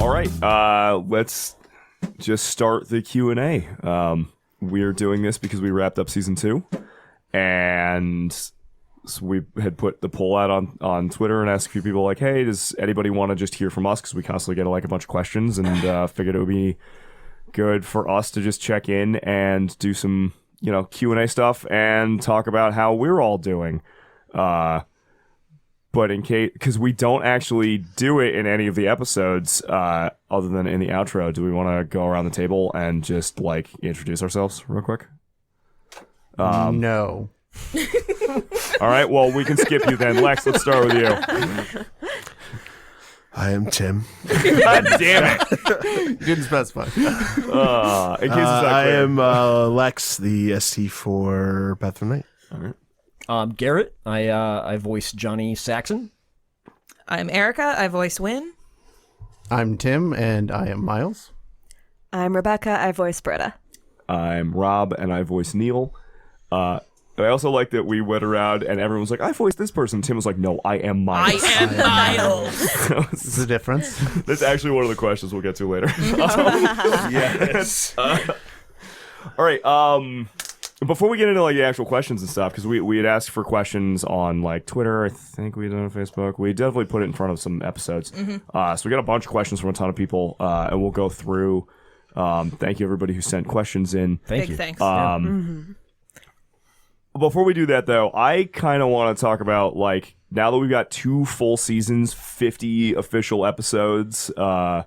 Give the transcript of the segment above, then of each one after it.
All right, let's just start the Q&A. We're doing this because we wrapped up season 2, and so we had put the poll out on Twitter and asked a few people like, hey, does anybody want to just hear from us? Because we constantly get like a bunch of questions, and figured it would be good for us to just check in and do some, Q&A stuff and talk about how we're all doing. But in case, because we don't actually do it in any of the episodes, other than in the outro, do we want to go around the table and just like introduce ourselves real quick? No. All right, well, we can skip you then. Lex, let's start with you. I am Tim. God damn it. You didn't specify. In case it's not clear. I am Lex, the ST for Path of Night. All right. Garrett. I voice Johnny Saxon. I'm Erika. I voice Wynn. I'm Tim, and I am Miles. I'm Rebecca. I voice Britta. I'm Rob, and I voice Neil. I also like that we went around and everyone was like, I voiced this person. Tim was like, no, I am Miles. I am Miles. This is the difference. That's actually one of the questions we'll get to later. Yes. All right. Before we get into like the actual questions and stuff, because we had asked for questions on like Twitter, I think we did on Facebook. We definitely put it in front of some episodes. So we got a bunch of questions from a ton of people, and we'll go through. Thank you everybody who sent questions in. Thank you. Thanks. Before we do that, though, I kind of want to talk about, like, now that we've got 2 full seasons, 50 official episodes, 5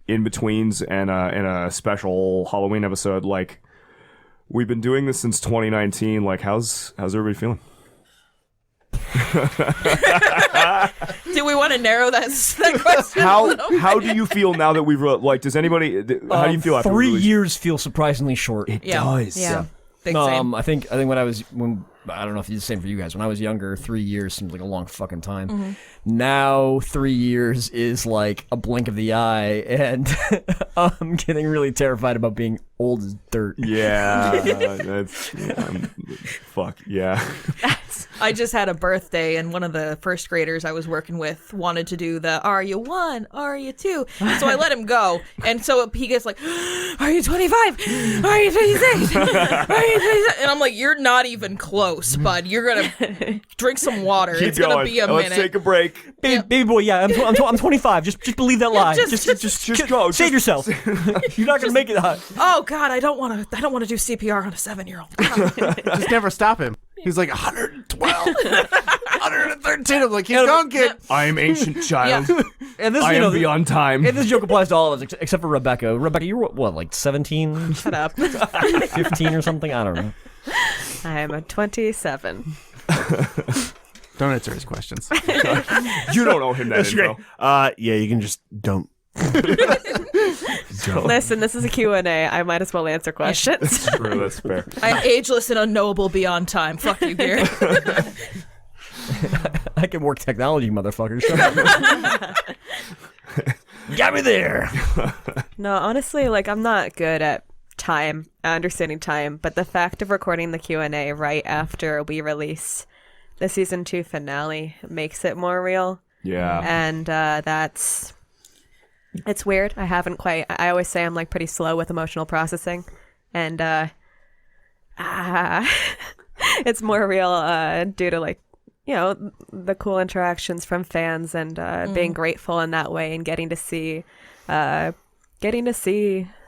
in-betweens, and a special Halloween episode, like, we've been doing this since 2019. Like, how's everybody feeling? Do we want to narrow that question? How do you feel now that we've does anybody how do you feel after 3 years feel surprisingly short. It Yeah. does. Yeah. Big same. I think when I don't know if it's the same for you guys. When I was younger, 3 years seemed like a long fucking time. Now 3 years is like a blink of the eye, and I'm getting really terrified about being old as dirt. Yeah, fuck yeah. I just had a birthday, and one of the first graders I was working with wanted to do the "Are you 1? Are you 2?" So I let him go, and so he gets like, "Are you 25? Are you 26? Are you 26?" And I'm like, "You're not even close, bud. You're gonna drink some water. Keep it's going. gonna be a Let's minute." take a break. Baby boy, yeah, I'm 25. Just believe that lie. just go. Save yourself. You're not gonna make it high. Oh God, I don't want to do CPR on a 7-year-old. Just never stop him. He's like 112, 113. I'm like, keep going, kid. I am ancient child. And this, I am beyond time. And this joke applies to all of us, except for Rebecca. Rebecca, you were what, like 17? Shut up. 15 or something? I don't know. I am a 27. Don't answer his questions. You don't owe him that info. Yeah, you can just don't. Listen, this is a Q&A. I might as well answer questions. True, that's fair. I'm ageless and unknowable beyond time. Fuck you, Garrett. I can work technology, motherfuckers. Got me there. No, honestly, like, I'm not good at understanding time, but the fact of recording the Q&A right after we release the season 2 finale makes it more real. Yeah. And it's weird. I always say I'm like pretty slow with emotional processing, and it's more real due to like, the cool interactions from fans and being grateful in that way, and getting to see the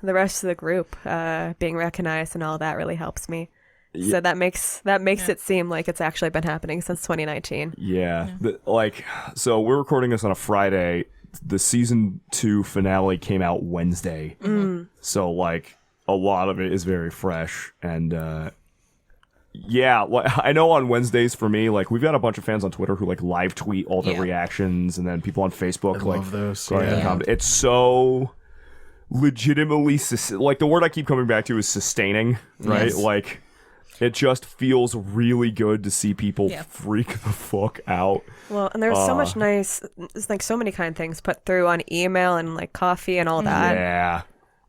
rest of the group being recognized, and all that really helps me. Yeah. So that makes it seem like it's actually been happening since 2019. Yeah. So we're recording this on a Friday. The season 2 finale came out Wednesday. So like a lot of it is very fresh, and yeah, I know on Wednesdays for me, like, we've got a bunch of fans on Twitter who like live tweet all the reactions, and then people on Facebook I love those. It's so legitimately like, the word I keep coming back to is sustaining, right? Yes. Like, it just feels really good to see people freak the fuck out. Well, and there's so much nice, it's like so many kind things put through on email and like coffee and all that. Yeah.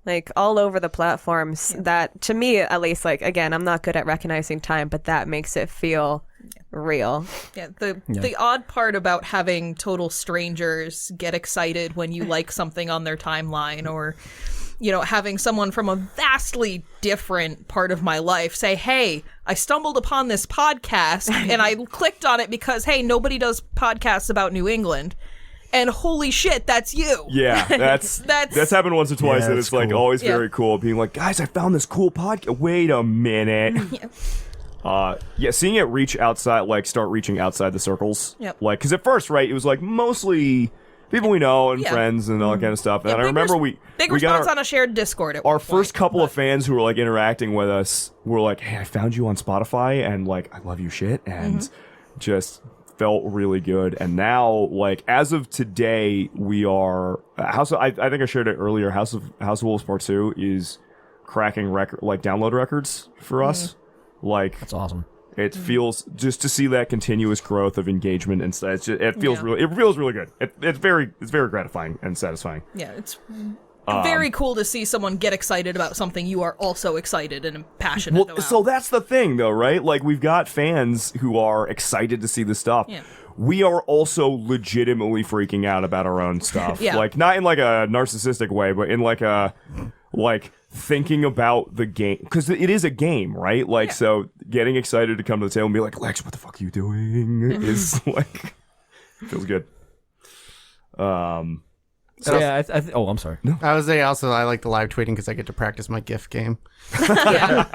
Like all over the platforms that, to me at least, like, again, I'm not good at recognizing time, but that makes it feel real. Yeah, the odd part about having total strangers get excited when you like something on their timeline, or having someone from a vastly different part of my life say, hey, I stumbled upon this podcast and I clicked on it because, hey, nobody does podcasts about New England. And holy shit, that's you. Yeah, that's happened once or twice, and that's it's like cool. always very cool being like, guys, I found this cool podcast. Wait a minute. Seeing it reach outside, like start reaching outside the circles. Yep. Like, because at first, right, it was like mostly people we know and friends and all that kind of stuff. And I remember big we response got on a shared Discord. At our one first point, couple of fans who were like interacting with us were like, hey, I found you on Spotify and like I love you shit, and just felt really good. And now, like, as of today, we are I think I shared it earlier. House of Wolves Part 2 is cracking download records for us. Like, That's awesome. it feels, just to see that continuous growth of engagement and stuff. It feels really good. It's very gratifying and satisfying. Yeah, it's very cool to see someone get excited about something you are also excited and passionate about. So that's the thing, though, right? Like, we've got fans who are excited to see this stuff. Yeah. We are also legitimately freaking out about our own stuff. Yeah. Like, not in like a narcissistic way, but in like a thinking about the game, because it is a game, right? Like, so getting excited to come to the table and be like, Lex, what the fuck are you doing? is like, feels good. So yeah, I'm sorry. No. I was say also I like the live tweeting because I get to practice my GIF game. Yeah.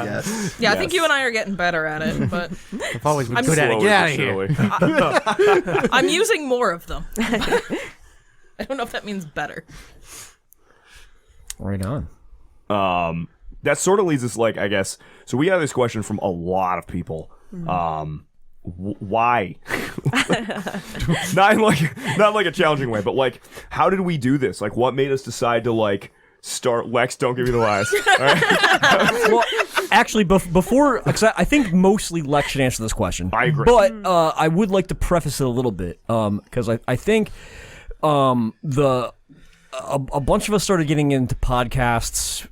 Yes. Yeah, I think you and I are getting better at it, but I've always been I'm good at it. Slowly Get out but of here. surely. I'm using more of them. I don't know if that means better. Right on. That sort of leads us, like, I guess, so we have this question from a lot of people. Why? not in like a challenging way, but like, how did we do this? Like, what made us decide to like start? Lex, don't give me the lies. All right? Well, actually, before, because I think mostly Lex should answer this question. I agree. But I would like to preface it a little bit, because I think a bunch of us started getting into podcasts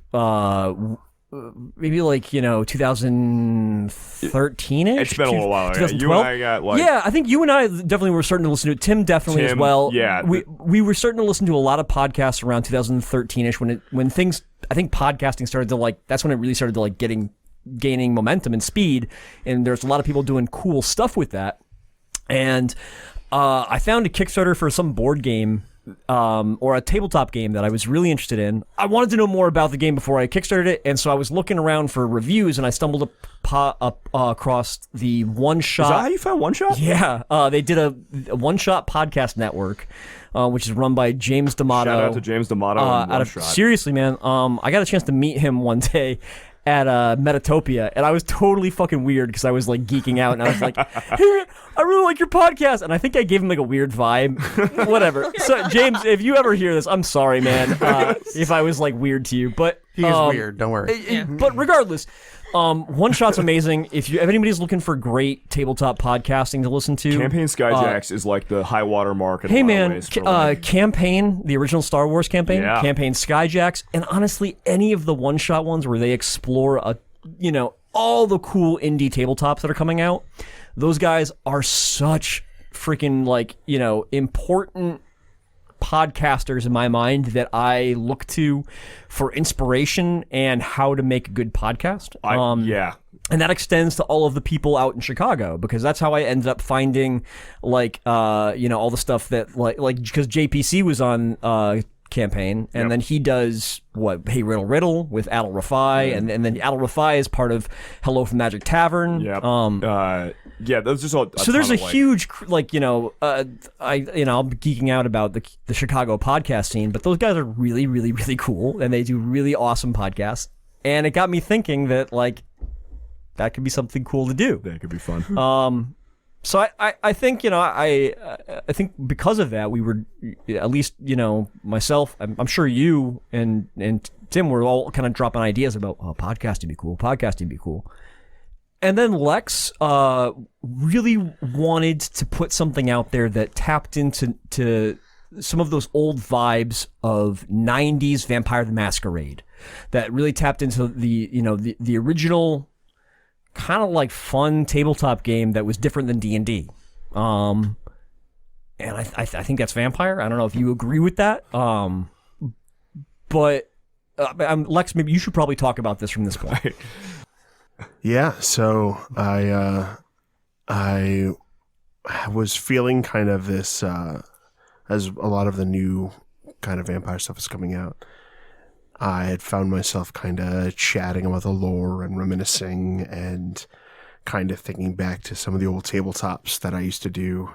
maybe like 2013ish. It's been a little while. Yeah. 2012. You and I got like I think you and I definitely were starting to listen to it. Tim definitely as well. Yeah, we were starting to listen to a lot of podcasts around 2013ish when things, I think podcasting started to like, that's when it really started to like gaining momentum and speed, and there's a lot of people doing cool stuff with that. And I found a Kickstarter for some board game or a tabletop game that I was really interested in. I wanted to know more about the game before I kickstarted it, and so I was looking around for reviews, and I stumbled across the One Shot. Is that how you found One Shot? Yeah, they did a One Shot podcast network, which is run by James D'Amato. Shout out to James D'Amato. And One Shot. Seriously, man, I got a chance to meet him one day at Metatopia, and I was totally fucking weird because I was like geeking out, and I was like, "Hey, I really like your podcast," and I think I gave him like a weird vibe. Whatever. So James, if you ever hear this, I'm sorry, man, if I was like weird to you, but He is weird. Don't worry. But regardless, One Shot's amazing. If anybody's looking for great tabletop podcasting to listen to, Campaign Skyjacks is like the high water mark. In hey a lot of man, ways for, like, Campaign, the original Star Wars campaign, Yeah. Campaign Skyjacks, and honestly, any of the One Shot ones where they explore all the cool indie tabletops that are coming out. Those guys are such freaking important podcasters in my mind that I look to for inspiration and how to make a good podcast. yeah. And that extends to all of the people out in Chicago, because that's how I ended up finding all the stuff that like because JPC was on Campaign, and then he does Hey Riddle Riddle with Adal Rafai, and then Adal Rafai is part of Hello from Magic Tavern. Yep. That's just So there's a huge I'm geeking out about the Chicago podcast scene, but those guys are really, really, really cool, and they do really awesome podcasts. And it got me thinking that that could be something cool to do. That could be fun. So I think I think because of that, we were, at least myself, I'm sure you and Tim were all kind of dropping ideas about podcasting be cool. And then Lex really wanted to put something out there that tapped into some of those old vibes of 90s Vampire the Masquerade, that really tapped into the original kind of like fun tabletop game that was different than D&D. And I think that's Vampire. I don't know if you agree with that. But Lex, maybe you should probably talk about this from this point. Yeah, so I was feeling kind of this as a lot of the new kind of vampire stuff is coming out. I had found myself kind of chatting about the lore and reminiscing and kind of thinking back to some of the old tabletops that I used to do,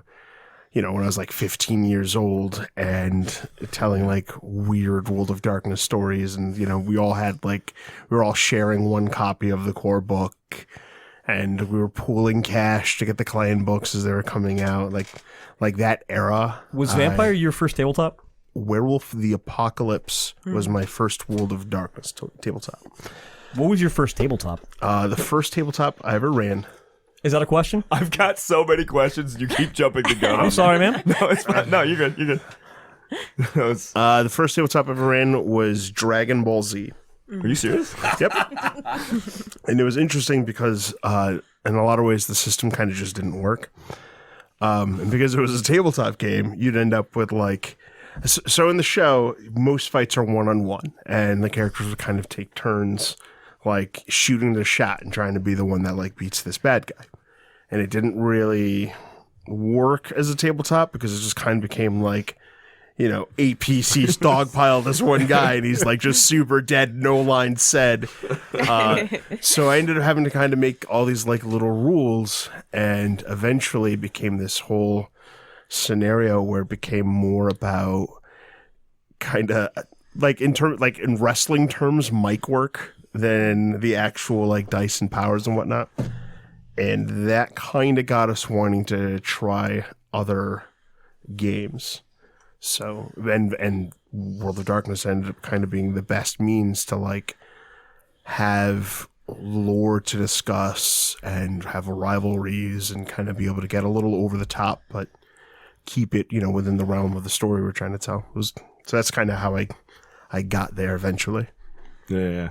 you know, when I was like 15 years old and telling like weird World of Darkness stories. And, you know, we were all sharing one copy of the core book and we were pooling cash to get the client books as they were coming out. Like that era. Was Vampire your first tabletop? Werewolf the Apocalypse was my first World of Darkness tabletop. What was your first tabletop? The first tabletop I ever ran. Is that a question? I've got so many questions. And you keep jumping the gun. I'm sorry, man. No, it's fine. No, you're good. You're good. The first tabletop I ever ran was Dragon Ball Z. Are you serious? Yep. And it was interesting because in a lot of ways the system kind of just didn't work. And because it was a tabletop game, you'd end up with like... So in the show, most fights are one-on-one, and the characters would kind of take turns, like shooting their shot and trying to be the one that like beats this bad guy. And it didn't really work as a tabletop because it just kind of became like, you know, APC's dogpile this one guy, and he's like just super dead, no line said. So I ended up having to kind of make all these like little rules, and eventually it became this whole scenario where it became more about kind of like in wrestling terms, mic work than the actual like dice and powers and whatnot. And that kind of got us wanting to try other games. So and World of Darkness ended up kind of being the best means to like have lore to discuss and have rivalries and kind of be able to get a little over the top, but keep it, you know, within the realm of the story we're trying to tell. So that's kind of how I got there eventually. Yeah.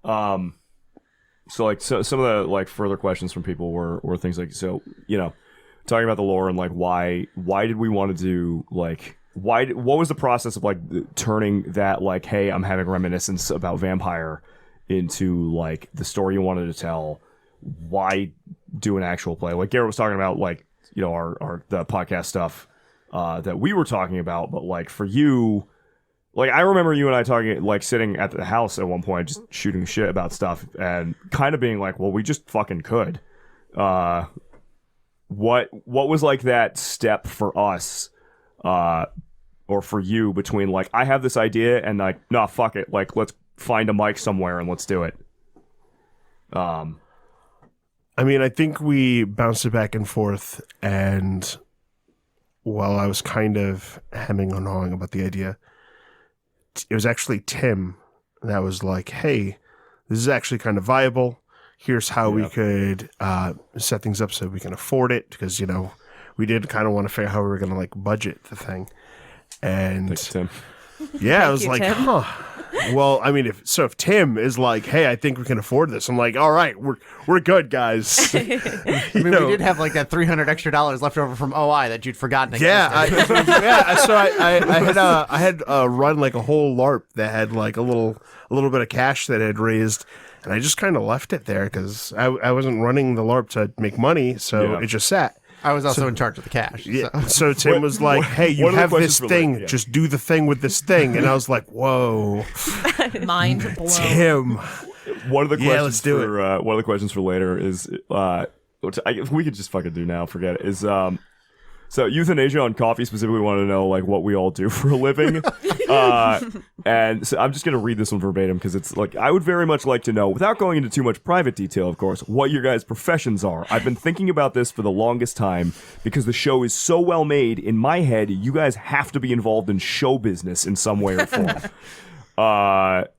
So like some of the like further questions from people were things like, so, you know, talking about the lore and like why did we want to do like what was the process of like turning that like, hey, I'm having reminiscence about Vampire into like the story you wanted to tell? Why do an actual play? Like Garrett was talking about, like, you know, the podcast stuff that we were talking about, but like for you, like I remember you and I talking, like sitting at the house at one point, just shooting shit about stuff and kind of being like, well, we just fucking could. What was like that step for us, or for you between like, I have this idea and like, nah, fuck it, like let's find a mic somewhere and let's do it. I mean, I think we bounced it back and forth, and while I was kind of hemming and hawing about the idea, it was actually Tim that was like, hey, this is actually kind of viable. Here's how we could set things up so we can afford it, because, you know, we did kind of want to figure out how we were going to like budget the thing. And Thanks, Tim. yeah, I was you, like, Tim. huh. Well, I mean, if Tim is like, hey, I think we can afford this, I'm like, all right, we're good, guys. I mean, we did have like that $300 extra left over from OI that you'd forgotten existed. Yeah, so I had run like a whole LARP that had like a little bit of cash that I had raised, and I just kind of left it there because I wasn't running the LARP to make money, so it just sat. I was also in charge of the cash. Yeah. So Tim was like, hey, you have this thing, just do the thing with this thing. And I was like, whoa. Mind blown. Tim. One of the questions let's do it. One of the questions for later is, which we could just fucking do now, forget it, is so euthanasia on coffee specifically wanted to know like what we all do for a living. And so I'm just going to read this one verbatim because it's like, I would very much like to know, without going into too much private detail, of course, what your guys' professions are. I've been thinking about this for the longest time because the show is so well made. In my head, you guys have to be involved in show business in some way or form.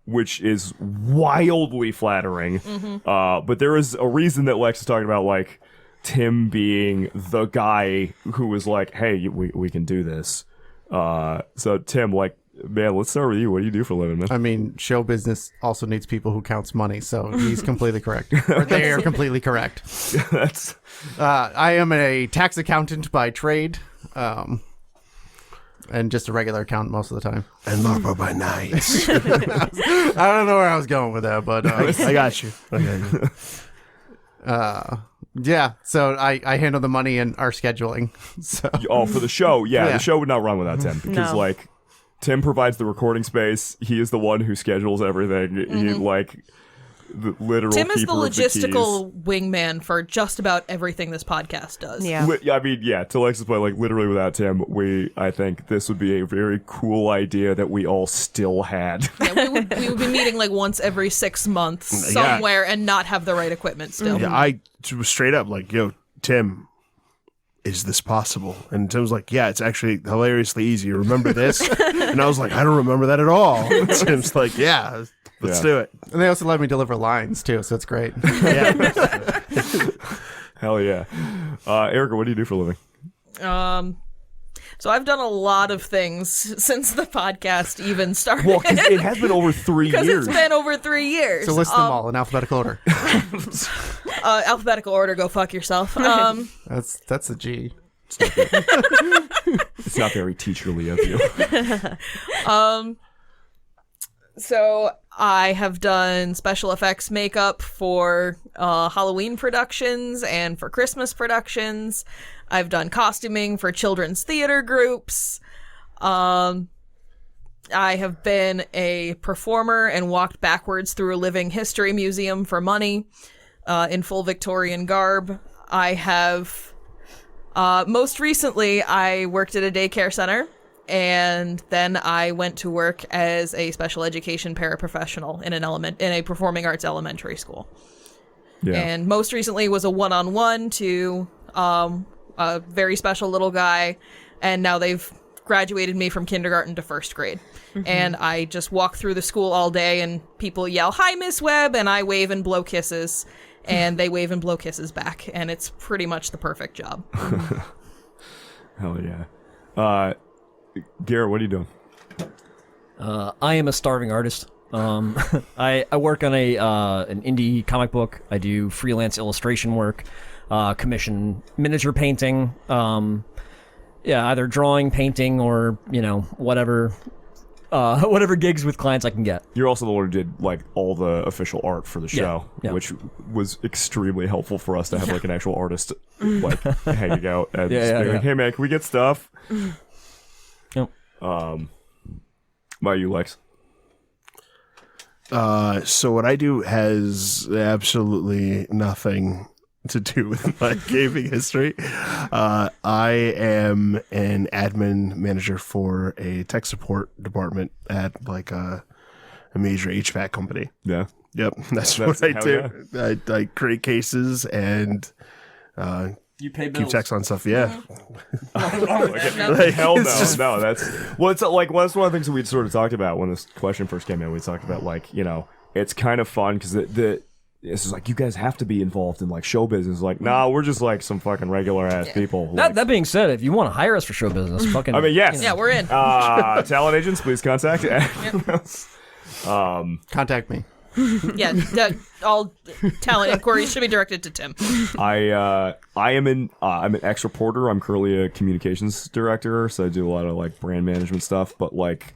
Which is wildly flattering. But there is a reason that Lex is talking about, like, Tim being the guy who was like, hey, we can do this. So Tim, like, Man, let's start with you. What do you do for a living, man? I mean, show business also needs people who counts money, so he's completely correct. Or they are completely correct. That's I am a tax accountant by trade, and just a regular accountant most of the time. And lover by night. I don't know where I was going with that, but I got you. yeah. So I handle the money and our scheduling. So for the show. Yeah, Yeah. the show would not run without Tim because No. like Tim provides the recording space. He is the one who schedules everything. He like the literal. Tim is the keeper of the keys. logistical wingman for just about everything this podcast does. Yeah. I mean, yeah, to Lex's point, like literally without Tim, I think this would be a very cool idea that we all still had. Yeah, we would be meeting like once every 6 months Yeah. somewhere and not have the right equipment still. Yeah, I was straight up like, yo, Tim, is this possible? And Tim's like, yeah, it's actually hilariously easy. Remember this? And I was like, I don't remember that at all. And Tim's like, yeah, let's Yeah. do it. and they also let me deliver lines too, so it's great. Yeah. Hell yeah. Erika, what do you do for a living? So I've done a lot of things since the podcast even started. Well, because it has been over 3 Because years. it's been over 3 years. So list them all in alphabetical order. Alphabetical order, go fuck yourself. That's a G. It's not very teacherly of you. So I have done special effects makeup for Halloween productions and for Christmas productions. I've done costuming for children's theater groups. I have been a performer and walked backwards through a living history museum for money in full Victorian garb. I have, most recently, I worked at a daycare center. And then I went to work as a special education paraprofessional in a performing arts elementary school. Yeah. And most recently was a one-on-one to a very special little guy, and now they've graduated me from kindergarten to first grade. And I just walk through the school all day, and people yell, "Hi, Miss Webb," and I wave and blow kisses, and they wave and blow kisses back, and it's pretty much the perfect job. Hell yeah. Garrett, what are you doing? I am a starving artist. I work on an indie comic book. I do freelance illustration work, commission miniature painting. Either drawing, painting, or whatever gigs with clients I can get. You're also the one who did like all the official art for the show, yeah. which was extremely helpful for us to have like an actual artist like hanging out and Yeah, just yeah, being like, yeah. "Hey man, can we get stuff?" Yep. By you, Lex. So what I do has absolutely nothing to do with my gaming history. I am an admin manager for a tech support department at like a major HVAC company. Yeah. Yep, that's what I hell do. I create cases and You pay keep checks on stuff. Yeah. Hell no, It's just- no. That's it's like that's one of the things that we sort of talked about when this question first came in. We talked about like it's kind of fun because this is like you guys have to be involved in like show business. Like, nah, we're just like some fucking regular ass people. Like, That being said, if you want to hire us for show business, fucking. I mean, yes. Yeah, we're in. Talent agents, please contact. Contact me. Yeah, all talent inquiries should be directed to Tim. I'm an ex reporter. I'm currently a communications director, so I do a lot of like brand management stuff. But like,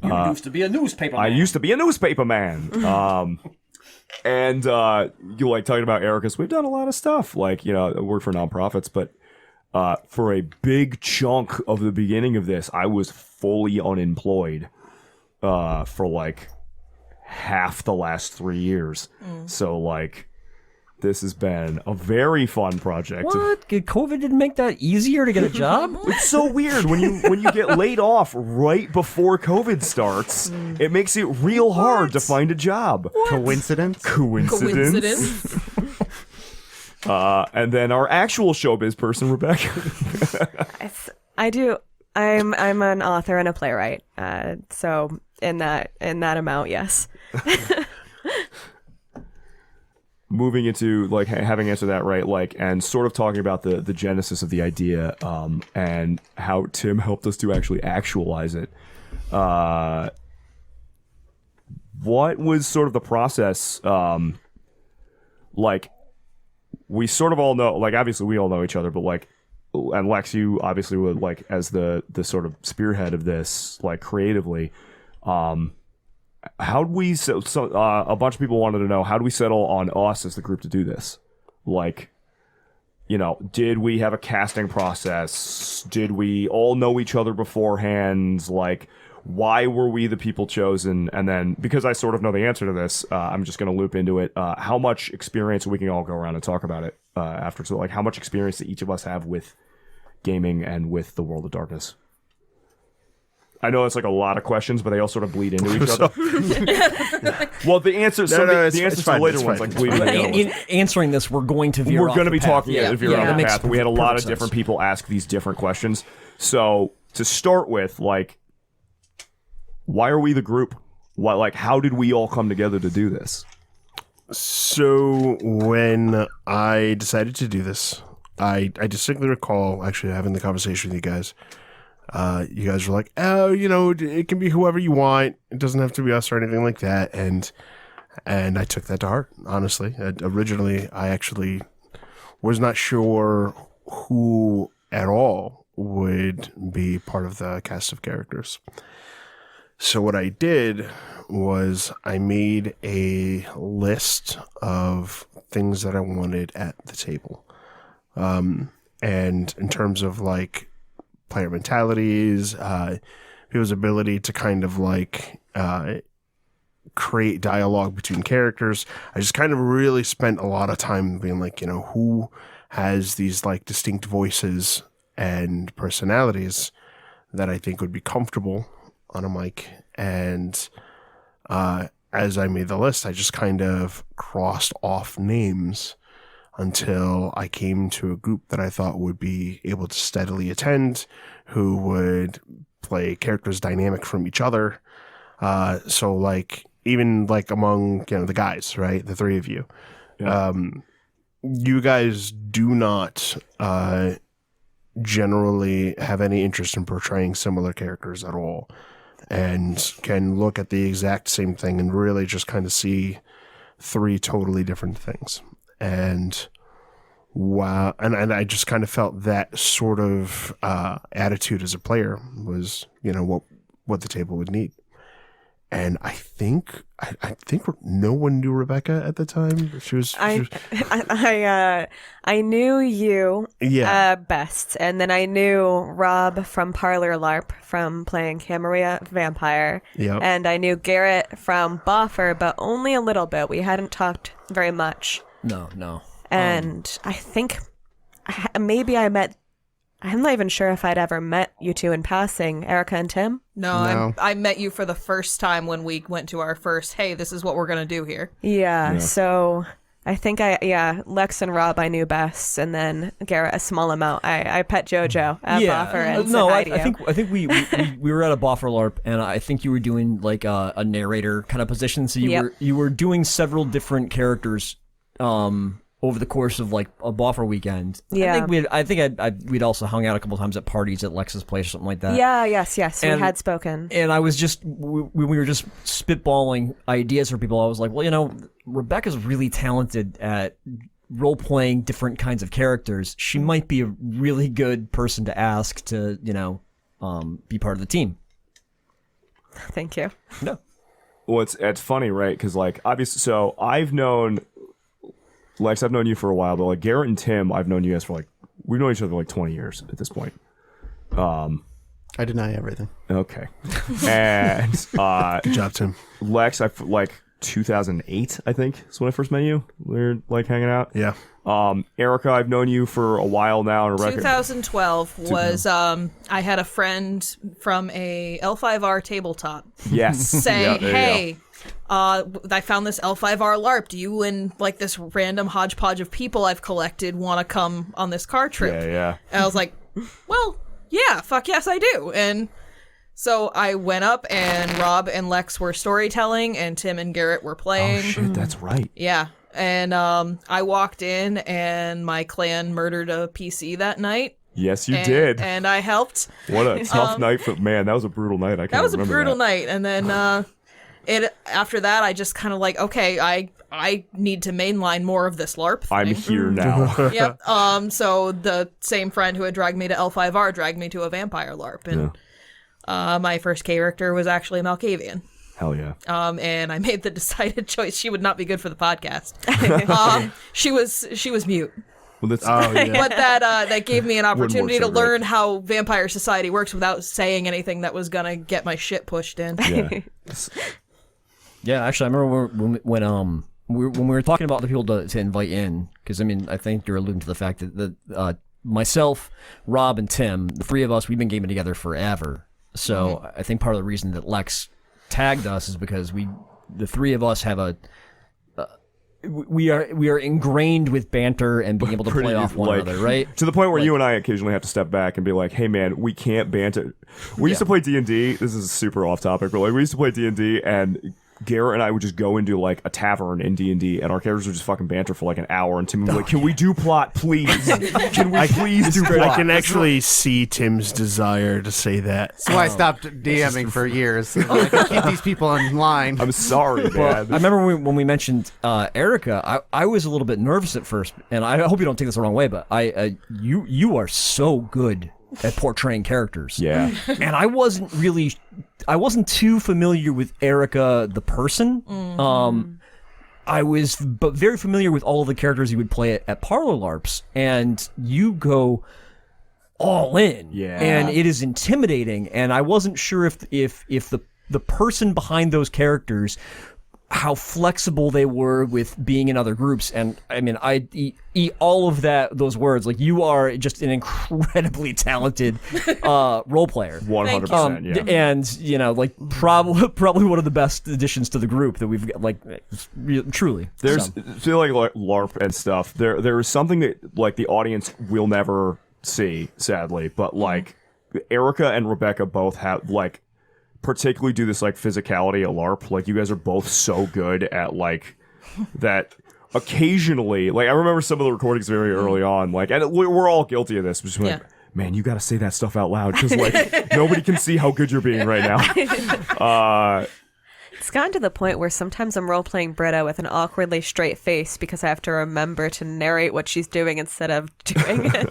You used to be a newspaper I used to be a newspaper man. And you like talking about Erika's. We've done a lot of stuff. Like I work for nonprofits, but for a big chunk of the beginning of this, I was fully unemployed for like half the last 3 years. So like this has been a very fun project. What? COVID didn't make that easier to get a job? It's so weird when you get laid off right before COVID starts. It makes it real hard to find a job. Coincidence? Coincidence. And then our actual showbiz person, Rebecca. I'm an author and a playwright. So in that amount, yes. Moving into like having answered that right, like, and sort of talking about the genesis of the idea, and how Tim helped us to actually actualize it. what was sort of the process? Like, we sort of all know, like, obviously we all know each other, but like, and Lex, you obviously would, like, as the sort of spearhead of this, like, creatively, how'd we, a bunch of people wanted to know, how do we settle on us as the group to do this? Like, you know, did we have a casting process? Did we all know each other beforehand? Like, why were we the people chosen? And then, because I sort of know the answer to this, I'm just going to loop into it. How much experience, we can all go around and talk about it after. So, like, how much experience do each of us have with gaming and with the World of Darkness? I know it's like a lot of questions, but they all sort of bleed into each other. Well, the answers, the answers to the later ones, like bleed into the other ones. In answering this, we're going to veer We're off going to the be path. talking Yeah. veer off That the makes path. We had a lot of perfect different sense. people ask these different questions. So to start with, like, why are we the group? Why, like, how did we all come together to do this? So when I decided to do this, I distinctly recall actually having the conversation with you guys. You guys were like, oh, you know, it can be whoever you want. It doesn't have to be us or anything like that. And I took that to heart, honestly. Originally, I actually was not sure who at all would be part of the cast of characters. So what I did was I made a list of things that I wanted at the table. And in terms of like player mentalities, people's ability to kind of like create dialogue between characters, I just kind of really spent a lot of time being like, you know, who has these like distinct voices and personalities that I think would be comfortable on a mic. And as I made the list, I just kind of crossed off names until I came to a group that I thought would be able to steadily attend, who would play characters dynamic from each other. So like, even like among, you know, the guys, right? The three of you, you guys do not generally have any interest in portraying similar characters at all, and can look at the exact same thing and really just kind of see three totally different things. And wow, and I just kind of felt that sort of attitude as a player was, you know, what the table would need. And I think no one knew Rebecca at the time. I knew you Yeah. best, and then I knew Rob from Parlor LARP from playing Camarilla Vampire, Yep. and I knew Garrett from Boffer, but only a little bit. We hadn't talked very much, No. and I think maybe I'm not even sure if I'd ever met you two in passing, Erika and Tim. No. I met you for the first time when we went to our first, hey, this is what we're going to do here. Yeah, so I think Lex and Rob I knew best, and then Garrett a small amount. I pet JoJo at Boffer and said hi to you. I think we were at a Boffer LARP, and I think you were doing like a narrator kind of position. So you were doing several different characters over the course of like a Boffer weekend. Yeah. We'd also hung out a couple times at parties at Lex's place or something like that. Yeah, yes, we And- had spoken. And I was just, when we were just spitballing ideas for people, I was like, well, you know, Rebecca's really talented at role-playing different kinds of characters. She might be a really good person to ask to, you know, be part of the team. Thank you. No. Well, it's funny, right? Because, like, obviously, so I've known Lex, I've known you for a while, but like Garrett and Tim, I've known you guys for like, we've known each other for like 20 years at this point. I deny everything. Okay. And Good job, Tim. Lex, like 2008, I think, is when I first met you. We were like hanging out. Yeah. Erika, I've known you for a while now. And 2012 was, I had a friend from a L5R tabletop Yes. say, Yeah, there you hey, I found this L5R LARP. Do you and like this random hodgepodge of people I've collected want to come on this car trip? Yeah. And I was like, well, yeah, fuck yes, I do. And so I went up, and Rob and Lex were storytelling, and Tim and Garrett were playing. Oh, shit, that's right. Yeah. And I walked in, and my clan murdered a PC that night. Yes, you did. And I helped. What a tough night for man. That was a brutal night. I can't That was a remember brutal that. night. And then after that, I just kind of like, okay, I need to mainline more of this LARP thing. I'm here now. Yep. So the same friend who had dragged me to L5R dragged me to a vampire LARP, and my first character was actually Malkavian. Hell yeah. And I made the decided choice she would not be good for the podcast. She was mute. Well, that's But that gave me an opportunity so to learn how vampire society works without saying anything that was gonna get my shit pushed in. yeah. Yeah, actually, I remember when we were talking about the people to invite in, because I mean, I think you're alluding to the fact that myself, Rob, and Tim, the three of us, we've been gaming together forever. So I think part of the reason that Lex tagged us is because the three of us have we are ingrained with banter and being able to play off one another, right? To the point where you and I occasionally have to step back and be like, "Hey, man, we can't banter." We used to play D&D. This is super off topic, but like we used to play D&D, and Garrett and I would just go into like a tavern in D&D, and our characters would just fucking banter for like an hour. And Tim would be like, "Can we do plot, please? Can we please do plot?" I can actually see Tim's desire to say that. That's why I stopped DMing for years. I can keep these people in line. I'm sorry, man. I remember when we mentioned Erika, I was a little bit nervous at first, and I hope you don't take this the wrong way, but you are so good at portraying characters. Yeah. And I wasn't too familiar with Erika the person. I was very familiar with all of the characters you would play at Parlor LARPs, and you go all in. Yeah. And it is intimidating, and I wasn't sure if the person behind those characters, how flexible they were with being in other groups. And I mean, I eat all of those words. Like, you are just an incredibly talented role player. 100%. Yeah. And you know, like probably one of the best additions to the group that we've got. Like, truly. There's I feel like LARP and stuff. There is something that like the audience will never see, sadly. But like Erika and Rebecca both have like particularly do this like physicality at LARP. Like, you guys are both so good at like that. Occasionally, like I remember some of the recordings very early on. Like, and we're all guilty of this. Just like, man, you got to say that stuff out loud because like nobody can see how good you're being right now. It's gotten to the point where sometimes I'm role-playing Britta with an awkwardly straight face because I have to remember to narrate what she's doing instead of doing it.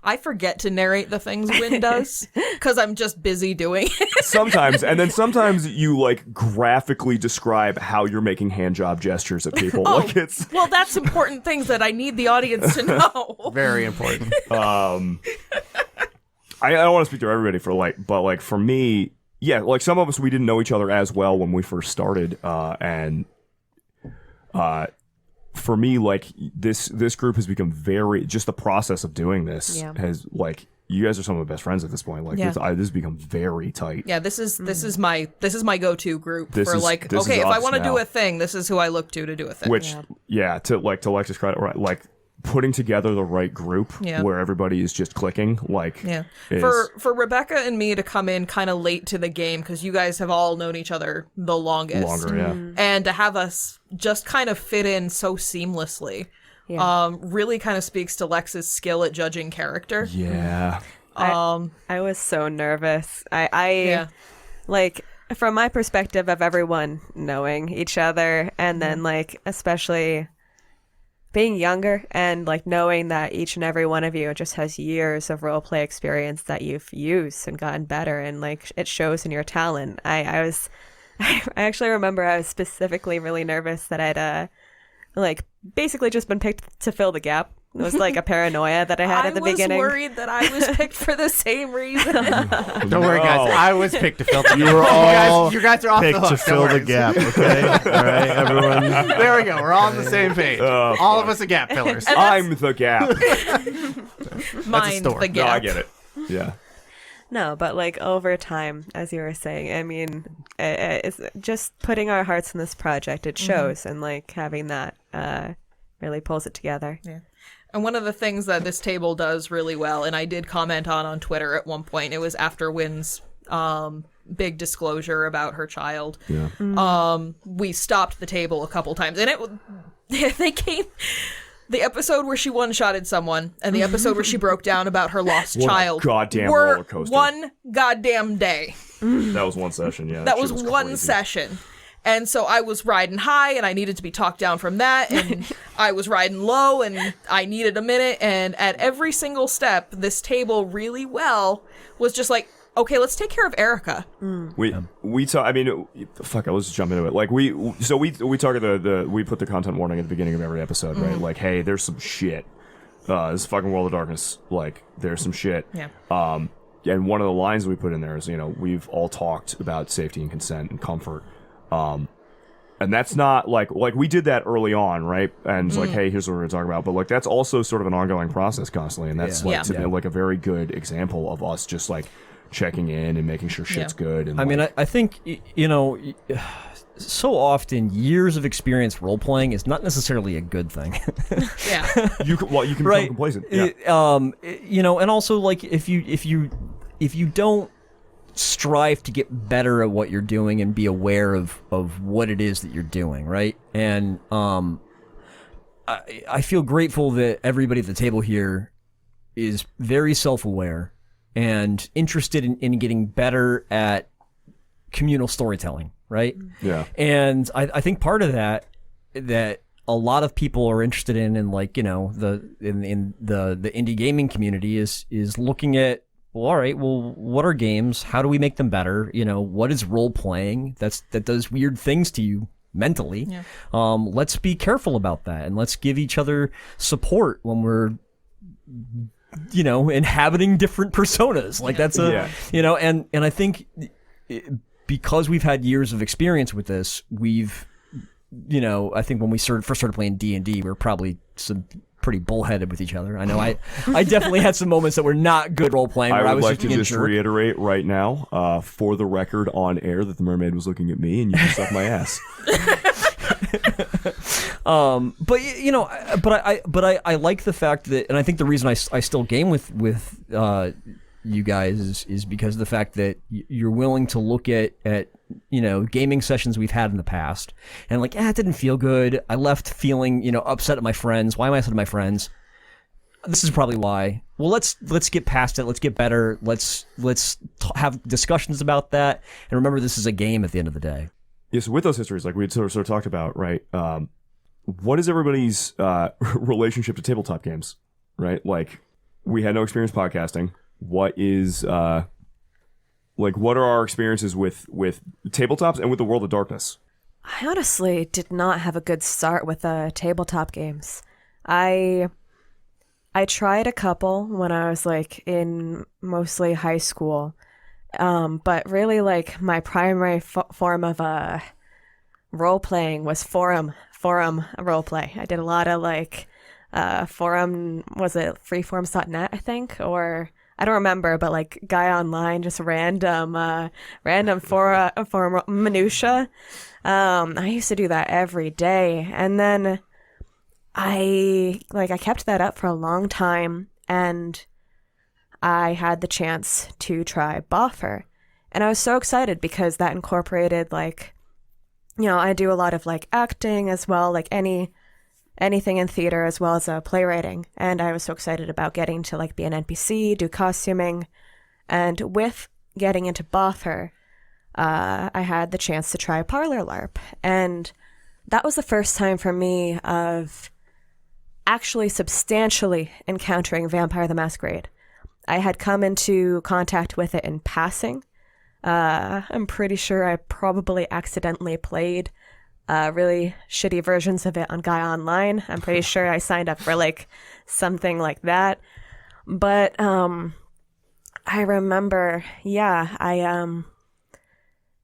I forget to narrate the things Wynn does because I'm just busy doing it. Sometimes, and then sometimes you like graphically describe how you're making hand job gestures at people. Like, it's Well, that's important things that I need the audience to know. Very important. I don't want to speak to everybody but like for me, yeah, like some of us, we didn't know each other as well when we first started, and for me, like this group has become just the process of doing this has like, you guys are some of the best friends at this point. Like this has become very tight. Yeah, this is my go-to group This for is- like, this okay, is if I us want to do now. a thing, this is who I look to do a thing. Which, to Lex's credit, right, like putting together the right group where everybody is just clicking, like, is, for Rebecca and me to come in kind of late to the game because you guys have all known each other the longest, longer, and to have us just kind of fit in so seamlessly, really kind of speaks to Lex's skill at judging character. Yeah. I was so nervous. I like, from my perspective of everyone knowing each other, and then like especially being younger and like knowing that each and every one of you just has years of role play experience that you've used and gotten better, and like it shows in your talent. I actually remember I was specifically really nervous that I'd like basically just been picked to fill the gap. It was like a paranoia that I had at the beginning. I was worried that I was picked for the same reason. Don't worry, guys. I was picked to fill the gap. You were all you guys are off the picked hook. to fill the gap, okay? All right, everyone. There we go. We're all on the same page. All of us are gap fillers. I'm the gap. Mind story. the No, I gap. get it. Yeah. No, but like over time, as you were saying, I mean, it's just putting our hearts in this project. It shows, and like having that really pulls it together. Yeah. And one of the things that this table does really well, and I did comment on Twitter at one point, it was after Wynn's big disclosure about her child. Yeah. We stopped the table a couple times, and they came. The episode where she one-shotted someone and the episode where she broke down about her lost What a child goddamn were roller coaster. one goddamn day. That was one session, yeah. That shit was one crazy. session. And so I was riding high and I needed to be talked down from that. And I was riding low and I needed a minute. And at every single step, this table really well was just like, okay, let's take care of Erika. We talk. I mean, fuck. Let's just jump into it. Like we target we put the content warning at the beginning of every episode, right? Like, hey, there's some shit. This fucking World of Darkness. Like, there's some shit. Yeah. And one of the lines we put in there is, we've all talked about safety and consent and comfort. And that's not like we did that early on, right? And it's like, hey, here's what we're gonna talk about. But like, that's also sort of an ongoing process constantly, and that's Yeah. to me, like a very good example of us just like checking in and making sure shit's good. And I mean, I think, so often years of experience role playing is not necessarily a good thing. Yeah. you can become Right. complacent. Yeah. And also like if you don't strive to get better at what you're doing and be aware of what it is that you're doing, right? And I feel grateful that everybody at the table here is very self-aware and interested in getting better at communal storytelling, right? Yeah. And I think part of that a lot of people are interested in like, the indie gaming community is looking at, well, all right, well, what are games? How do we make them better? What is role playing? That does weird things to you mentally. Yeah. Let's be careful about that, and let's give each other support when we're, inhabiting different personas. Like that's and I think because we've had years of experience with this, we've, I think when we first started playing D&D, we were probably some pretty bullheaded with each other. I know I definitely had some moments that were not good role playing. I I would was like just to just reiterate right now, for the record on air, that the mermaid was looking at me and you can suck my ass. But I like the fact that, and I think the reason I still game with you guys is because of the fact that you're willing to look at gaming sessions we've had in the past and like, it didn't feel good. I left feeling, upset at my friends. Why am I upset at my friends? This is probably why. Well, let's get past it. Let's get better. Let's have discussions about that. And remember, this is a game at the end of the day. Yes, with those histories, like we sort of talked about, right? What is everybody's relationship to tabletop games, right? Like, we had no experience podcasting. What is what are our experiences with tabletops and with the World of Darkness? I honestly did not have a good start with tabletop games. I tried a couple when I was like in mostly high school, but really like my primary form of role playing was forum role play. I did a lot of like forum, was it freeforums.net, I think, or I don't remember, but like guy online, just random forum minutia. I used to do that every day, and then I kept that up for a long time, and I had the chance to try Boffer, and I was so excited because that incorporated like, I do a lot of like acting as well, like anything in theater as well as playwriting, and I was so excited about getting to like be an NPC, do costuming, and with getting into Boffer, I had the chance to try Parlor LARP, and that was the first time for me of actually substantially encountering Vampire the Masquerade. I had come into contact with it in passing. I'm pretty sure I probably accidentally played really shitty versions of it on Guy Online. I'm pretty sure I signed up for like something like that. But I remember, I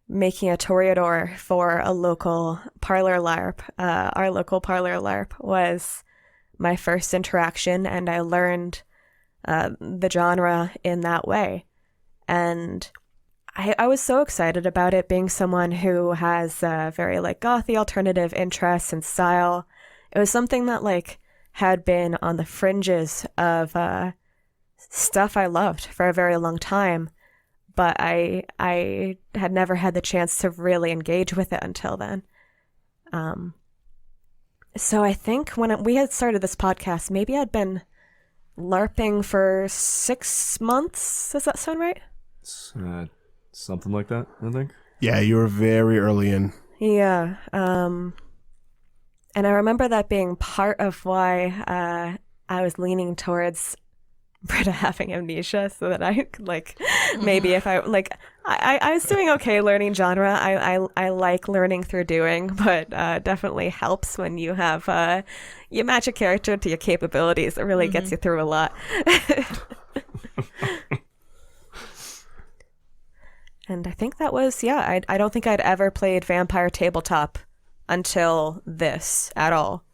making a toreador for a local parlor LARP. Our local parlor LARP was my first interaction, and I learned the genre in that way. And I was so excited about it, being someone who has very like gothy alternative interests and style. It was something that like had been on the fringes of stuff I loved for a very long time, but I had never had the chance to really engage with it until then. So I think when we had started this podcast, maybe I'd been LARPing for 6 months. Does that sound right? Something like that, I think. Yeah, you were very early in. Yeah. And I remember that being part of why I was leaning towards Britta having amnesia, so that I could, like, maybe if I, like, I was doing okay learning genre. I like learning through doing, but definitely helps when you have, you match a character to your capabilities. It really gets you through a lot. And I think that was, I don't think I'd ever played Vampire Tabletop until this at all.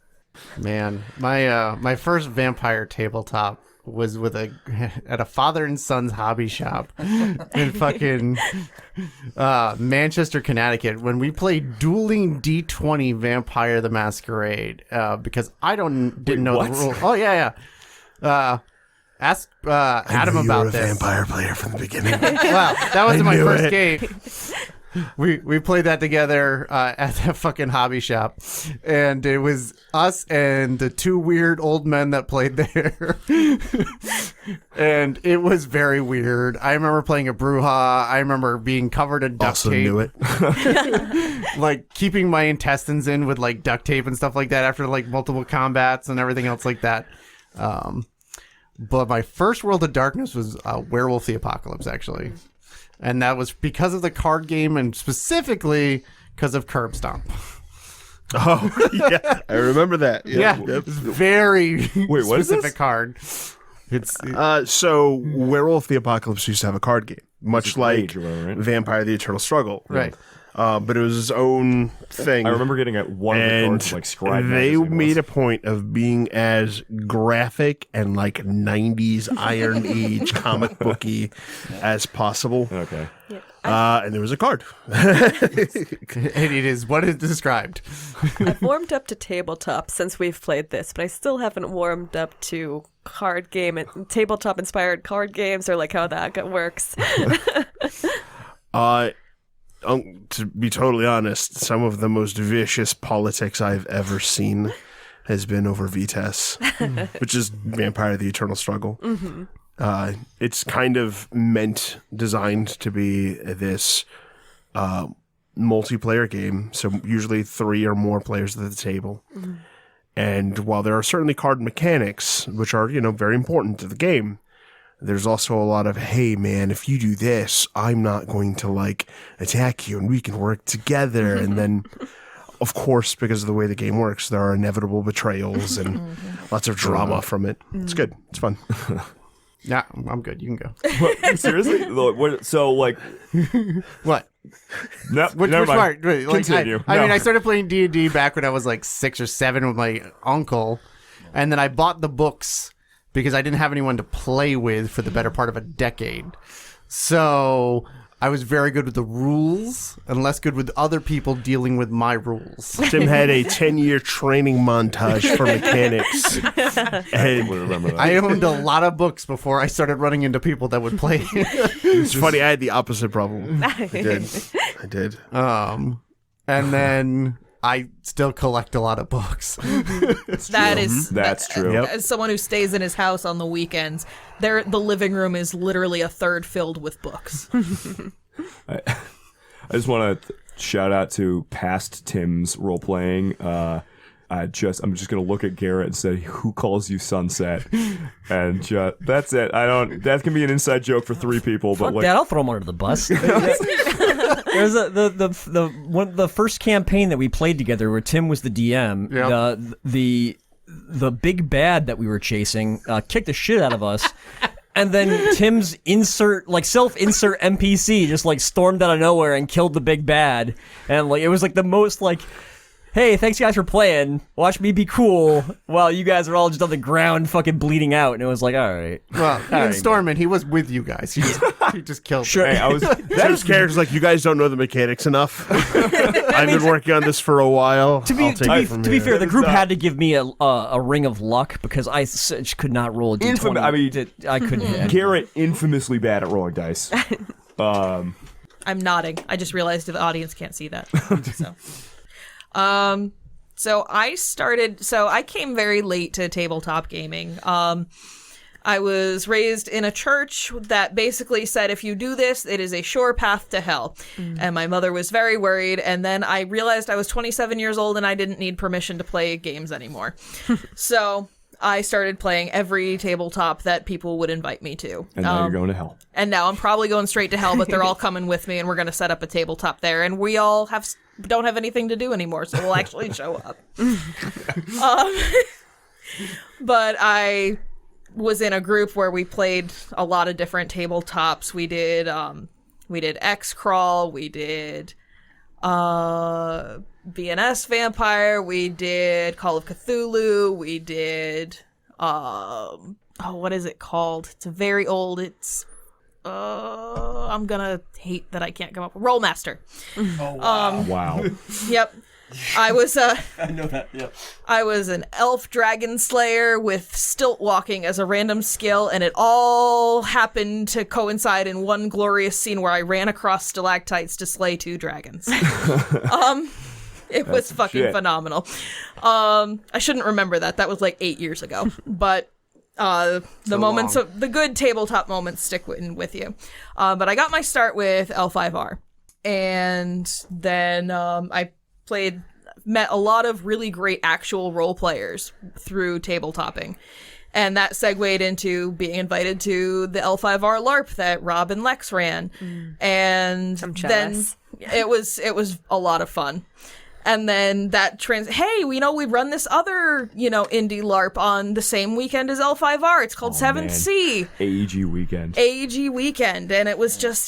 Man, my first Vampire Tabletop was at a father and son's hobby shop in fucking Manchester, Connecticut, when we played Dueling D20 Vampire the Masquerade, because I didn't know the rules. Oh yeah. Ask Adam about you were a this. vampire player from the beginning. Wow, that was my knew first it. game. We played that together at the fucking hobby shop, and it was us and the two weird old men that played there. And it was very weird. I remember playing a Bruja. I remember being covered in duct Also tape. knew it. Like keeping my intestines in with like duct tape and stuff like that after like multiple combats and everything else like that. But my first World of Darkness was Werewolf the Apocalypse, actually. And that was because of the card game and specifically because of Curb Stomp. Oh, yeah. I remember that. Yeah. Yep. It's very Wait, what is specific this? card. It's So Werewolf the Apocalypse used to have a card game, much like Rage or whatever, right? Vampire the Eternal Struggle. right. But it was its own thing. I remember getting at one of the and cards, like Scribe they magazine made was. a point of being as graphic and like 90s Iron Age comic booky as possible. Okay. And there was a card. And it is what is described. I've warmed up to tabletop since we've played this, but I still haven't warmed up to card game and tabletop inspired card games, or like how that works. To be totally honest, some of the most vicious politics I've ever seen has been over Vitesse, which is Vampire the Eternal Struggle. Mm-hmm. It's kind of designed to be this multiplayer game, so usually 3 or more players at the table. Mm-hmm. And while there are certainly card mechanics, which are, very important to the game, there's also a lot of, hey, man, if you do this, I'm not going to, attack you, and we can work together. And then, of course, because of the way the game works, there are inevitable betrayals and lots of drama from it. It's good. It's fun. Yeah, I'm good. You can go. What? Seriously? So, What? no, Which never mind. part? Wait, Continue. I No. mean, I started playing D&D back when I was 6 or 7 with my uncle, and then I bought the books because I didn't have anyone to play with for the better part of a decade. So I was very good with the rules and less good with other people dealing with my rules. Tim had a 10-year training montage for mechanics. I And remember that. I owned a lot of books before I started running into people that would play. it's funny, I had the opposite problem. I did. And then I still collect a lot of books. That's true. Yep. As someone who stays in his house on the weekends, the living room is literally a third filled with books. I just want to shout out to past Tim's role playing. I'm just gonna look at Garrett and say, "Who calls you Sunset?" And that's it. That can be an inside joke for 3 people. Fuck But that! I'll throw him under the bus. There's the first campaign that we played together where Tim was the DM. Yep. The big bad that we were chasing kicked the shit out of us. And then Tim's self-insert NPC just stormed out of nowhere and killed the big bad. And it was the most hey, thanks guys for playing. Watch me be cool while you guys are all just on the ground fucking bleeding out. And it was all right. Well, even Stormin, he was with you guys. He just killed Sure. hey, I was. Tim's character's you guys don't know the mechanics enough. I've been working on this for a while. To be fair, the group had to give me a ring of luck because I could not roll a d20. I couldn't. Garrett infamously bad at rolling dice. I'm nodding. I just realized the audience can't see that. So I came very late to tabletop gaming. I was raised in a church that basically said, if you do this, it is a sure path to hell. And my mother was very worried. And then I realized I was 27 years old and I didn't need permission to play games anymore. So I started playing every tabletop that people would invite me to. And now you're going to hell. And now I'm probably going straight to hell, but they're all coming with me, and we're going to set up a tabletop there. And we all don't have anything to do anymore, so we'll actually show up. But I was in a group where we played a lot of different tabletops. We did X-Crawl, we did BNS Vampire, we did Call of Cthulhu, we did what is it called? It's very old. It's I'm gonna hate that I can't come up with Rollmaster. Oh, wow. Wow. Yep. I was I know that, yeah. I was an elf dragon slayer with stilt walking as a random skill, and it all happened to coincide in one glorious scene where I ran across stalactites to slay 2 dragons. It was fucking shit. phenomenal. I shouldn't remember that. That was like 8 years ago. But the moments of the good tabletop moments stick with you. But I got my start with L5R, and then I met a lot of really great actual role players through tabletopping. And that segued into being invited to the L5R LARP that Rob and Lex ran. And I'm then jealous. it was a lot of fun. And then that hey, we run this other, indie LARP on the same weekend as L5R. It's called 7th Sea. AEG weekend. AEG weekend. And it was just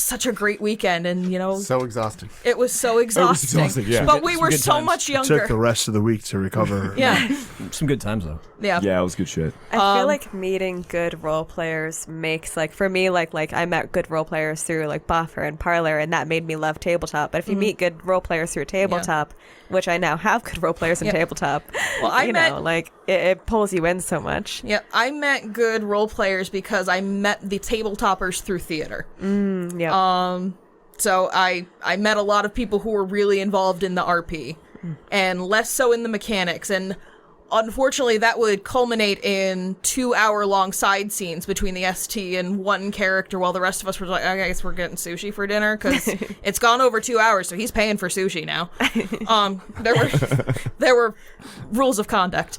such a great weekend, and So exhausting. it was so exhausting. yeah. But we were good so times. much Took younger. the rest of the week to recover. Yeah, Some good times, though. yeah. Yeah, it was good shit. I feel like meeting good role players makes, like, for me, like I met good role players through like Buffer and Parlor, and that made me love tabletop. But if you meet good role players through tabletop, which I now have good role players in Yeah. tabletop, Well, I met- it pulls you in so much. Yeah, I met good role players because I met the tabletoppers through theater. Yeah. So I met a lot of people who were really involved in the RP and less so in the mechanics. And unfortunately, that would culminate in 2-hour-long side scenes between the ST and one character while the rest of us were like, I guess we're getting sushi for dinner because it's gone over 2 hours, so he's paying for sushi now. There were rules of conduct.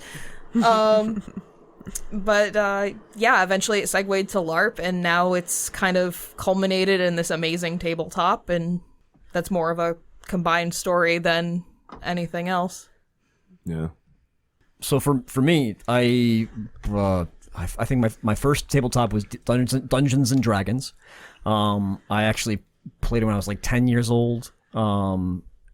But eventually it segued to LARP, and now it's kind of culminated in this amazing tabletop, and that's more of a combined story than anything else. Yeah. So for me, I think my first tabletop was Dungeons and Dragons. I actually played it when I was like 10 years old.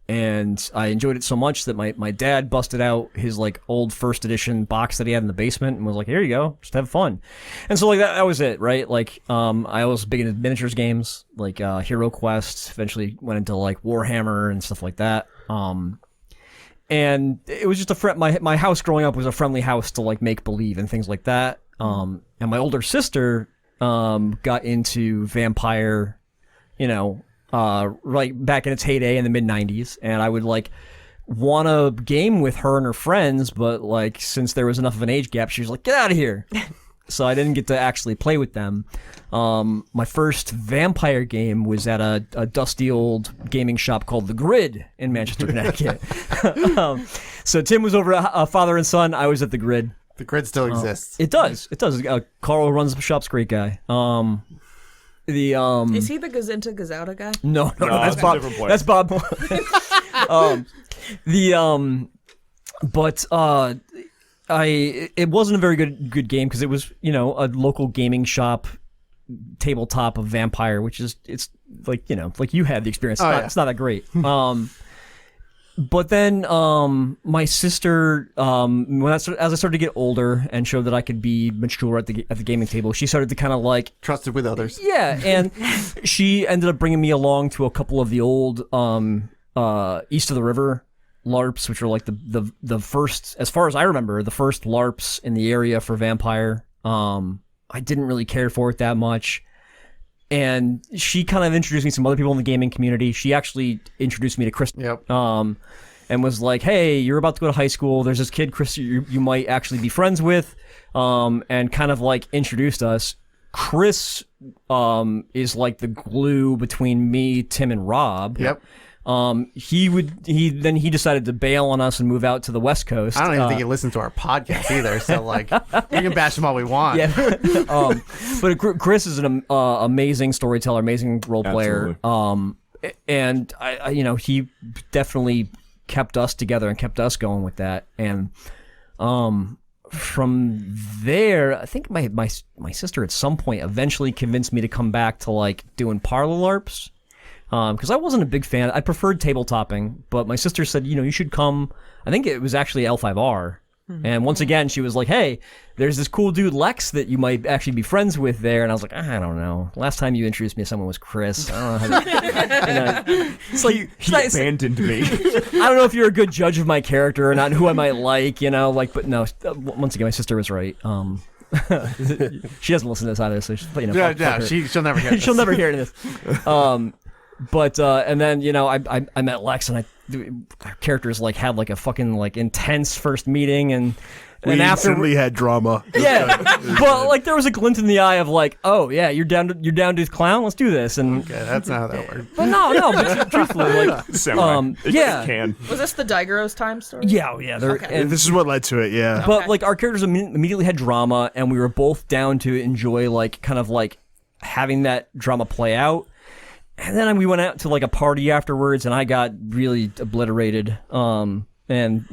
And I enjoyed it so much that my dad busted out his like old first edition box that he had in the basement and was like, here you go, just have fun. And so like that was it, right? Like I was big into miniatures games, like Hero Quest, eventually went into like Warhammer and stuff like that. And it was just my house growing up was a friendly house to like make believe and things like that. And my older sister got into Vampire, right back in its heyday in the mid 90s, and I would like want to game with her and her friends, but like since there was enough of an age gap, she was like, get out of here. So I didn't get to actually play with them. My first vampire game was at a dusty old gaming shop called The Grid in Manchester, Connecticut. So Tim was over at Father and Son. I was at The Grid. The grid still exists. It does. Carl runs the shop's great guy. Is he the Gazinta Gazouta guy? No, that's that's a Bob. different player. That's Bob. It wasn't a very good game because it was a local gaming shop tabletop of Vampire, which is it's like like you had the experience. It's not that great. But then my sister, as I started to get older and showed that I could be mature at the gaming table, she started to kind of like Trusted with others. yeah, and she ended up bringing me along to a couple of the old East of the River LARPs, which are like the first, as far as I remember, the first LARPs in the area for Vampire. I didn't really care for it that much. And she kind of introduced me to some other people in the gaming community. She actually introduced me to Chris. Yep. and was like, "Hey, you're about to go to high school. There's this kid, Chris, you might actually be friends with," and kind of like introduced us. Chris is like the glue between me, Tim, and Rob. Yep. He decided to bail on us and move out to the West Coast. I don't even think he listens to our podcast either. So like, we can bash him all we want. Yeah. But Chris is an amazing storyteller, amazing role player. And I he definitely kept us together and kept us going with that. And from there, I think my sister at some point eventually convinced me to come back to like doing parlor LARPs. Because I wasn't a big fan. I preferred tabletopping, but my sister said, you should come. I think it was actually L5R. And once again, she was like, "Hey, there's this cool dude, Lex, that you might actually be friends with there." And I was like, "I don't know. Last time you introduced me to someone was Chris. I don't know how it's like, He abandoned me. I don't know if you're a good judge of my character or not, who I might like, but no, once again, my sister was right. She doesn't listen to this either, so she'll never hear this. She'll never hear this. But and then I met Lex, and our characters like had like a fucking like intense first meeting, and We after instantly had drama. yeah, but like there was a glint in the eye of like, oh yeah, you're down to clown, let's do this, and Okay, that's not how that works. but but truthfully, like It can. Was this the Daigo's time story? yeah, they're Okay. and This is what led to it, yeah. But Okay. like our characters immediately had drama, and we were both down to enjoy like kind of like having that drama play out. And then we went out to like a party afterwards, and I got really obliterated. And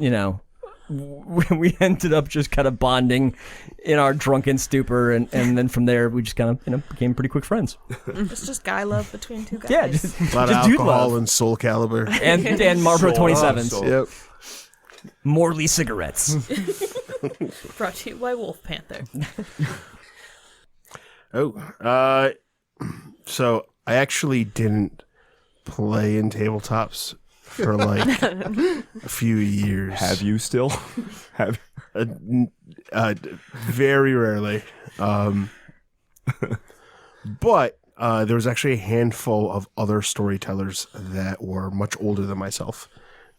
we ended up just kind of bonding in our drunken stupor, and then from there we just kind of became pretty quick friends. It's just guy love between two guys. Yeah, just A lot of dude alcohol love. and Soul Caliber. And Marlboro 27s. Yep. Morley cigarettes. Brought to you by Wolf Panther. So I actually didn't play in tabletops for like a few years. Have you still? Have Very rarely. But there was actually a handful of other storytellers that were much older than myself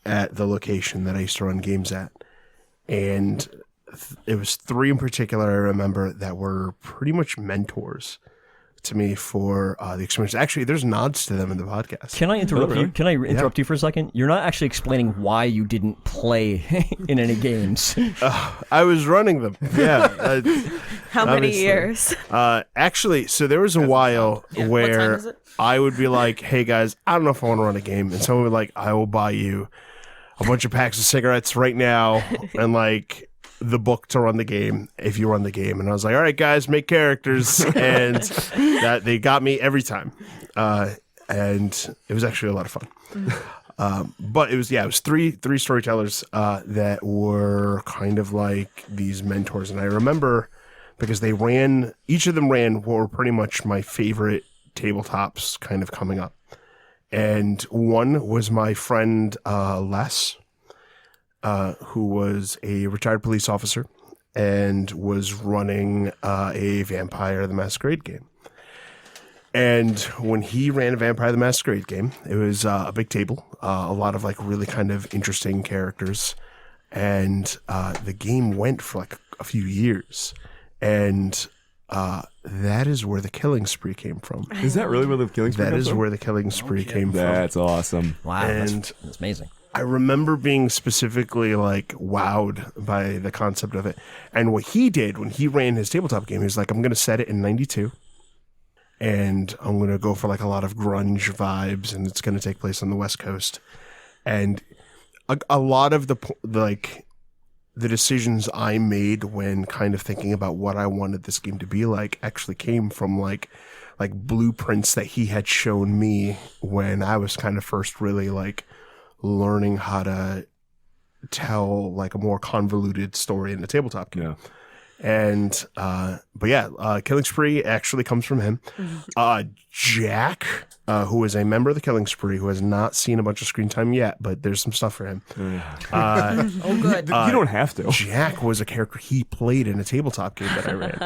at the location that I used to run games at. And it was three in particular I remember that were pretty much mentors to me for the experience. Actually, there's nods to them in the podcast. Can I interrupt you? Can I interrupt you for a second? You're not actually explaining why you didn't play in any games. I was running them. Yeah. How many Obviously. years? Actually, so there was a while What time where is it? I would be like, "Hey guys, I don't know if I want to run a game," and someone would like, "I will buy you a bunch of packs of cigarettes right now," and like the book to run the game if you run the game. And I was like, "All right, guys, make characters," and that they got me every time, and it was actually a lot of fun. But it was three storytellers that were kind of like these mentors, and I remember because each of them ran what were pretty much my favorite tabletops kind of coming up. And one was my friend Les, who was a retired police officer and was running a Vampire the Masquerade game. And when he ran a Vampire the Masquerade game, it was a big table, a lot of like really kind of interesting characters. And the game went for like a few years. And that is where the killing spree came from. Is that really where the killing spree That comes is from? where the killing spree came from. That's awesome. Wow, And that's amazing. I remember being specifically like wowed by the concept of it. And what he did when he ran his tabletop game, he was like, "I'm going to set it in 92. And I'm going to go for like a lot of grunge vibes, and it's going to take place on the West Coast." And a lot of the decisions I made when kind of thinking about what I wanted this game to be like actually came from like blueprints that he had shown me when I was kind of first really like learning how to tell like a more convoluted story in a tabletop game. Yeah. And Killing Spree actually comes from him. Jack, who is a member of the Killing Spree, who has not seen a bunch of screen time yet, but there's some stuff for him. Oh, good. You don't have to. Jack was a character he played in a tabletop game that I ran.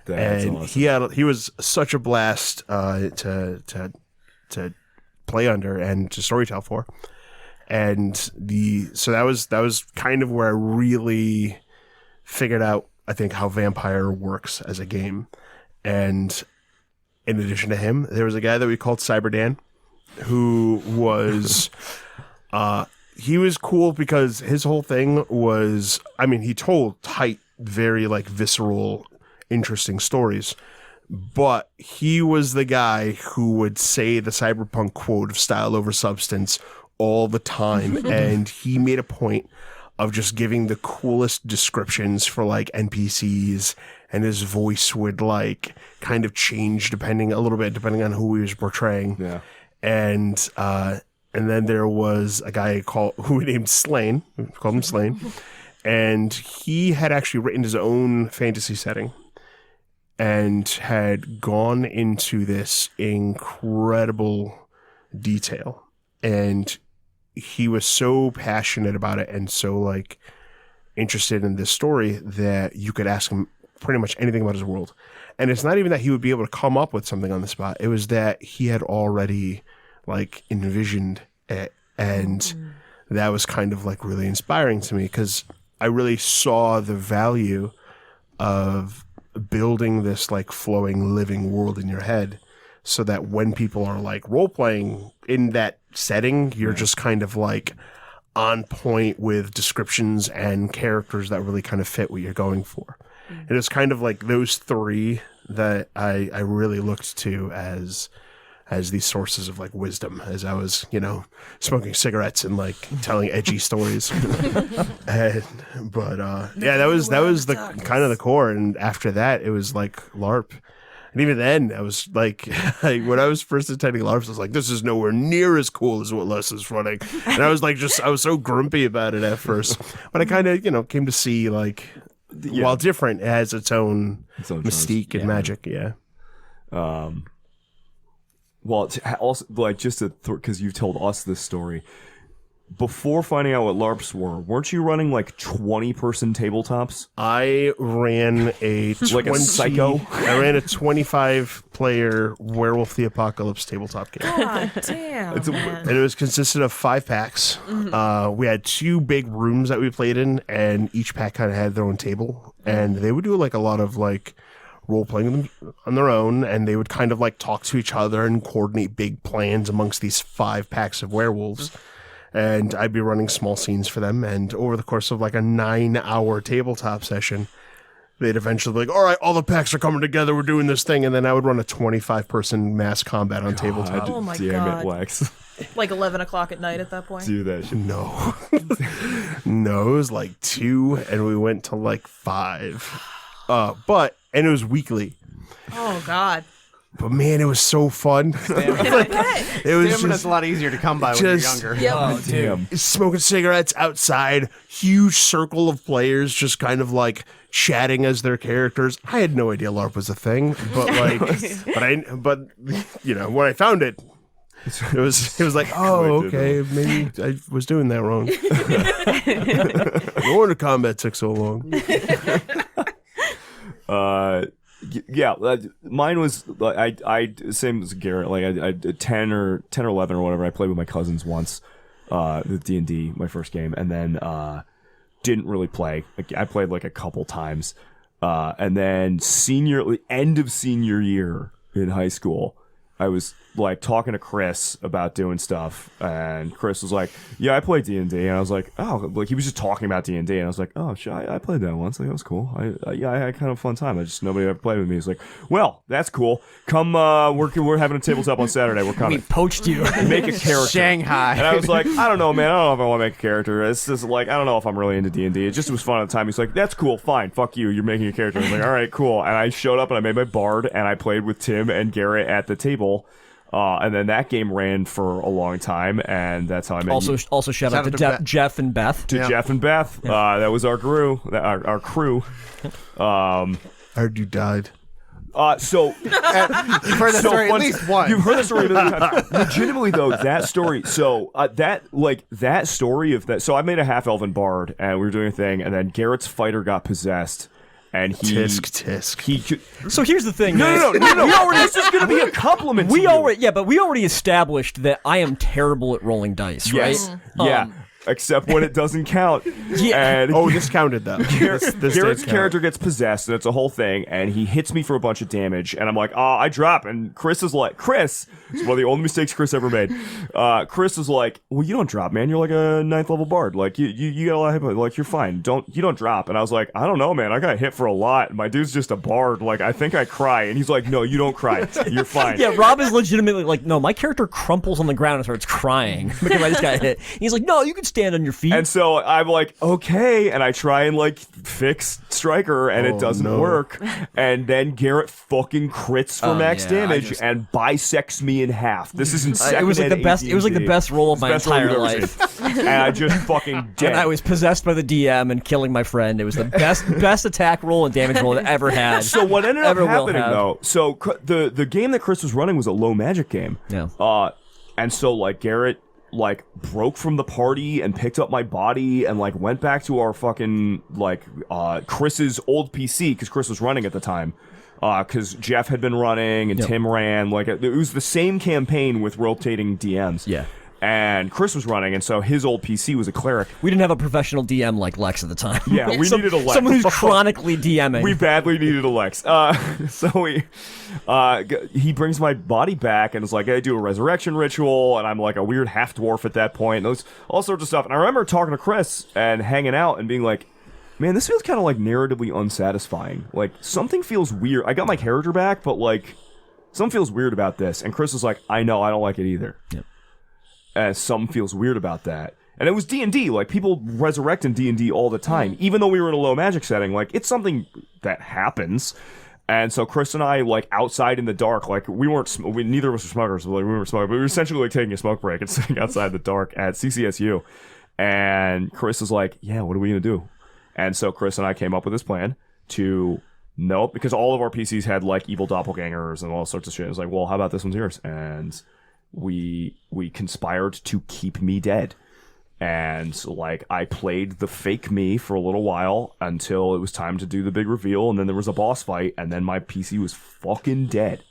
That's And awesome. he was such a blast to play under and to storytell for. And so that was kind of where I really figured out, I think, how Vampire works as a game. And in addition to him, there was a guy that we called Cyberdan, who was he was cool because his whole thing was, I mean, he told tight, very like visceral, interesting stories. But he was the guy who would say the cyberpunk quote of style over substance all the time. And he made a point of just giving the coolest descriptions for like NPCs, and his voice would like kind of change depending on who he was portraying. Yeah. And then there was a guy who we named Slain. We called him Slain. And he had actually written his own fantasy setting and had gone into this incredible detail. And he was so passionate about it and so like interested in this story that you could ask him pretty much anything about his world. And it's not even that he would be able to come up with something on the spot. It was that he had already like envisioned it. And that was kind of like really inspiring to me, because I really saw the value of building this like flowing living world in your head, so that when people are like role playing in that setting, you're just kind of like on point with descriptions and characters that really kind of fit what you're going for. And it's kind of like those three that I really looked to as these sources of like wisdom as I was, smoking cigarettes and like telling edgy stories. That was the kind of the core. And after that, it was like LARP. And even then, I was like when I was first attending LARPs, I was like, this is nowhere near as cool as what Les is running. And I was like, I was so grumpy about it at first. But I kind of, came to see like, while different, it has its own mystique and magic. Yeah. Well, also, like, just because you've told us this story, before finding out what LARPs were, weren't you running like 20-person tabletops? I ran a like a psycho. I ran a 25-player Werewolf the Apocalypse tabletop game. God damn. And it was consisted of 5 packs. We had 2 big rooms that we played in, and each pack kind of had their own table. And they would do like a lot of like role playing on their own, and they would kind of like talk to each other and coordinate big plans amongst these 5 packs of werewolves. And I'd be running small scenes for them. And over the course of like a 9-hour tabletop session, they'd eventually be like, all right, all the packs are coming together, we're doing this thing. And then I would run a 25-person mass combat on tabletop. Oh my Damn God. it, Lex. Like 11 o'clock at night at that point? Do that shit. No. No, it was like 2, and we went to like 5. And it was weekly. Oh, God. But man, it was so fun. It was Stamina's a lot easier to come by when you're younger. Yep. Oh, damn. smoking cigarettes outside, huge circle of players just kind of like chatting as their characters. I had no idea LARP was a thing, but like, when I found it, it was like, oh, okay, maybe I was doing that wrong. No wonder combat took so long. Mine was I same as Garrett. Like I 10 or 11 or whatever. I played with my cousins once, the D&D, my first game, and then didn't really play. Like, I played like a couple times, and then end of senior year in high school, I was like talking to Chris about doing stuff, and Chris was like, yeah, I play D&D, and I was like, oh, like he was just talking about D&D, and I was like, oh shit, I played that once, like that was cool. I had kind of a fun time. Nobody ever played with me. He's like, well, that's cool, come we're having a tabletop on Saturday, we're coming. We poached you. Make a character. Shanghai. And I was like, I don't know, man, I don't know if I want to make a character. It's just like, I don't know if I'm really into D&D. It just was fun at the time. He's like, that's cool, fine, fuck you, you're making a character. I was like, all right, cool. And I showed up and I made my bard, and I played with Tim and Garrett at the table. And then that game ran for a long time, and that's how I met you. Also shout out to Jeff and Beth. Jeff and Beth. That was our crew. Our crew. I heard you died. So You've heard that story at least once. You've heard the story a million times. Legitimately though, that story. So that story of that. So I made a half elven bard, and we were doing a thing, and then Garrett's fighter got possessed, and he Tisk. he could, So here's the thing. no. We already, This is gonna be a compliment. we to you. already, but we already established that I am terrible at rolling dice, Yes. right? Yeah. Except when it doesn't count. Yeah. And Oh, this counted though. This Garrett's did count. character gets possessed, and it's a whole thing, and he hits me for a bunch of damage, and I'm like, I drop, and Chris is like, it's one of the only mistakes Chris ever made. Chris is like, well, you don't drop, man. You're like a 9th level bard. Like, you got a lot of hit points. Like, you're fine. You don't drop. And I was like, I don't know, man. I got hit for a lot. My dude's just a bard. Like, I think I cry. And he's like, no, you don't cry. You're fine. Yeah, Rob is legitimately like, no, my character crumples on the ground and starts crying because I just got hit. He's like, no, you can stand on your feet. And so I'm like, okay, and I try and like fix Striker, and it doesn't work. And then Garrett fucking crits for max yeah, damage and bisects me in half. This is in second. it was like the best. AD&D. It was like the best roll of my Best roll entire you've ever life. seen. And I just fucking dead. And I was possessed by the DM and killing my friend. It was the best attack roll and damage roll I've ever had. So what ended up Ever will happening have. though? So the game that Chris was running was a low magic game. Yeah. And so like Garrett like broke from the party and picked up my body and like went back to our fucking like Chris's old PC because Chris was running at the time. Because Jeff had been running and Tim ran. Like it was the same campaign with rotating DMs. Yeah. And Chris was running, and so his old PC was a cleric. We didn't have a professional DM like Lex at the time. Yeah, we needed a Lex. Someone who's chronically DMing. We badly needed a Lex. So he brings my body back and is like, I do a resurrection ritual, and I'm like a weird half dwarf at that point, and those all sorts of stuff. And I remember talking to Chris and hanging out and being like, man, this feels kind of like narratively unsatisfying. Like something feels weird. I got my character back, but like something feels weird about this. And Chris was like, I know, I don't like it either. Yep. And something feels weird about that. And it was D&D. Like, people resurrect in D&D all the time. Even though we were in a low magic setting, like, it's something that happens. And so Chris and I, like, outside in the dark, like, neither of us were smokers, like, we were smoking, but we were essentially, like, taking a smoke break and sitting outside in the dark at CCSU. And Chris is like, yeah, what are we going to do? And so Chris and I came up with this plan to, nope, because all of our PCs had, like, evil doppelgangers and all sorts of shit. It was like, well, how about this one's yours? And we conspired to keep me dead. And like I played the fake me for a little while until it was time to do the big reveal, and then there was a boss fight, and then my PC was fucking dead.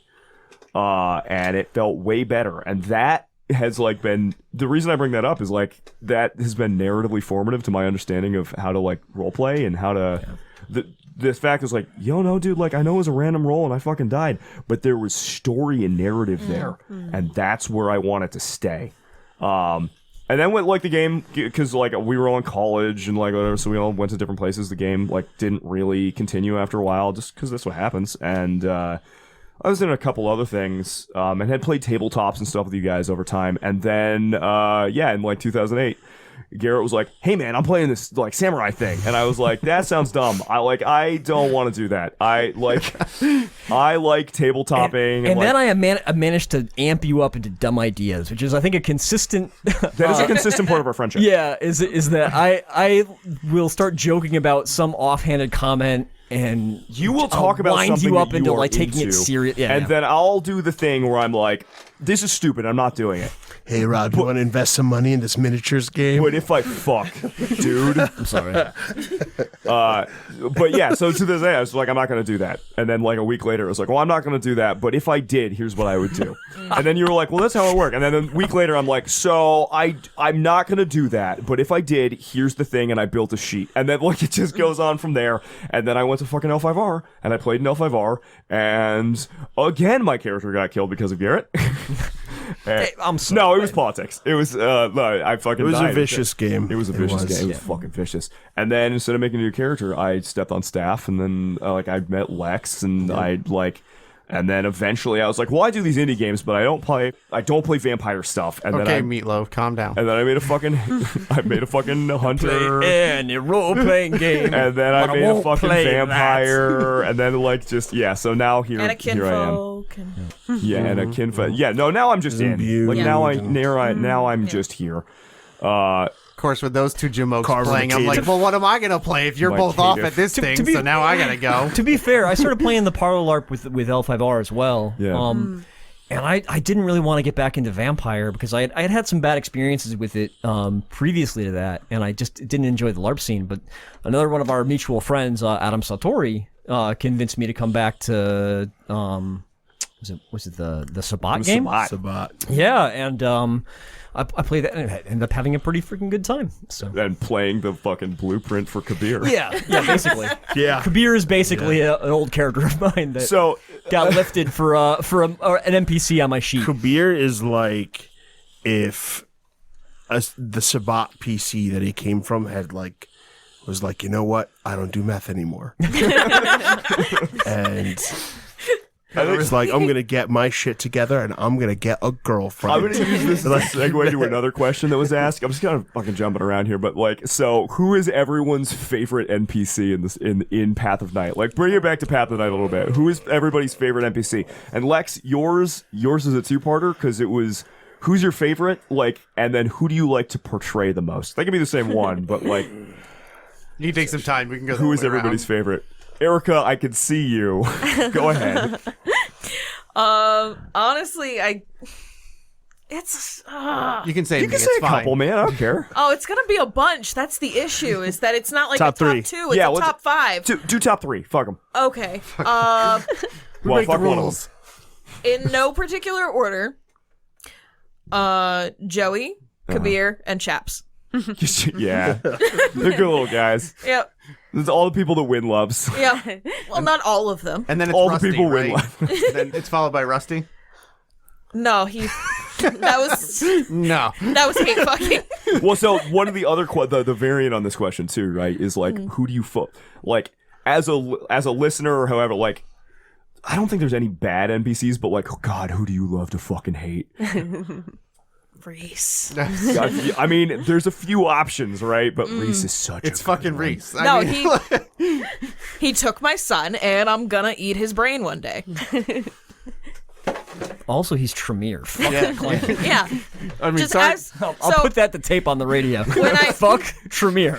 And it felt way better. And that has like been the reason I bring that up is like that has been narratively formative to my understanding of how to like roleplay and how to this fact is like, yo, no, dude, like I know it was a random roll and I fucking died, but there was story and narrative there, and that's where I wanted to stay. And then with like the game, because like we were all in college and like whatever, so we all went to different places. The game like didn't really continue after a while, just because that's what happens. And I was in a couple other things, and had played tabletops and stuff with you guys over time. And then in like 2008. Garrett was like, hey man, I'm playing this like samurai thing, and I was like, that sounds dumb. I don't want to do that. I like tabletopping, and then like, I managed to amp you up into dumb ideas, which is I think a consistent that is a consistent part of our friendship. Yeah, is that I will start joking about some offhanded comment, and you will talk about wind something you up that into you are like taking into, it serious. Yeah, and then I'll do the thing where I'm like, this is stupid, I'm not doing it. Hey Rob, you want to invest some money in this miniatures game? But if I fuck, dude, I'm sorry. but yeah, so to this day, I was like, I'm not going to do that. And then like a week later, it was like, well, I'm not going to do that. But if I did, here's what I would do. And then you were like, well, that's how it worked. And then a week later, I'm like, so I'm not going to do that. But if I did, here's the thing. And I built a sheet. And then like it just goes on from there. And then I went to fucking L5R and I played in L5R. And again, my character got killed because of Garrett. I'm sorry. No, it was politics. It was I fucking. It was died. a vicious game. It was a vicious game. It was fucking vicious. And then instead of making a new character, I stepped on staff, and then I met Lex, and and then eventually I was like, well, I do these indie games, but I don't play vampire stuff. And Okay, then Meatloaf, calm down. and then I made a fucking hunter. Any role-playing game. And then I but made a won't fucking play vampire, and then like just so now here And a I am. kinfolk. Yeah, and a kinfolk. Yeah, no, now I'm just in. Imbued. Like Yeah. now I'm just here. Of course, with those two Jamokes Carver playing, I'm like, Cative. well, what am I going to play if you're My both off cative. at this thing, be- so now I got to go. To be fair, I started playing the parlor LARP with L5R as well. Yeah. And I didn't really want to get back into Vampire because I had had some bad experiences with it previously to that, and I just didn't enjoy the LARP scene. But another one of our mutual friends, Adam Satori, convinced me to come back to was it the Sabat game? Sabat. Yeah, and I played that and ended up having a pretty freaking good time. So. And playing the fucking blueprint for Kabir. Yeah, basically. Yeah. Kabir is basically an old character of mine that got lifted for an NPC on my sheet. Kabir is like if the Sabat PC that he came from was like, you know what? I don't do meth anymore. And I was like, I'm going to get my shit together and I'm going to get a girlfriend. I'm going to use this as a segue to another question that was asked. I'm just kind of fucking jumping around here, but so who is everyone's favorite NPC in Path of Night? Bring it back to Path of Night a little bit. Who is everybody's favorite NPC? And Lex, yours is a two-parter because it was who's your favorite, and then who do you like to portray the most? They can be the same one, but You can take some time. We can go. Who is everybody's favorite? Erika, I can see you. Go ahead. Honestly, it's You can say You me. can say It's a fine. couple, man. I don't care. it's gonna be a bunch. That's the issue. Is that it's not like Top a top three. two. It's Yeah, a let's- top five. Do top three. Fuck them. Okay. Well, Break the fuck one of rules. In no particular order. Joey, Kabir, and Chaps. them. Yeah. They're good little guys. Yep. It's all the people that Wynn loves. Yeah. Well, not all of them. And then it's All the Rusty, people right? win life. Then it's followed by Rusty. No, that was No. hate fucking. Well, so one of the other the variant on this question too, right, is who do you as a listener or however, I don't think there's any bad NPCs, but oh God, who do you love to fucking hate? Reese. God, I mean, there's a few options, right? But Reese is such. It's a fucking good one. Reese. No, I mean, he took my son, and I'm gonna eat his brain one day. Also, he's Tremere. Fuck Yeah. that claim. Yeah. I mean, Just sorry. I'll put that to tape on the radio. When I- Fuck Tremere.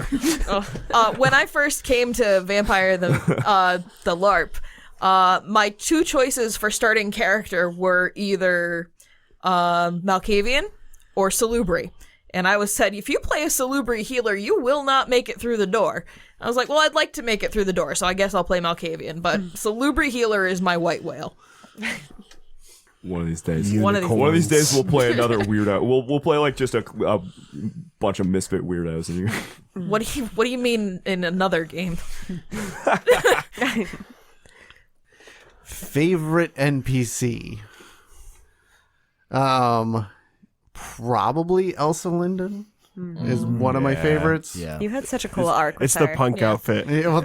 When I first came to Vampire the LARP, my two choices for starting character were either Malkavian or Salubri. And I was said, if you play a Salubri healer, you will not make it through the door. I was like, well, I'd like to make it through the door, so I guess I'll play Malkavian. But Salubri healer is my white whale. One of these days. One of these- One of these days we'll play another weirdo. We'll play just a bunch of misfit weirdos. And What do you mean in another game? Favorite NPC? Probably Elsa Linden is one of my favorites. Yeah. You had such a cool arc. With It's the her. punk outfit. Yeah, well,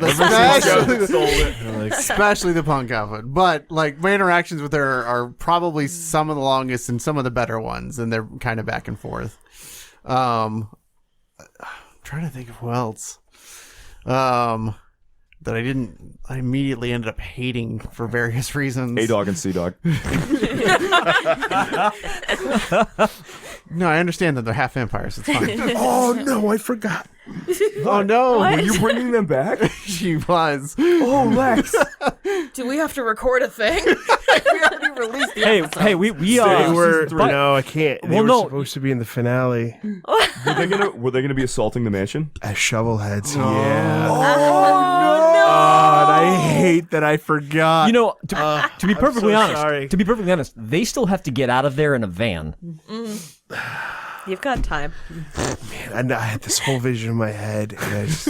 especially the punk outfit. But my interactions with her are probably some of the longest and some of the better ones, and they're kind of back and forth. I'm trying to think of who else. That I immediately ended up hating for various reasons. A-Dog and C-Dog. No, I understand that they're half vampires. It's fine. Oh no, I forgot. Oh no, Are you bringing them back? she was. Oh, Lex. Do we have to record a thing? We already released the Hey, we They were no, I can't. They Well, were no. supposed to be in the finale Were they gonna be assaulting the mansion? as shovelheads. Yeah. Oh, God, I hate that I forgot. You know, to be perfectly so honest, sorry. they still have to get out of there in a van. You've got time. and I had this whole vision in my head, and I just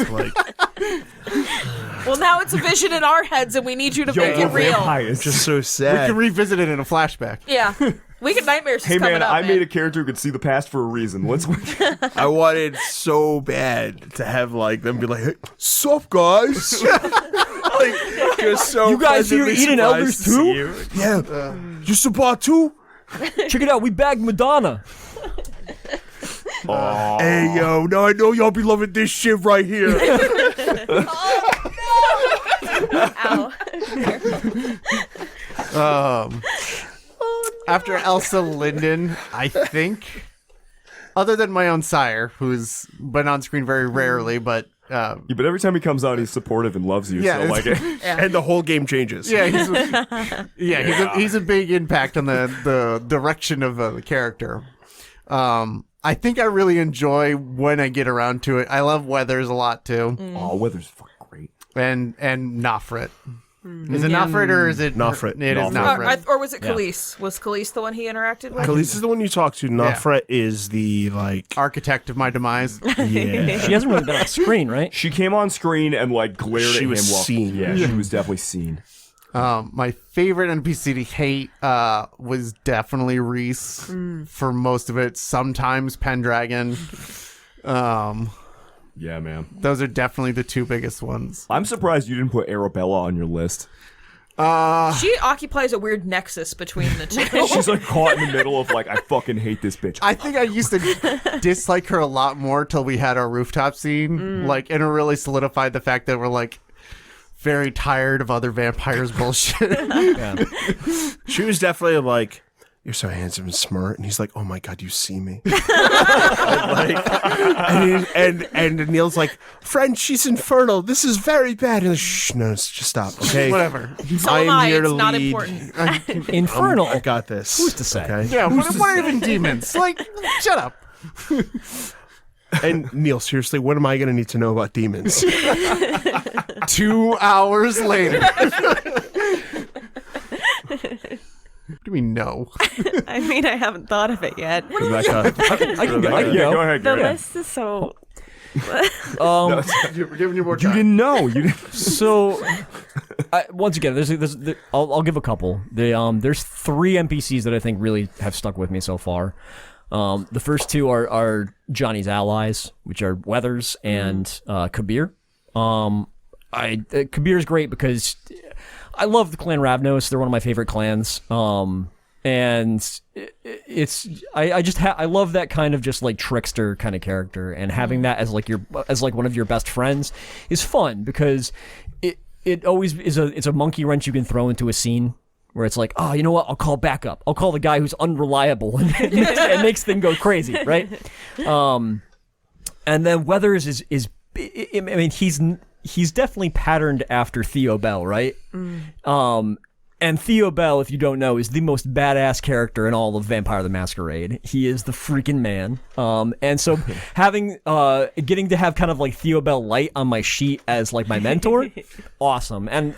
Well, now it's a vision in our heads, and we need you to make it real. vampires. just so We sad. can revisit it in a flashback. Yeah. Weekend Nightmares is Hey coming man, up, I man. made a character who could see the past for a reason. Let's. I wanted so bad to have them be like, "Hey, sup guys?" Just so You guys here pleasantly eating surprised elders to too? see you. Yeah, you support too? Check it out, we bagged Madonna. Hey yo, now I know y'all be loving this shit right here. Ow. After Elsa Linden, I think, other than my own sire, who's been on screen very rarely, but Yeah, but every time he comes out, he's supportive and loves you. Yeah, So like, And the whole game changes. Yeah, he's a big impact on the direction of the character. I think I really enjoy when I get around to it. I love Weathers a lot too, oh, Weather's fucking great. and Nofrit. Is it Nofrit or is it Nofrit. It is Nofrit. Nofrit. Or was it Khalees? Was Khalees the one he interacted with? Khalees is the one you talk to. Nofret is the, like... Architect of my demise. Yeah. She hasn't really been on screen, right? She came on screen and like glared at She him. was seen. Yeah, she was definitely seen. My favorite NPC to hate was definitely Reese for most of it. Sometimes Pendragon. Yeah, man. Those are definitely the two biggest ones. I'm surprised you didn't put Arabella on your list. She occupies a weird nexus between the two. She's like caught in the middle of like, I fucking hate this bitch. I think I used to dislike her a lot more till we had our rooftop scene. Like, and it really solidified the fact that we're like very tired of other vampires bullshit. She was definitely like, you're so handsome and smart. And he's like, oh my God, you see me. and Neil's like, friend, she's infernal. This is very bad. And like, shh, no, just stop. Okay. Whatever. So am I. It's not important. Infernal. I got this. Who's to say? Okay. Yeah, what are even demons? Like, shut up. And Neil, seriously, what am I going to need to know about demons? 2 hours later. What do we know? I mean, I haven't thought of it yet. Rebecca. I can go. Yeah, go ahead. The Garrett. list is so. Um, We're giving you more You time. didn't know. You didn't. So, once again, I'll give a couple. There's 3 NPCs that I think really have stuck with me so far. The first 2 are Johnny's allies, which are Weathers and Kabir. Kabir is great because I love the clan Ravnos. They're one of my favorite clans. And I love that kind of just like trickster kind of character, and having that as like one of your best friends is fun because it always is it's a monkey wrench you can throw into a scene where it's like, oh, you know what? I'll call backup. I'll call the guy who's unreliable and it makes things go crazy, right? And then Weathers is I mean, he's definitely patterned after Theo Bell, right? And Theo Bell, if you don't know, is the most badass character in all of Vampire the Masquerade. He is the freaking man. And so getting to have kind of like Theo Bell light on my sheet as like my mentor, awesome. And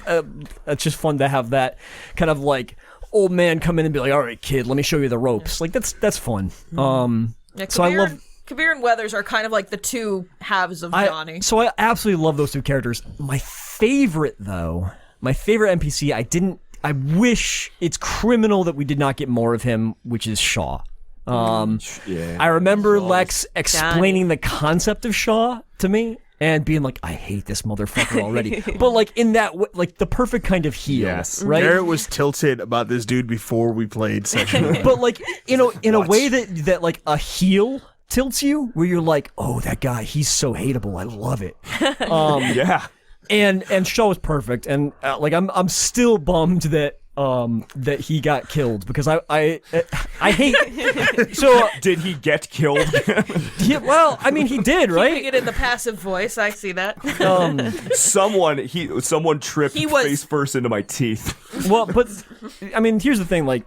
it's just fun to have that kind of like old man come in and be like, all right, kid, let me show you the ropes. Like that's fun. Yeah, So I love... Kabir and Weathers are kind of like the two halves of Johnny. So I absolutely love those 2 characters. My favorite NPC, I wish it's criminal that we did not get more of him, which is Shaw. Yeah. I remember Lex explaining the concept of Shaw to me and being like, I hate this motherfucker already. But like in that way, like the perfect kind of heel, Yes. right? Garrett was tilted about this dude before we played session 1. But like, in a way that like a heel tilts you, where you're like, oh, that guy, he's so hateable. I love it. Yeah. And Shaw was perfect, and like I'm still bummed that he got killed because I hate. So Did he get killed? yeah, well, I mean he did, Keeping right? it in the passive voice, I see that. Someone tripped He was- face first into my teeth. Well, but I mean here's the thing, like.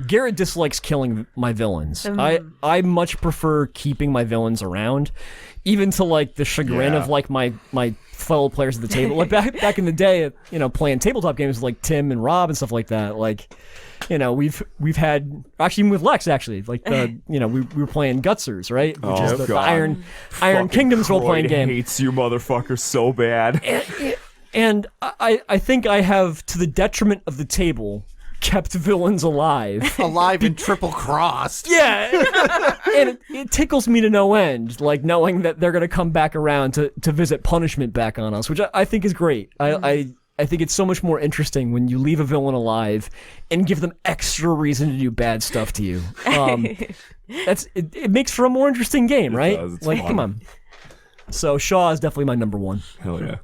Garrett dislikes killing my villains. I much prefer keeping my villains around, even to like the chagrin Yeah. of like my fellow players at the table. Like back in the day, playing tabletop games with like Tim and Rob and stuff like that. Like, we've had actually even with Lex like we were playing Gutsers, right? Which is the God. Iron Fucking Kingdoms role playing Croyd game. hates you, motherfucker, so bad. And I think I have, to the detriment of the table, kept villains alive. Alive and triple crossed. Yeah, and it tickles me to no end, like knowing that they're gonna come back around to visit punishment back on us, which I think is great. I think it's so much more interesting when you leave a villain alive and give them extra reason to do bad stuff to you. It makes for a more interesting game, right? does, it's Like, fun. come on. So Shaw is definitely my number 1. Hell yeah.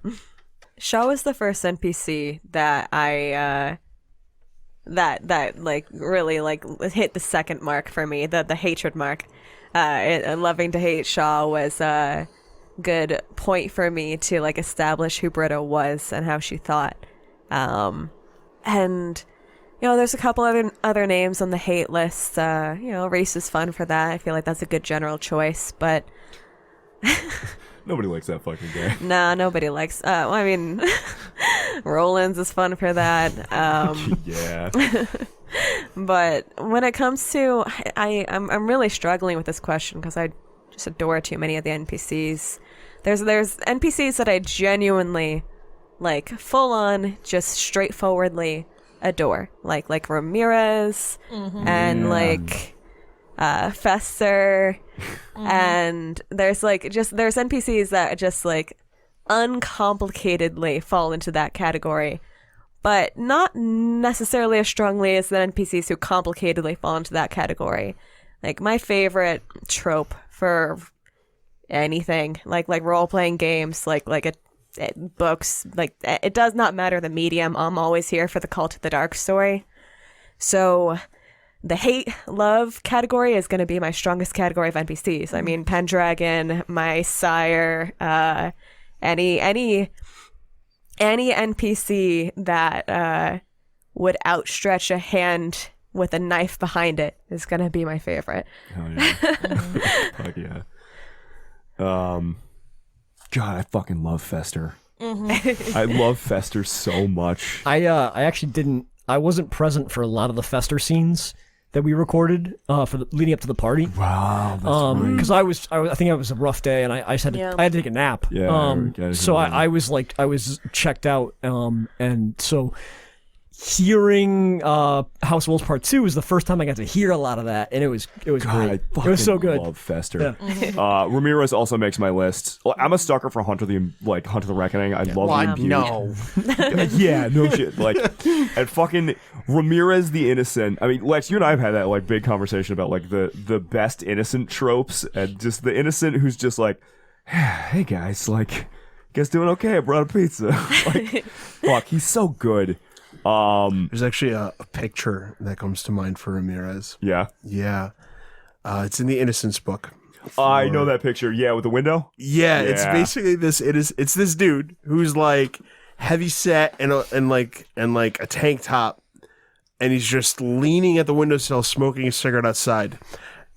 Shaw was the first NPC that I that like really like hit the second mark for me, the hatred mark. Loving to hate Shaw was good point for me to like establish who Britta was and how she thought. And there's a couple other names on the hate list. Reese is fun for that. I feel like that's a good general choice, but Nobody likes that fucking guy. nah, nobody likes. Rollins is fun for that. Yeah. But when it comes to, I'm really struggling with this question because I just adore too many of the NPCs. There's NPCs that I genuinely like, full on, just straightforwardly adore, like Ramirez and like Fester, and there's NPCs that just like uncomplicatedly fall into that category, but not necessarily as strongly as the NPCs who complicatedly fall into that category. Like my favorite trope for anything, like role-playing games, like books, like it does not matter the medium. I'm always here for the Call to the Dark story. So the hate-love category is going to be my strongest category of NPCs. I mean, Pendragon, my sire, any NPC that would outstretch a hand with a knife behind it is going to be my favorite. Oh, yeah. Fuck yeah. God, I fucking love Fester. I love Fester so much. I actually I wasn't present for a lot of the Fester scenes that we recorded leading up to the party. Wow, that's right. Because I think it was a rough day, and I just had to take a nap. Yeah. So I was checked out, and so hearing House of Wolves Part 2 was the first time I got to hear a lot of that, and it was God, great. I It was so good. love Fester. Ramirez also makes my list. Well, I'm a sucker for Hunter the Reckoning. I love him. No. Yeah, no shit. Like, and fucking Ramirez the Innocent. I mean, Lex, you and I have had that like big conversation about like the best innocent tropes, and just the innocent who's just like, hey guys, like, you guys doing okay? I brought a pizza. Like, fuck, he's so good. There's actually a picture that comes to mind for Ramirez. Yeah. Yeah. It's in the Innocence book. I know that picture. Yeah, with the window. Yeah, it's Yeah. basically it's this dude who's like heavy set and a tank top, and he's just leaning at the windowsill smoking a cigarette outside.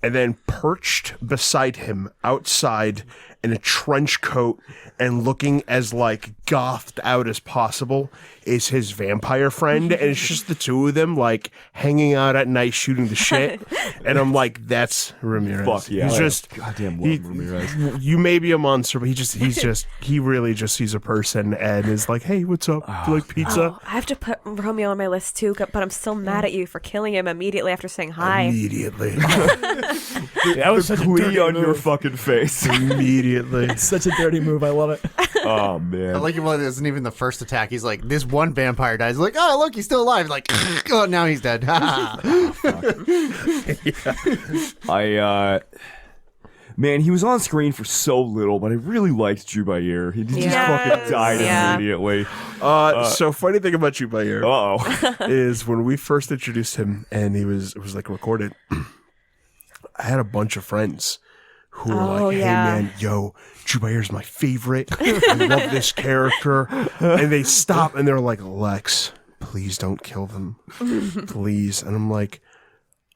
And then perched beside him outside in a trench coat and looking as like gothed out as possible is his vampire friend. And it's just the two of them like hanging out at night shooting the shit. And I'm like, that's Ramirez. Fuck yeah. He's just goddamn love Ramirez. You may be a monster, but he really just sees a person and is like, hey, what's up? Do you like pizza? Oh, I have to put Romeo on my list too, but I'm still mad at you for killing him immediately after saying hi. Immediately. That was such a Glee dirty on move. your fucking face. Immediately. Such a dirty move. I love it. Oh I man. like it when it isn't even the first attack. He's like, this one vampire dies. Like, oh, look, he's still alive. Like, oh, now he's dead. Man, he was on screen for so little, but I really liked Jubair. He just fucking died immediately. So funny thing about you, Bayer, Uh-oh. is when we first introduced him and it was like recorded, I had a bunch of friends who were like, hey man, yo, Jubair's my favorite. I love this character. And they stop and they're like, Lex, please don't kill them. Please. And I'm like,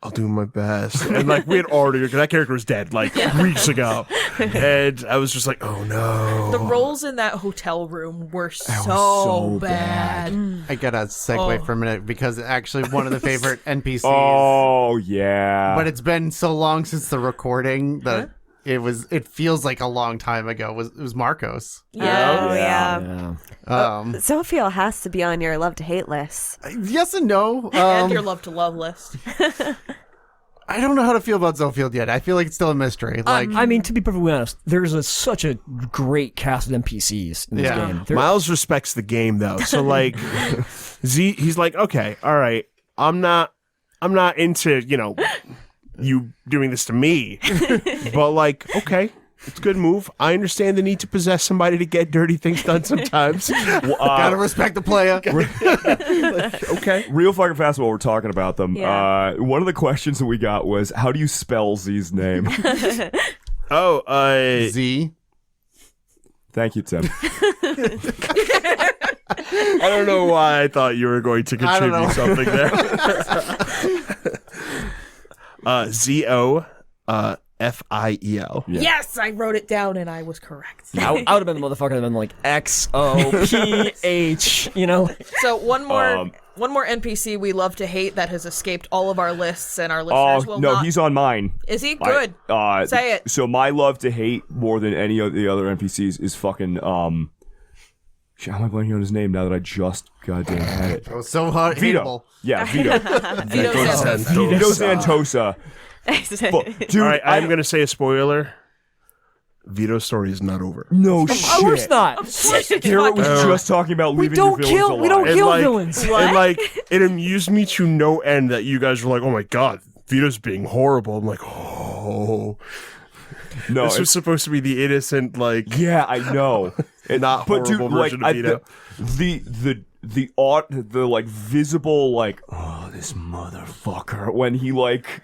I'll do my best. And like we had already, that character was dead like weeks ago. And I was just like, oh no. The rolls in that hotel room were so, so bad. I gotta segue for a minute because actually one of the favorite NPCs. Oh yeah. But it's been so long since the recording that it feels like a long time ago. It was Marcos. Yeah. Yeah. Zophiel has to be on your love to hate list. Yes and no. And your love to love list. I don't know how to feel about Zofield yet. I feel like it's still a mystery. Like, I mean, to be perfectly honest, there's such a great cast of NPCs in this Yeah. game. Miles respects the game though. So like he's like, okay, all right, I'm not into, you doing this to me. But like, okay, it's a good move. I understand the need to possess somebody to get dirty things done sometimes. gotta respect the player. Okay. Real fucking fast while we're talking about them. Yeah. One of the questions that we got was, how do you spell Z's name? Oh, Z. Thank you, Tim. I don't know why I thought you were going to I don't know. contribute something there. Z-O F-I-E-L. Yeah. Yes, I wrote it down and I was correct. I would have been the motherfucker that been like XOPH, you know? So one more NPC we love to hate that has escaped all of our lists, and our Oh, listeners will no, not. he's on mine. Is he good? Say it. So my love to hate more than any of the other NPCs is fucking, shit, how am I blanking on his name now that I just goddamn had it? It was so hard. Vito. hateable. Yeah, Vito. Vito Santos. Vito Santosa. Dude, All right, I'm going to say a spoiler. Vito's story is not over. No Of course shit. not. Garrett was just talking about leaving your villains alive. We don't And kill like, villains. and like, it amused me to no end that you guys were like, "Oh my god, Vito's being horrible." I'm like, "Oh, No, this was supposed to be the innocent, like, yeah, I know. not horrible version of Vito." The like visible like, oh, this motherfucker, when he like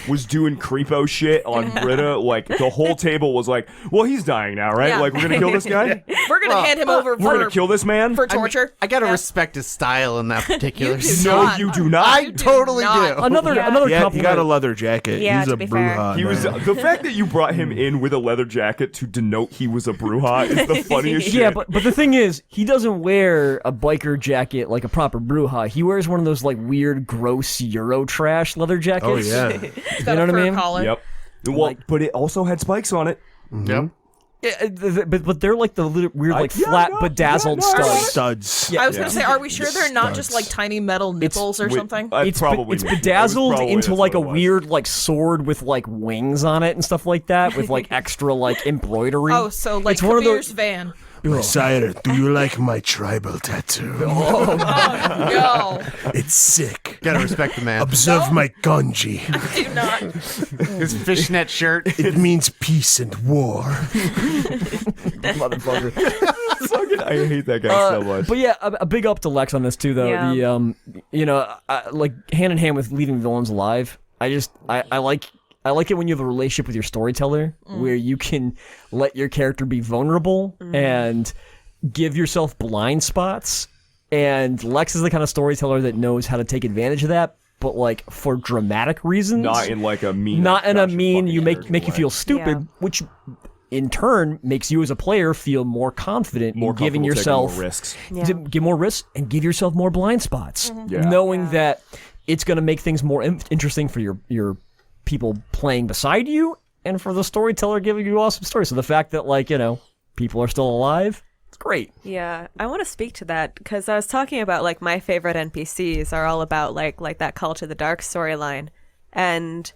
was doing creepo shit on Britta, like the whole table was like, well, he's dying now, right? Yeah. Like, we're gonna kill this guy? We're gonna hand him over We're gonna kill this man? for torture. I gotta respect his style in that particular You do scene. No, not. you do not. I You do totally not. do. Another Yeah, he compliment. got a leather jacket. Yeah, He's to a be fair. bruja. He was man. the fact that you brought him in with a leather jacket to denote he was a bruja is the funniest shit. Yeah, but the thing is, he doesn't wear a biker jacket like a proper bruja. He wears one of those like weird, gross Eurotrash leather jackets. Oh yeah. He's You got know a what I fur mean? collar. Yep. Well, but it also had spikes on it. Yep. Yeah, but they're like the little weird, like yeah, flat, no, bedazzled yeah, no, studs. Studs. Yeah. I was gonna say, are we sure they're not just like Studs. tiny metal nipples or Wait, something? It's probably it's that was bedazzled probably- into that's like a what it was. weird like sword with like wings on it and stuff like that, with like extra like embroidery. Oh, so like It's one of Kabir's those- van. Sire, do you like my tribal tattoo? No, It's sick. Gotta respect the man. Observe my kanji. do not. His fishnet shirt. It means peace and war. motherfucker. Fucking, I hate that guy so much. But yeah, a big up to Lex on this too, though. Yeah. The like hand in hand with leaving villains alive. I like it when you have a relationship with your storyteller where you can let your character be vulnerable and give yourself blind spots. And Lex is the kind of storyteller that knows how to take advantage of that, but like for dramatic reasons. Not in like a mean. Not in a gotcha mean fucking you make arrogant you way. feel stupid, Yeah. which in turn makes you as a player feel more confident More in giving comfortable taking yourself more risks. Yeah. to give more risks and give yourself more blind spots, Yeah. knowing Yeah. that it's going to make things more interesting for your people playing beside you and for the storyteller giving you awesome stories. So the fact that like people are still alive, it's great. Yeah, I want to speak to that because I was talking about like my favorite NPCs are all about like that Call to the Dark storyline, and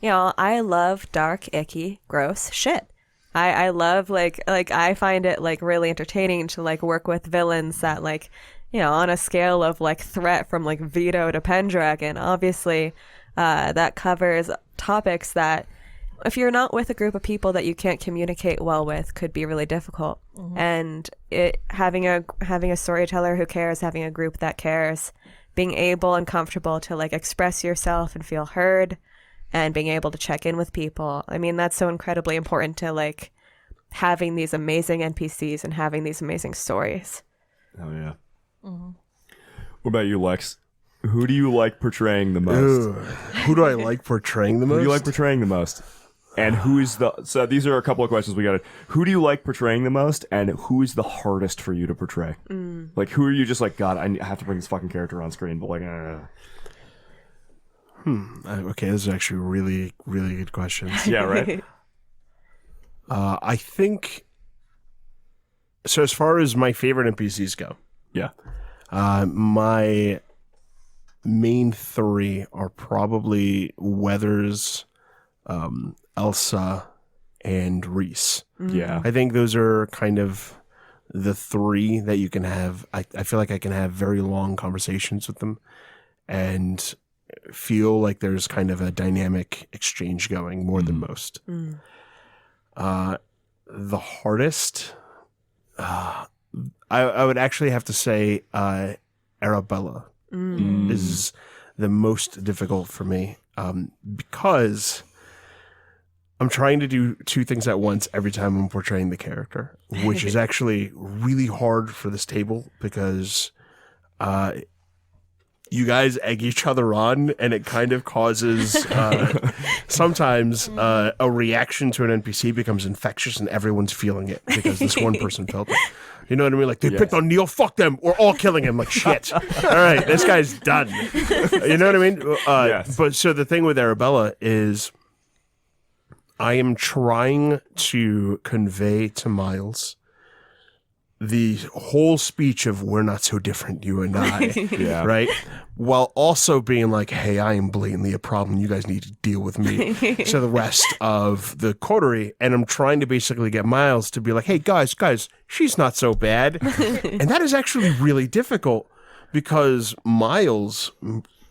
I love dark, icky, gross shit. I love like I find it like really entertaining to like work with villains that like on a scale of like threat from like Vito to Pendragon. Obviously, that covers topics that if you're not with a group of people that you can't communicate well with could be really difficult. And having a storyteller who cares, having a group that cares, being able and comfortable to like express yourself and feel heard, and being able to check in with people. I mean, that's so incredibly important to like having these amazing NPCs and having these amazing stories. Oh yeah. What about you, Lex? Who do you like portraying the most? Ugh. Who do I like portraying the most? Who do you like portraying the most? And who is the... So these are a couple of questions we got. Who do you like portraying the most, and who is the hardest for you to portray? Like, who are you just like, God, I have to bring this fucking character on screen, but like... Okay, this is actually really, really good questions. Yeah, right? I think... So as far as my favorite NPCs go, Yeah. my main three are probably Weathers, Elsa, and Reese. Yeah. I think those are kind of the three that you can have. I feel like I can have very long conversations with them and feel like there's kind of a dynamic exchange going more than most. The hardest, I would actually have to say Arabella is the most difficult for me because I'm trying to do two things at once every time I'm portraying the character, which is actually really hard for this table because you guys egg each other on, and it kind of causes sometimes a reaction to an NPC becomes infectious, and everyone's feeling it because this one person felt it. You know what I mean? Like, they picked on Neil, fuck them, we're all killing him. Like, shit. All right, this guy's done. You know what I mean? Yes. But so the thing with Arabella is I am trying to convey to Miles the whole speech of we're not so different, you and I, Yeah. right? While also being like, hey, I am blatantly a problem. You guys need to deal with me. So the rest of the coterie, and I'm trying to basically get Miles to be like, hey, guys, she's not so bad. And that is actually really difficult because Miles,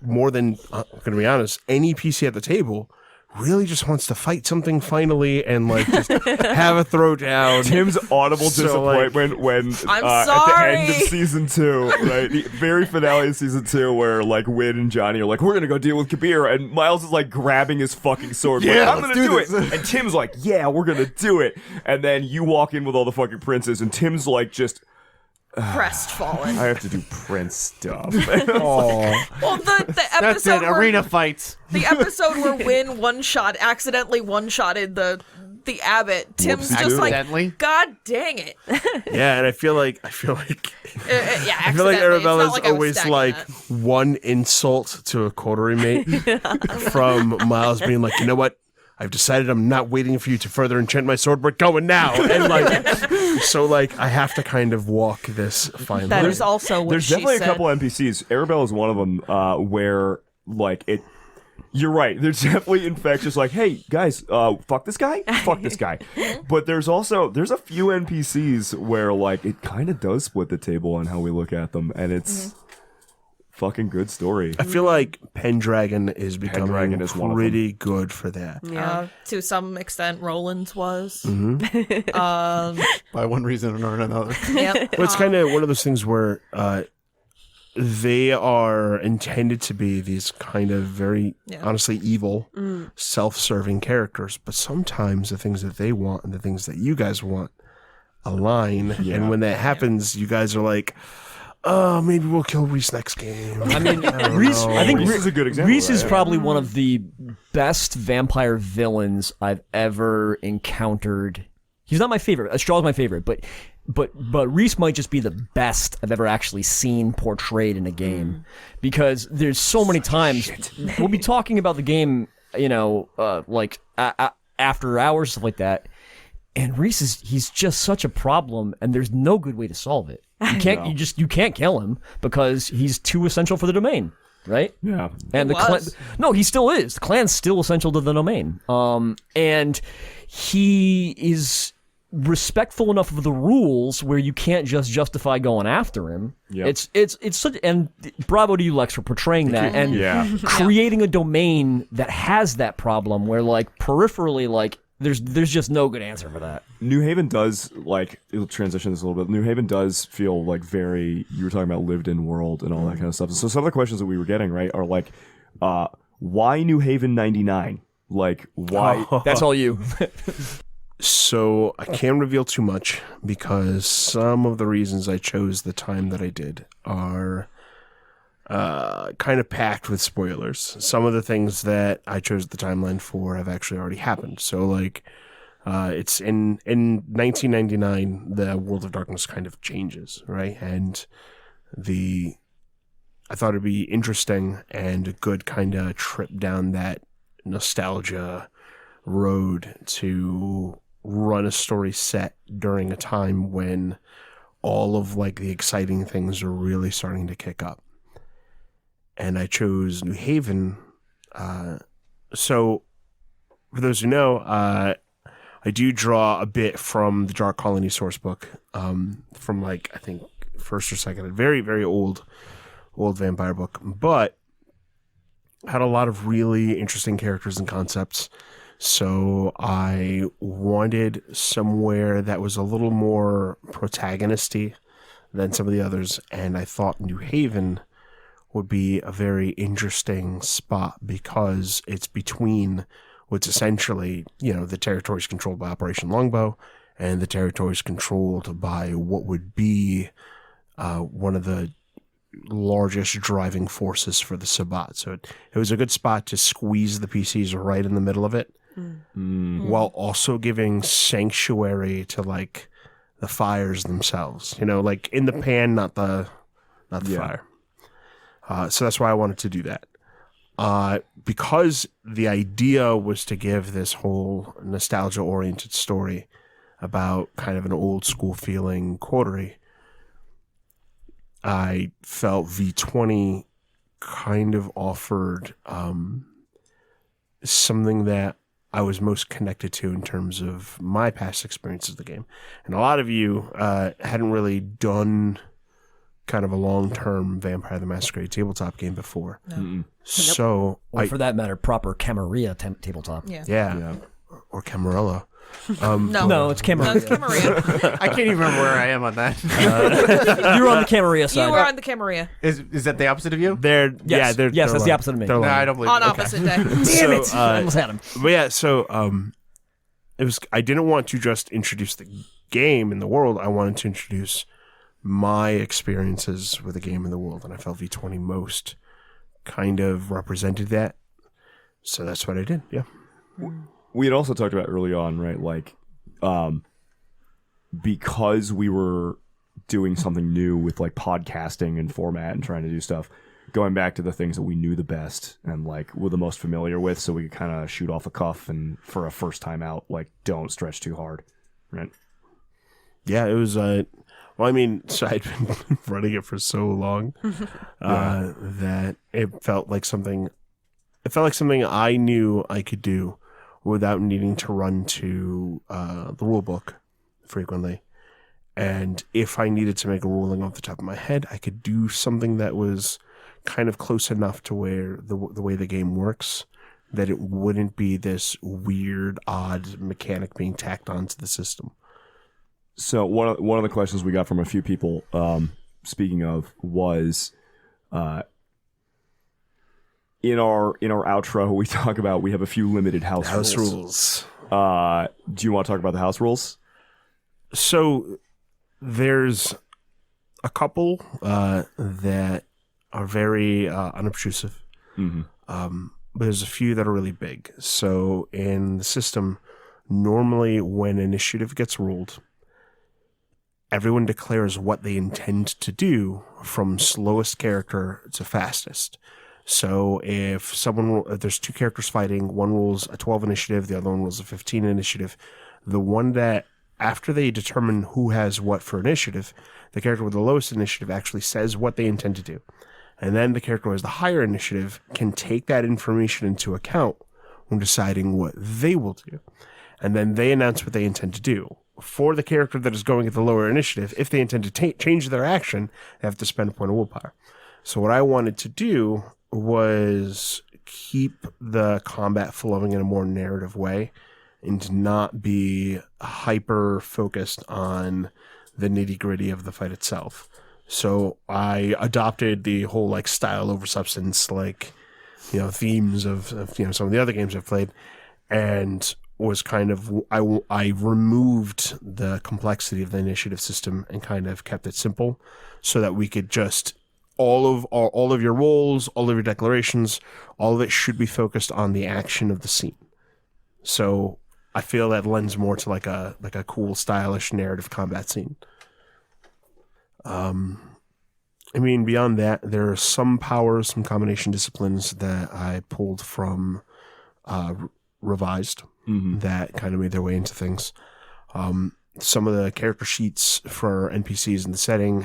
more than, I'm going to be honest, any PC at the table, really just wants to fight something finally and like just have a throwdown. Tim's audible So, like- disappointment when I'm at the end of sorry. season 2, right? The very finale of season 2 where like Wynn and Johnny are like, we're gonna go deal with Kabir, and Miles is like grabbing his fucking sword. Yeah, like, I'm gonna let's do do it. And Tim's like, yeah, we're gonna do it. And then you walk in with all the fucking princes, and Tim's like just, Crestfallen. I have to do prince stuff. Well, the That's episode it. where, Arena fights. the episode where Wynn accidentally one-shotted the abbot. Tim's just like, Accidentally? God dang it. Yeah, and I feel like Yeah, I feel like accidentally. It's not Arabella's like I was always stacking like that. one insult to a coterie mate from Miles being like, you know what? I've decided I'm not waiting for you to further enchant my sword. We're going now. And like, so like, I have to kind of walk this fine That line. is also what There's she definitely said. a couple NPCs. Arabella is one of them where like it. You're right. There's definitely infectious. Like, hey guys, fuck this guy, fuck this guy. But there's a few NPCs where like it kind of does split the table on how we look at them, and it's fucking good story. I feel like Pendragon is becoming Pendragon is one of them. pretty good for that. To some extent, Roland's was. By one reason or another. Yep. Well, it's kind of one of those things where they are intended to be these kind of very, honestly, evil, self-serving characters. But sometimes the things that they want and the things that you guys want align. And when that happens, you guys are like, oh, maybe we'll kill Reese next game. I mean, Reese. I think Reese is a good example. Reese is right? probably one of the best vampire villains I've ever encountered. He's not my favorite. Straw's my favorite, but Reese might just be the best I've ever actually seen portrayed in a game, because there's so many times we'll be talking about the game, like after hours, stuff like that, and Reese he's just such a problem, and there's no good way to solve it. You can't you can't kill him because he's too essential for the domain, right? Yeah. And no, he still is. The clan's still essential to the domain. And he is respectful enough of the rules where you can't just justify going after him. Yep. It's such, and bravo to you, Lex, for portraying that and creating a domain that has that problem where like peripherally, like there's just no good answer for that. New Haven does, like, it'll transition this a little bit. New Haven does feel like very, you were talking about lived in world and all that kind of stuff. So some of the questions that we were getting, right, are like, why New Haven 99? Like, why? That's all you. So I can't reveal too much because some of the reasons I chose the time that I did are kind of packed with spoilers. Some of the things that I chose the timeline for have actually already happened. So like it's in 1999, the World of Darkness kind of changes, right? And I thought it'd be interesting and a good kind of trip down that nostalgia road to run a story set during a time when all of like the exciting things are really starting to kick up. And I chose New Haven. So for those who know, I do draw a bit from the Dark Colony sourcebook, from like, I think first or second, a very, very old vampire book, but had a lot of really interesting characters and concepts. So I wanted somewhere that was a little more protagonisty than some of the others, and I thought New Haven would be a very interesting spot because it's between which essentially, the territory is controlled by Operation Longbow, and the territory is controlled by what would be one of the largest driving forces for the Sabbat. So it was a good spot to squeeze the PCs right in the middle of it, while also giving sanctuary to like the fires themselves. Like in the pan, not the fire. So that's why I wanted to do that. Because the idea was to give this whole nostalgia-oriented story about kind of an old school feeling coterie, I felt V20 kind of offered something that I was most connected to in terms of my past experiences of the game. And a lot of you hadn't really done kind of a long-term Vampire the Masquerade tabletop game before. No. So, Or for that matter, proper Camarilla tabletop. Yeah. Or Camarilla. No, it's Camarilla. No, it's Camarilla. I can't even remember where I am on that. You're on the Camarilla side. You were on the Camarilla. Is that the opposite of you? They're Yes. they're Yes, that's the lying. opposite of me. They're No, lying. I don't believe On it. opposite day. Damn it! I almost had him. But yeah, so it was. I didn't want to just introduce the game in the world. I wanted to introduce my experiences with the game in the world, and I felt V20 most kind of represented that. So that's what I did. Yeah. We had also talked about early on, right? Like, because we were doing something new with like podcasting and format and trying to do stuff, going back to the things that we knew the best and like were the most familiar with, so we could kind of shoot off a cuff and for a first time out, like don't stretch too hard, right? Yeah, it was. Well, I mean, so I'd been running it for so long that it felt like something. It felt like something I knew I could do without needing to run to the rule book frequently. And if I needed to make a ruling off the top of my head, I could do something that was kind of close enough to where the way the game works that it wouldn't be this weird, odd mechanic being tacked onto the system. So one of the questions we got from a few people, speaking of, was in our outro we talk about we have a few limited house rules. Do you want to talk about the house rules? So there's a couple that are very unobtrusive, but there's a few that are really big. So in the system, normally when initiative gets rolled, everyone declares what they intend to do from slowest character to fastest. So if there's two characters fighting, one rolls a 12 initiative, the other one rolls a 15 initiative. The one that, after they determine who has what for initiative, the character with the lowest initiative actually says what they intend to do. And then the character who has the higher initiative can take that information into account when deciding what they will do. And then they announce what they intend to do. For the character that is going at the lower initiative, if they intend to change their action, they have to spend a point of willpower. So what I wanted to do was keep the combat flowing in a more narrative way and not be hyper focused on the nitty gritty of the fight itself. So I adopted the whole like style over substance, like, themes of some of the other games I've played, and was kind of, I removed the complexity of the initiative system and kind of kept it simple so that we could just, all of your rolls, all of your declarations, all of it should be focused on the action of the scene. So I feel that lends more to like a cool, stylish narrative combat scene. I mean, beyond that, there are some powers, some combination disciplines that I pulled from Revised that kind of made their way into things. Some of the character sheets for NPCs in the setting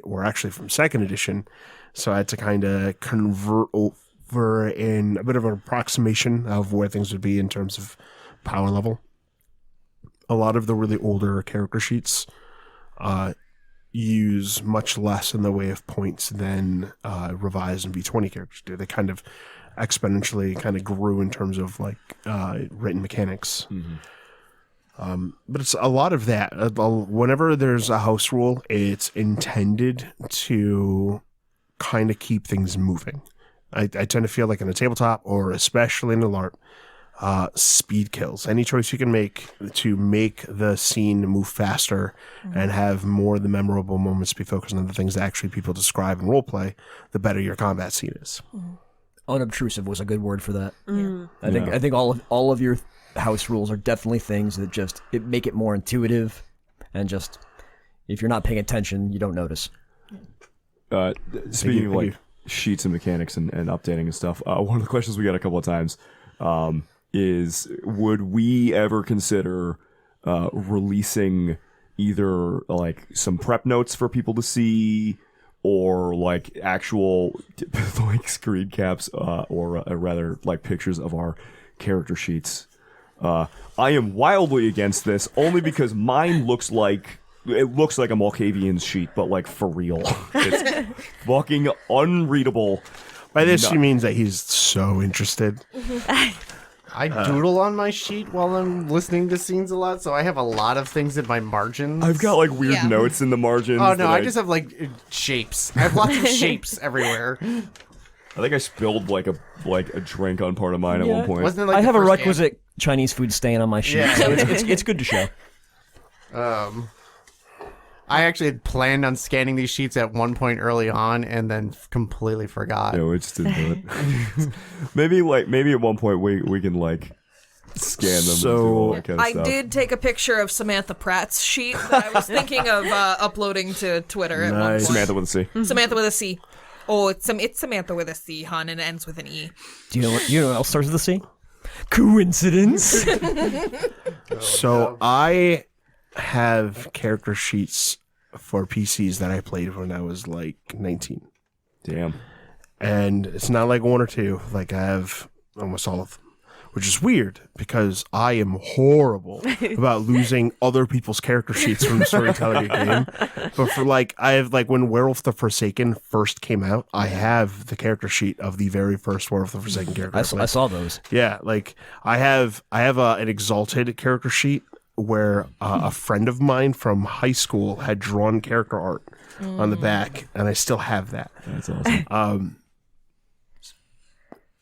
were actually from 2nd edition, so I had to kind of convert over in a bit of an approximation of where things would be in terms of power level. A lot of the really older character sheets use much less in the way of points than Revised and V20 characters do. They kind of exponentially kind of grew in terms of like written mechanics. But it's a lot of that. Whenever there's a house rule, it's intended to kind of keep things moving. I tend to feel like in a tabletop, or especially in a LARP, speed kills. Any choice you can make to make the scene move faster and have more of the memorable moments be focused on the things that actually people describe and roleplay, the better your combat scene is. Unobtrusive was a good word for that. I think all of your house rules are definitely things that just make it more intuitive, and just if you're not paying attention, you don't notice. Speaking of like sheets and mechanics and updating and stuff, one of the questions we got a couple of times is, would we ever consider releasing either like some prep notes for people to see, or like actual like screen caps, or rather like pictures of our character sheets? I am wildly against this, only because mine looks like a Malkavian's sheet, but like for real. It's fucking unreadable. By this, she means that he's so interested. I doodle on my sheet while I'm listening to scenes a lot, so I have a lot of things in my margins. I've got like weird notes in the margins. Oh no, I just have like shapes. I have lots of shapes everywhere. I think I spilled like a drink on part of mine at one point. Wasn't it like I the have a first requisite Chinese food stain on my sheet, Yeah. so it's good to show. I actually had planned on scanning these sheets at one point early on, and then completely forgot. No, we just didn't do it. maybe at one point we can like scan them. So- and do all that kind of I stuff. did take a picture of Samantha Pratt's sheet that I was thinking of uploading to Twitter at one Nice. point. Samantha with a C. Samantha with a C. Oh, it's Samantha with a C, hon, and it ends with an E. Do you know what else starts with a C? Coincidence. So I have character sheets for PCs that I played when I was like 19. Damn. And it's not like one or two. Like I have almost all of them, which is weird because I am horrible about losing other people's character sheets from the Storyteller game. But for like, I have like when Werewolf the Forsaken first came out, I have the character sheet of the very first Werewolf the Forsaken character. I saw those. Yeah, like I have an Exalted character sheet where a friend of mine from high school had drawn character art on the back, and I still have that. That's awesome.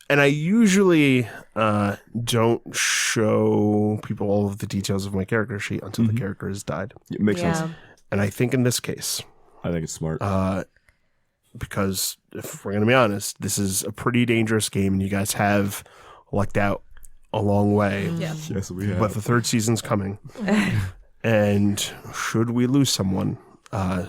And I usually don't show people all of the details of my character sheet until the character has died. It makes sense. And I think in this case, I think it's smart. because if we're going to be honest, this is a pretty dangerous game, and you guys have lucked out a long way. Yeah. Yes, we have. But the third season's coming. And should we lose someone,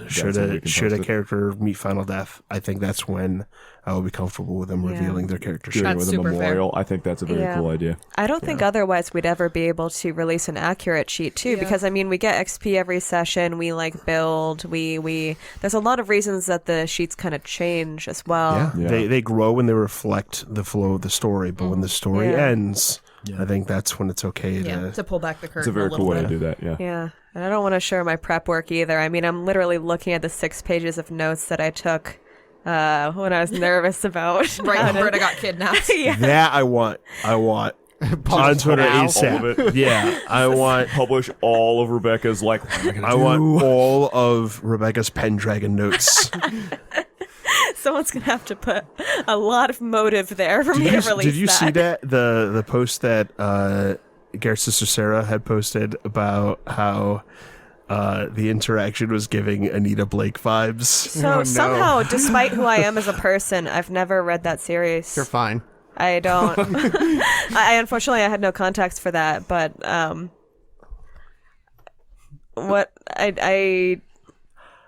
should when we a can should post a it. character meet final death, I think that's when I will be comfortable with them revealing their character sheet. Doing That's with a super fair. memorial, I think that's a very cool idea. I don't think otherwise we'd ever be able to release an accurate sheet too, because I mean we get XP every session, we like build, we there's a lot of reasons that the sheets kind of change as well. Yeah. They grow and they reflect the flow of the story, but when the story Yeah. ends, I think that's when it's okay To pull back the curtain. It's a very little cool way bit. to do that. Yeah. Yeah. And I don't want to share my prep work either. I mean, I'm literally looking at the 6 pages of notes that I took when I was nervous about. Right when Britta got kidnapped. that I want on Twitter now. ASAP. All of it. Yeah, I want Publish all of Rebecca's like. What am I gonna I do? want all of Rebecca's Pendragon notes. Someone's going to have to put a lot of motive there for me to release Did you that. see that the post that Garrett's sister Sarah had posted about how the interaction was giving Anita Blake vibes? So somehow, despite who I am as a person, I've never read that series. You're fine. I don't. I unfortunately I had no context for that, but what I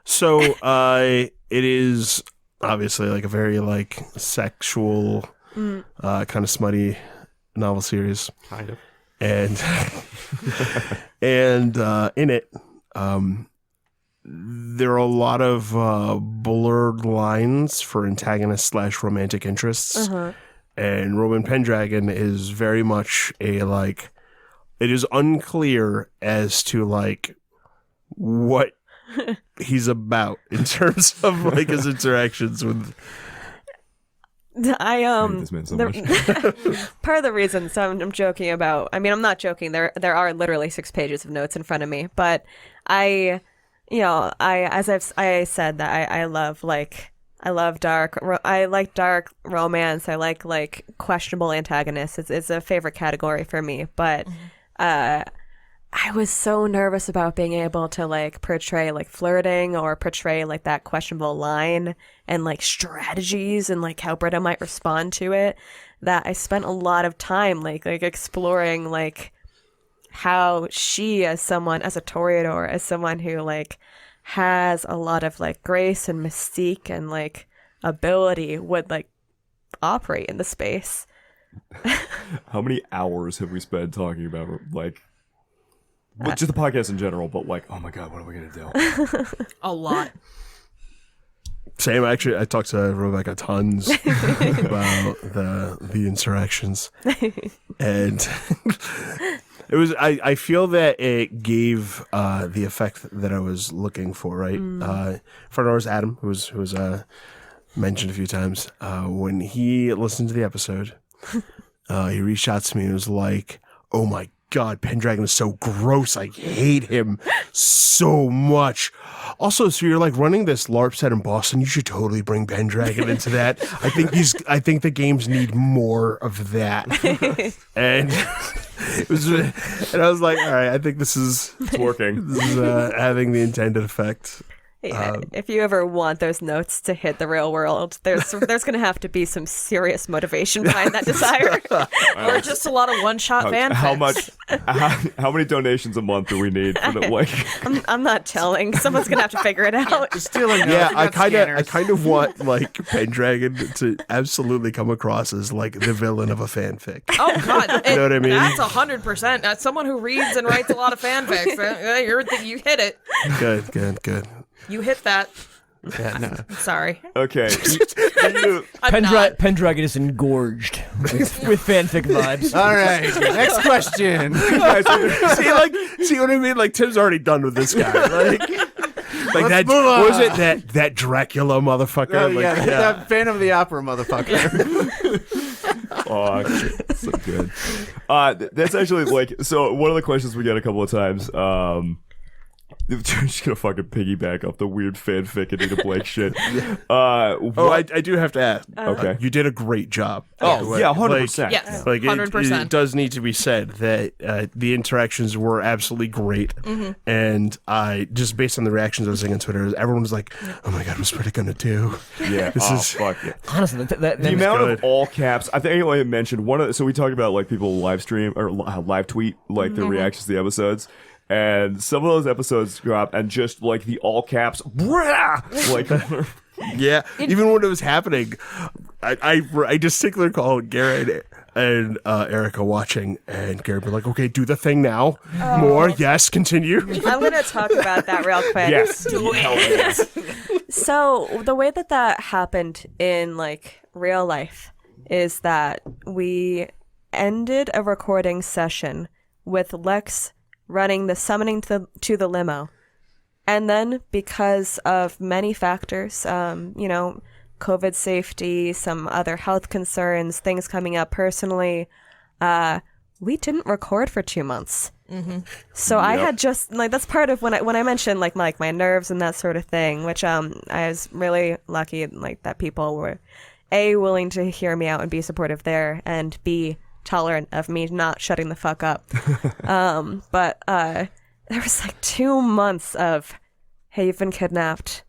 So it is obviously like a very like sexual kind of smutty novel series, Kind of. and and in it there are a lot of blurred lines for antagonist / romantic interests. And Roman Pendragon is very much a like, it is unclear as to like what he's about in terms of like his interactions with. I hate this man so much. part of the reason. So I'm joking about. I mean, I'm not joking. There are literally 6 pages of notes in front of me, but I said that I love like. I love dark. I like dark romance. I like questionable antagonists. It's a favorite category for me. But I was so nervous about being able to like portray like flirting or portray like that questionable line and like strategies and like how Britta might respond to it, that I spent a lot of time like exploring like how she as a Toreador, as someone who like has a lot of like grace and mystique and like ability, would like operate in the space. How many hours have we spent talking about like just the podcast in general, but like, oh my god, what are we gonna do? A lot. Same, actually. I talked to Rebecca tons about the insurrections, and it was. I feel that it gave the effect that I was looking for. Right, friend of ours, Adam, who was mentioned a few times, when he listened to the episode, he reached out to me and was like, "Oh my God, Pendragon is so gross. I hate him so much." Also, so you're like running this LARP set in Boston. You should totally bring Pendragon into that. I think the games need more of that. And it was, and I was like, all right, I think it's working. This is having the intended effect. Yeah, if you ever want those notes to hit the real world, there's going to have to be some serious motivation behind that desire. Or just a lot of one-shot fanfics. How much? How many donations a month do we need for the like? I'm not telling. Someone's going to have to figure it out. Stealing notes. Yeah, I I kind of want like Pendragon to absolutely come across as like the villain of a fanfic. Oh God, You know what I mean? That's 100%. As someone who reads and writes a lot of fanfics, you hit it. Good. You hit that. Yeah, no. Sorry. Okay. I'm not. Pendragon is engorged with fanfic vibes. All right, next question. See what I mean? Like Tim's already done with this guy. Like that. move on. What was it that Dracula motherfucker? Oh, Like, yeah, that Phantom of the Opera motherfucker. Oh, so good. That's actually like, so one of the questions we get a couple of times, I'm just gonna fucking piggyback off the weird fanfic and Anita Blake shit. I do have to ask. Okay. You did a great job. Oh, yeah, 100%. Yes, Like 100%. it does need to be said that the interactions were absolutely great, and I just based on the reactions I was seeing on Twitter, everyone was like, "Oh my god, what's Britta gonna do?" Yeah. This is fuck yeah. Honestly, The amount good. of all caps. I think I mentioned so we talked about like people live stream or live tweet like the reactions to the episodes. And some of those episodes drop and just like the all caps, like yeah. Even when it was happening, I distinctly recall Garrett and Erika watching, and Garrett be like, "Okay, do the thing now. More, yes, continue." I'm going to talk about that real quick. yes, hell yes. So the way that happened in like real life is that we ended a recording session with Lex running the summoning to the limo. And then because of many factors, COVID safety, some other health concerns, things coming up personally, we didn't record for 2 months. Mm-hmm. So I had just like, that's part of when I mentioned like my nerves and that sort of thing, which I was really lucky like that people were A, willing to hear me out and be supportive there, and B, tolerant of me not shutting the fuck up. But there was like 2 months of, "Hey, you've been kidnapped.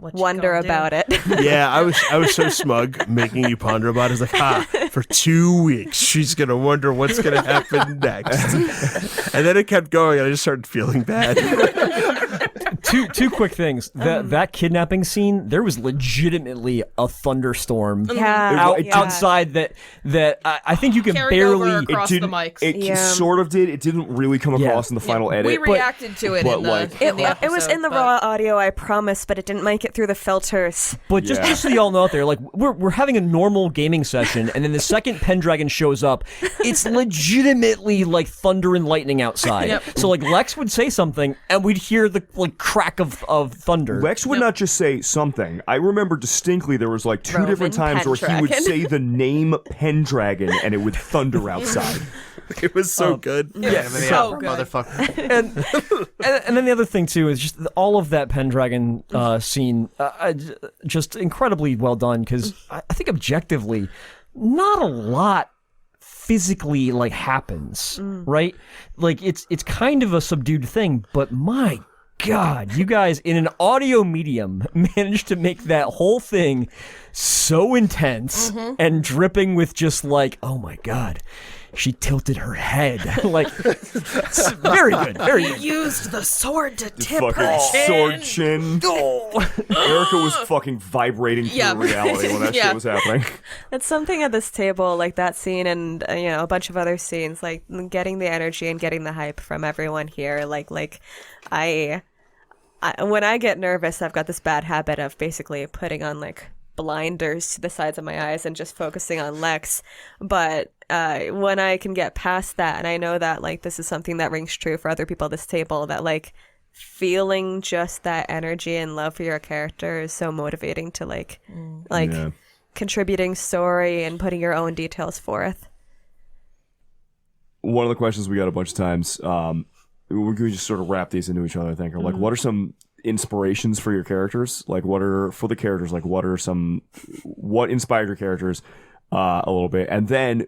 Wonder about it." Yeah, I was so smug making you ponder about it. It's like, for 2 weeks, she's gonna wonder what's gonna happen next. And then it kept going, and I just started feeling bad. Two quick things. That kidnapping scene, there was legitimately a thunderstorm outside that I think you can Carried barely. over across the mics. It sort of did. It didn't really come across in the final edit. We reacted to it but in the, like- in the It was episode, in the but- raw audio, I promise, but it didn't make it through the filters. But just so y'all know out there, like we're having a normal gaming session, and then the second Pendragon shows up, it's legitimately like thunder and lightning outside. Yep. So like Lex would say something, and we'd hear the like crack crack of thunder. Lex would not just say something. I remember distinctly there was like two Roman different times where he would Pendragon. say the name Pendragon and it would thunder outside. It was so good. Yeah, So good. Motherfucker. and then the other thing too is just all of that Pendragon scene, just incredibly well done because I think objectively, not a lot physically like happens, right? Like it's kind of a subdued thing, but my God, you guys in an audio medium managed to make that whole thing so intense and dripping with just like, oh my God. She tilted her head. Like, it's very good. Very good. Used the sword to tip Fucking her chin. sword chin. Erica was fucking vibrating through Yeah. reality when that Yeah. shit was happening. It's something at this table, like that scene and, a bunch of other scenes, like getting the energy and getting the hype from everyone here. Like I when I get nervous, I've got this bad habit of basically putting on like blinders to the sides of my eyes and just focusing on Lex. But when I can get past that, and I know that like this is something that rings true for other people at this table, that like feeling just that energy and love for your character is so motivating to Yeah. contributing story and putting your own details forth. One of the questions we got a bunch of times, we could just sort of wrap these into each other, I think, are like, what are some inspirations for your characters? Like, what inspired your characters a little bit? And then,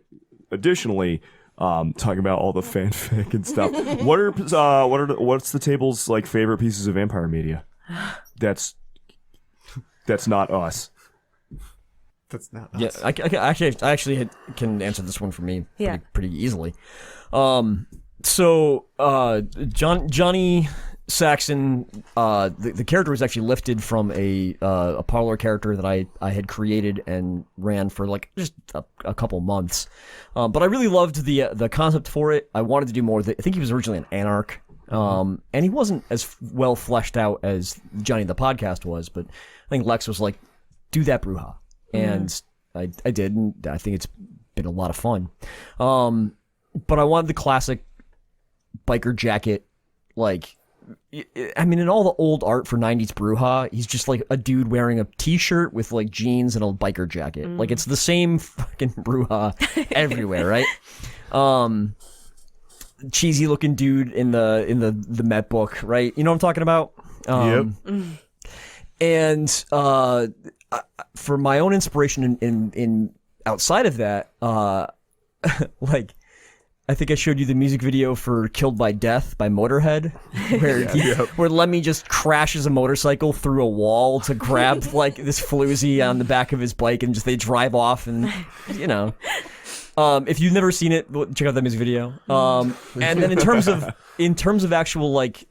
additionally, talking about all the fanfic and stuff. What's the table's like favorite pieces of vampire media? That's not us. That's not Yeah, us. I actually can answer this one for me Yeah. pretty easily. Johnny Saxon, the character was actually lifted from a parlor character that I had created and ran for like just a couple months. But I really loved the concept for it. I wanted to do more. I think he was originally an anarch. And he wasn't as well fleshed out as Johnny the podcast was, but I think Lex was like, do that, Bruja. And I did, and I think it's been a lot of fun. But I wanted the classic biker jacket, like, I mean, in all the old art for 90s Bruja, he's just like a dude wearing a t-shirt with like jeans and a biker jacket. Like, it's the same fucking Bruja everywhere, right? Cheesy looking dude in the Met book, right? You know what I'm talking about? And for my own inspiration in outside of that, like, I think I showed you the music video for "Killed by Death" by Motorhead, where Lemmy just crashes a motorcycle through a wall to grab like this floozy on the back of his bike, and just they drive off, and if you've never seen it, check out that music video. And then in terms of actual like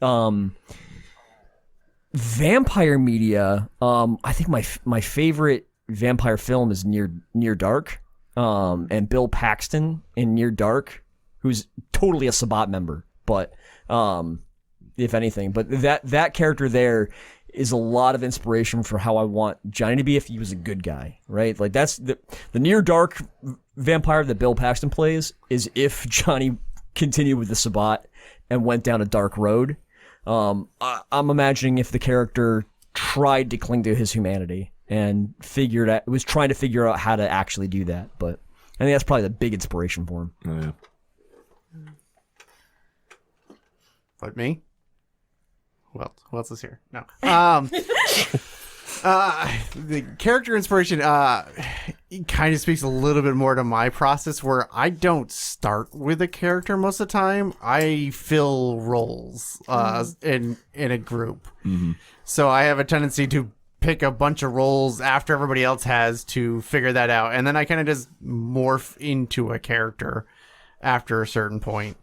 vampire media, I think my favorite vampire film is Near Dark, and Bill Paxton in Near Dark, who's totally a Sabbat member, but if anything, but that character there is a lot of inspiration for how I want Johnny to be if he was a good guy, right? Like that's the Near Dark vampire that Bill Paxton plays is if Johnny continued with the Sabbat and went down a dark road. I'm imagining if the character tried to cling to his humanity and was trying to figure out how to actually do that, but I think that's probably the big inspiration for him. Oh, yeah. What, me? Who else is here? No. The character inspiration it kind of speaks a little bit more to my process, where I don't start with a character most of the time. I fill roles in a group. So I have a tendency to pick a bunch of roles after everybody else has to figure that out, and then I kind of just morph into a character after a certain point.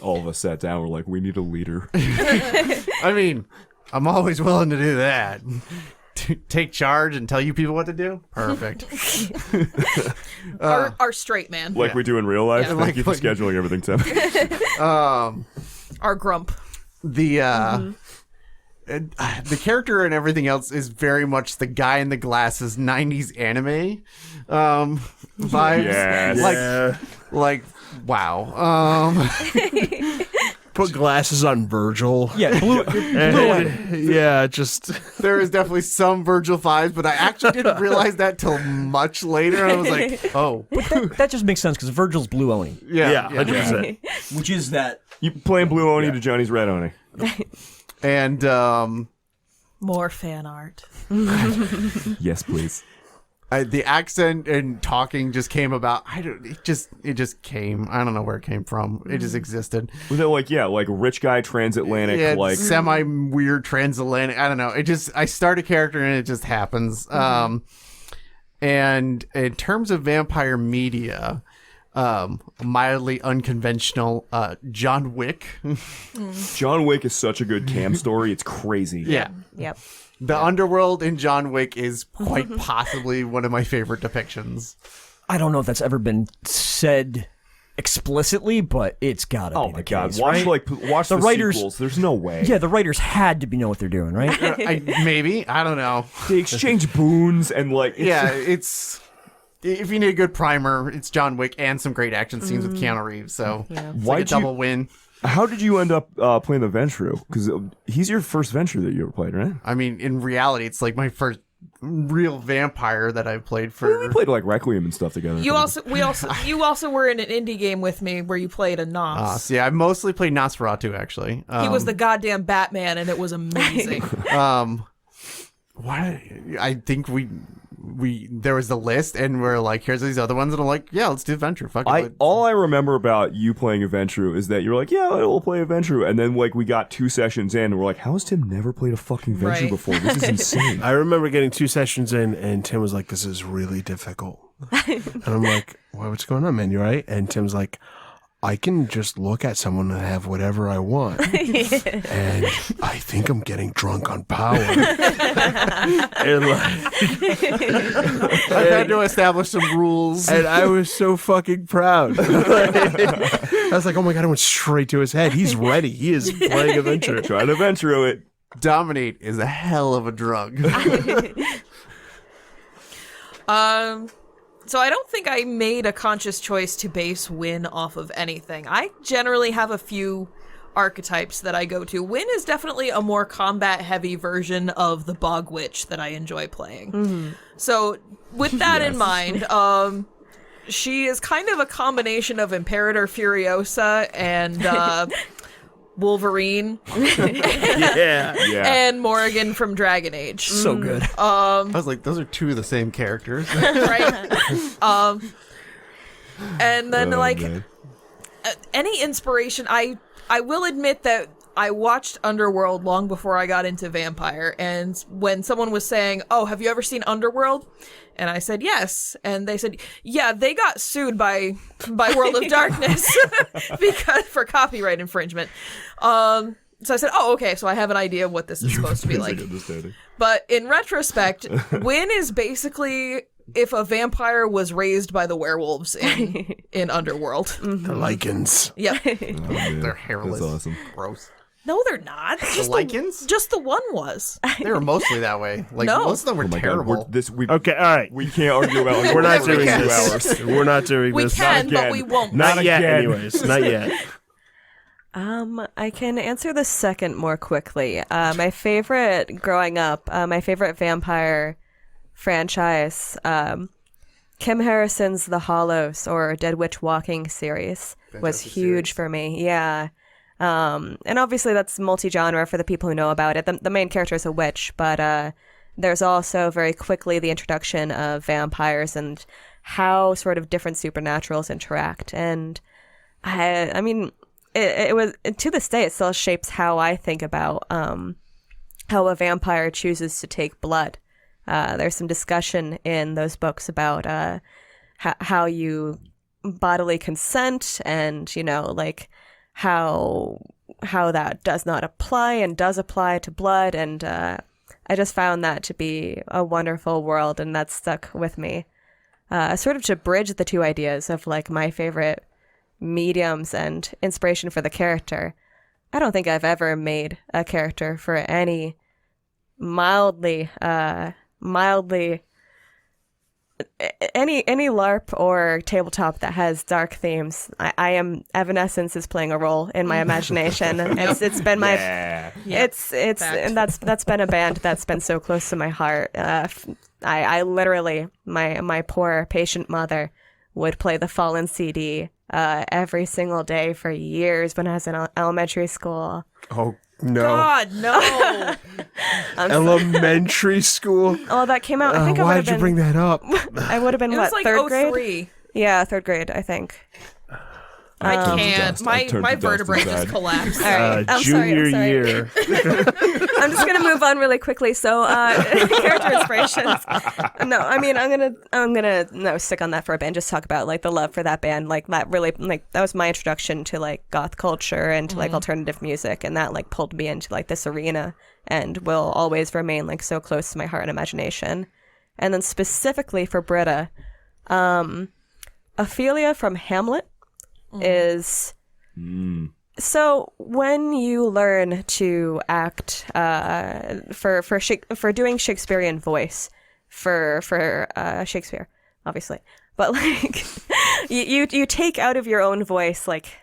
All of us sat down. We're like, we need a leader. I mean, I'm always willing to do that. Take charge and tell you people what to do. Perfect. Our straight man. Like we do in real life. Yeah. Thank you for scheduling everything, Tim. Our grump. The character and everything else is very much the guy in the glasses 90s anime vibes. Yes. Like wow. put glasses on Virgil. Yeah, blue. Yeah, just There is definitely some Virgil vibes, but I actually didn't realize that till much later. I was like, oh. That just makes sense because Virgil's blue Oni, yeah, 100%. which is that. You playing blue Oni to Johnny's red Oni. And More fan art. Yes, please. the accent and talking just came about. It just came. I don't know where it came from. It just existed. Was it like rich guy transatlantic, Yeah, like semi weird transatlantic. I don't know. I start a character and it just happens. And in terms of vampire media, mildly unconventional, John Wick. John Wick is such a good cam story. It's crazy. Yeah. Yep. The underworld in John Wick is quite possibly one of my favorite depictions. I don't know if that's ever been said explicitly, but it's gotta Oh be my the god! case, Watch right? watch The the writers- sequels. There's no way. Yeah, the writers had to know what they're doing, right? Maybe. I don't know. They exchange boons and It's if you need a good primer, it's John Wick and some great action scenes with Keanu Reeves. So it's like a Why'd you- double win. How did you end up playing the Ventrue? Because he's your first Ventrue that you ever played, right? I mean, in reality, it's like my first real vampire that I've played for. We played like Requiem and stuff together. You also were in an indie game with me where you played a Nos. So yeah, I mostly played Nosferatu actually. He was the goddamn Batman, and it was amazing. What I think we there was the list and we're like, here's these other ones, and I'm like, yeah, let's do Ventrue. Fuck it. All I remember about you playing Ventrue is that you're like, yeah, we'll play Ventrue, and then like we got 2 sessions in, and we're like, how has Tim never played a fucking Ventrue Right. before? This is insane. I remember getting 2 sessions in, and Tim was like, "This is really difficult," and I'm like, "What's going on, man? You all right?" And Tim's like, "I can just look at someone and have whatever I want, and I think I'm getting drunk on power." And I've had to establish some rules. and I was so fucking proud. I was like, "Oh my god!" I went straight to his head. He's ready. He is playing adventure. Trying to Ventrue it. Dominate is a hell of a drug. So I don't think I made a conscious choice to base Wynn off of anything. I generally have a few archetypes that I go to. Wynn is definitely a more combat-heavy version of the Bog Witch that I enjoy playing. So with that in mind, she is kind of a combination of Imperator Furiosa and Wolverine Yeah. and Morrigan from Dragon Age. So good. I was like, those are 2 of the same characters. Right? And then man. any inspiration, I will admit that I watched Underworld long before I got into Vampire, and when someone was saying, "Oh, have you ever seen Underworld?" and I said yes, and they said, "Yeah, they got sued by World of Darkness because for copyright infringement." So I said, "Oh, okay, so I have an idea of what this is supposed to be like." But in retrospect, Wynn is basically if a vampire was raised by the werewolves in Underworld. The lichens. Yep. They're hairless. That's awesome. Gross. No, they're not. Just lichens? Just the one was. They were mostly that way. Like No. most of them were Oh my terrible. God. Okay, all right. We can't argue about like, We're not Never doing can. 2 this. hours. We're not doing We this. can, again. but we won't. Not yet, again. anyways. Not yet. I can answer the second more quickly. My favorite growing up, my favorite vampire franchise, Kim Harrison's The Hollows or Dead Witch Walking series was huge for me. Yeah. And obviously that's multi-genre for the people who know about it. The main character is a witch, but there's also very quickly the introduction of vampires and how sort of different supernaturals interact. And I mean, it was, to this day, it still shapes how I think about how a vampire chooses to take blood. There's some discussion in those books about how you bodily consent and, you know, like how that does not apply and does apply to blood. And I just found that to be a wonderful world, and that stuck with me. Sort of to bridge the 2 ideas of like my favorite mediums and inspiration for the character. I don't think I've ever made a character for any mildly any LARP or tabletop that has dark themes, I am Evanescence is playing a role in my imagination. It's been my it's Fact. and that's been a band that's been so close to my heart. I literally my poor patient mother would play the Fallen CD every single day for years when I was in elementary school. Oh no! God, no. Elementary school. Oh, that came out. I think I Why would did have you been. bring that up? I would have been It was like third grade? 03. Yeah, third grade, I think. I turned to can't. dust. I turned My to dust vertebrae just inside. collapsed. All right. I'm sorry, Junior I'm sorry. year. I'm just gonna move on really quickly. So, character inspirations. No, I mean, I'm gonna stick on that for a bit and just talk about like the love for that band. Like that really, like that was my introduction to like goth culture and to like alternative music, and that like pulled me into like this arena and will always remain like so close to my heart and imagination. And then specifically for Britta, Ophelia from Hamlet is. So when you learn to act for doing Shakespearean voice for Shakespeare, obviously, but like you take out of your own voice like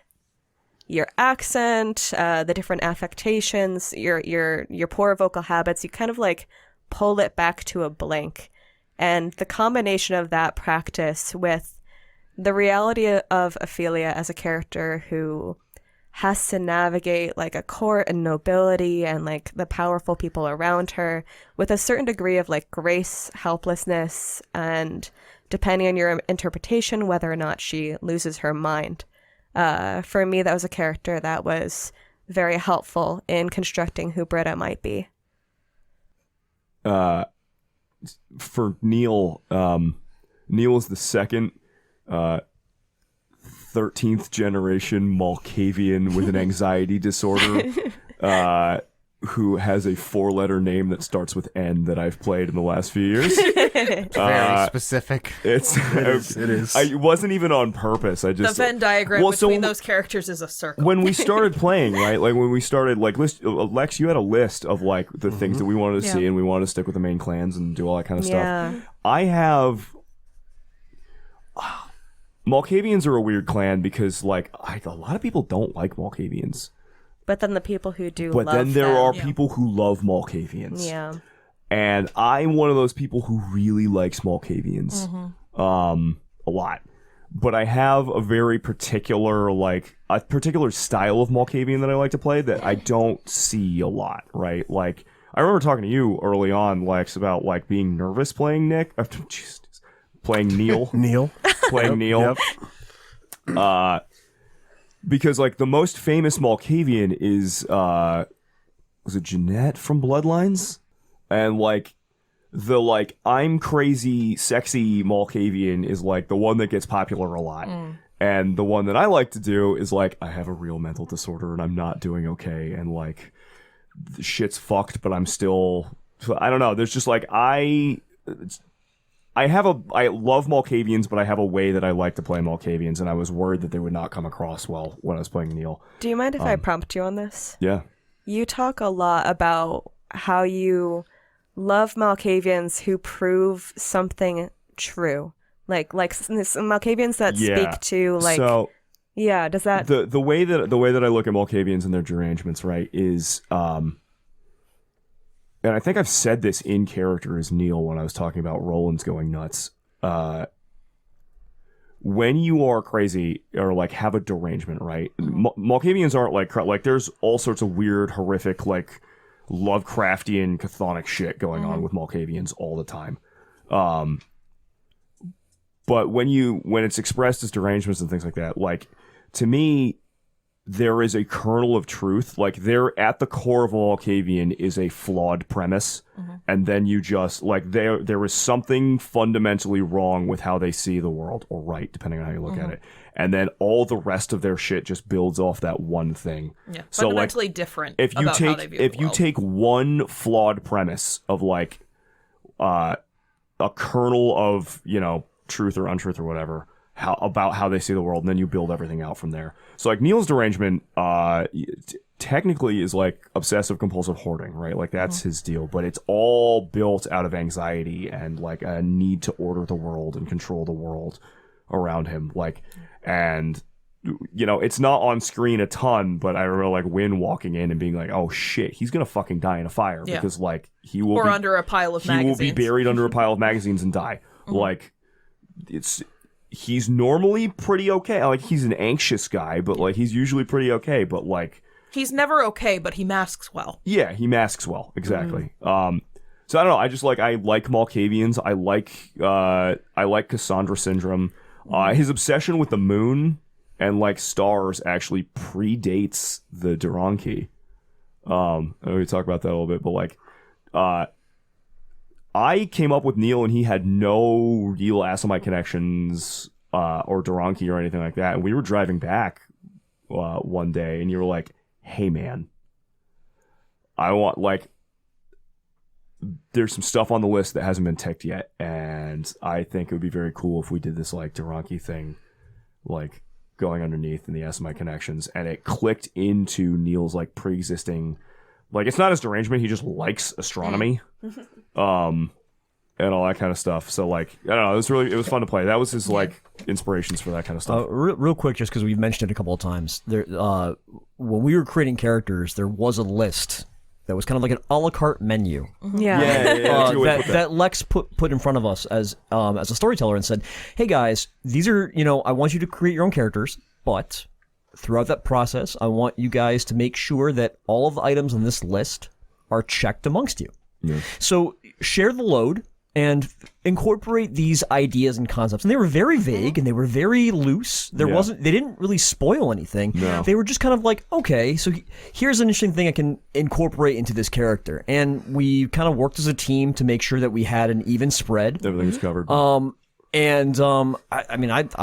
your accent, the different affectations, your poor vocal habits. You kind of like pull it back to a blank, and the combination of that practice with the reality of Ophelia as a character who has to navigate like a court and nobility and like the powerful people around her with a certain degree of like grace, helplessness, and depending on your interpretation, whether or not she loses her mind. For me, that was a character that was very helpful in constructing who Britta might be. For Neil, Neil is the second 13th generation Malkavian with an anxiety disorder who has a 4-letter name that starts with N that I've played in the last few years. Very specific. It is. It wasn't even on purpose. I The just Venn diagram Well, so between those characters is a circle. when we started playing, right? Like when we started, like Lex, you had a list of like the things that we wanted to see, and we wanted to stick with the main clans and do all that kind of Yeah. stuff. I have. Malkavians are a weird clan because, like, a lot of people don't like Malkavians. But then the people who do But love then there them. are people who love Malkavians. Yeah. And I'm one of those people who really likes Malkavians. A lot. But I have a very particular, like, a particular style of Malkavian that I like to play that I don't see a lot, right? Like, I remember talking to you early on, Lex, about, like, being nervous playing Nick. Playing Neil. Playing Neil. Yep. Because like the most famous Malkavian is was it Jeanette from Bloodlines? And like the like I'm crazy sexy Malkavian is like the one that gets popular a lot. And the one that I like to do is like I have a real mental disorder and I'm not doing okay and like the shit's fucked but I'm still I don't know. There's just like I love Malkavians, but I have a way that I like to play Malkavians, and I was worried that they would not come across well when I was playing Neil. Do you mind if I prompt you on this? Yeah. You talk a lot about how you love Malkavians who prove something true. Like Malkavians that speak to like so yeah, does that the way that I look at Malkavians and their derangements, right, is and I think I've said this in character as Neil when I was talking about Roland's going nuts. When you are crazy or like have a derangement, right? Malkavians aren't like there's all sorts of weird, horrific, like Lovecraftian, chthonic shit going on with Malkavians all the time. But when it's expressed as derangements and things like that, like to me, there is a kernel of truth. Like there at the core of a Malkavian is a flawed premise. And then you just like there is something fundamentally wrong with how they see the world, or right, depending on how you look at it. And then all the rest of their shit just builds off that one thing. Yeah, so fundamentally like, different if you about take how they view the you world. take one flawed premise of like a kernel of, you know, truth or untruth or whatever, how they see the world, and then you build everything out from there. So like Neil's derangement technically is like obsessive compulsive hoarding, right? Like that's his deal, but it's all built out of anxiety and like a need to order the world and control the world around him. Like, and you know, it's not on screen a ton, but I remember like Wynn walking in and being like, "Oh shit, he's gonna fucking die in a fire," because like he will be under a pile of magazines. He will be buried under a pile of magazines and die. Like he's normally pretty okay. Like he's an anxious guy, but like he's usually pretty okay. But like he's never okay, but he masks well. Yeah, he masks well. Exactly. So I don't know. I like Malkavians. I like Cassandra Syndrome. His obsession with the moon and like stars actually predates the Duranki. We talk about that a little bit, but like, I came up with Neil and he had no real Asimite connections or Duranki or anything like that. And we were driving back one day, and you were like, "Hey, man, I want like." There's some stuff on the list that hasn't been ticked yet, and I think it would be very cool if we did this like Duranki thing, like going underneath in the Asimite connections, and it clicked into Neil's like pre-existing, like it's not his derangement, he just likes astronomy, and all that kind of stuff. So like I don't know, it was fun to play. That was his like inspirations for that kind of stuff. Real quick, just because we've mentioned it a couple of times, there when we were creating characters, there was a list that was kind of like an a la carte menu. Yeah. That Lex put in front of us as a storyteller and said, "Hey guys, these are, I want you to create your own characters, but throughout that process, I want you guys to make sure that all of the items on this list are checked amongst you. Yeah. So share the load and incorporate these ideas and concepts." And they were very vague and they were very loose. They didn't really spoil anything. No. They were just kind of like, okay, so here's an interesting thing I can incorporate into this character. And we kind of worked as a team to make sure that we had an even spread. Everything was covered. I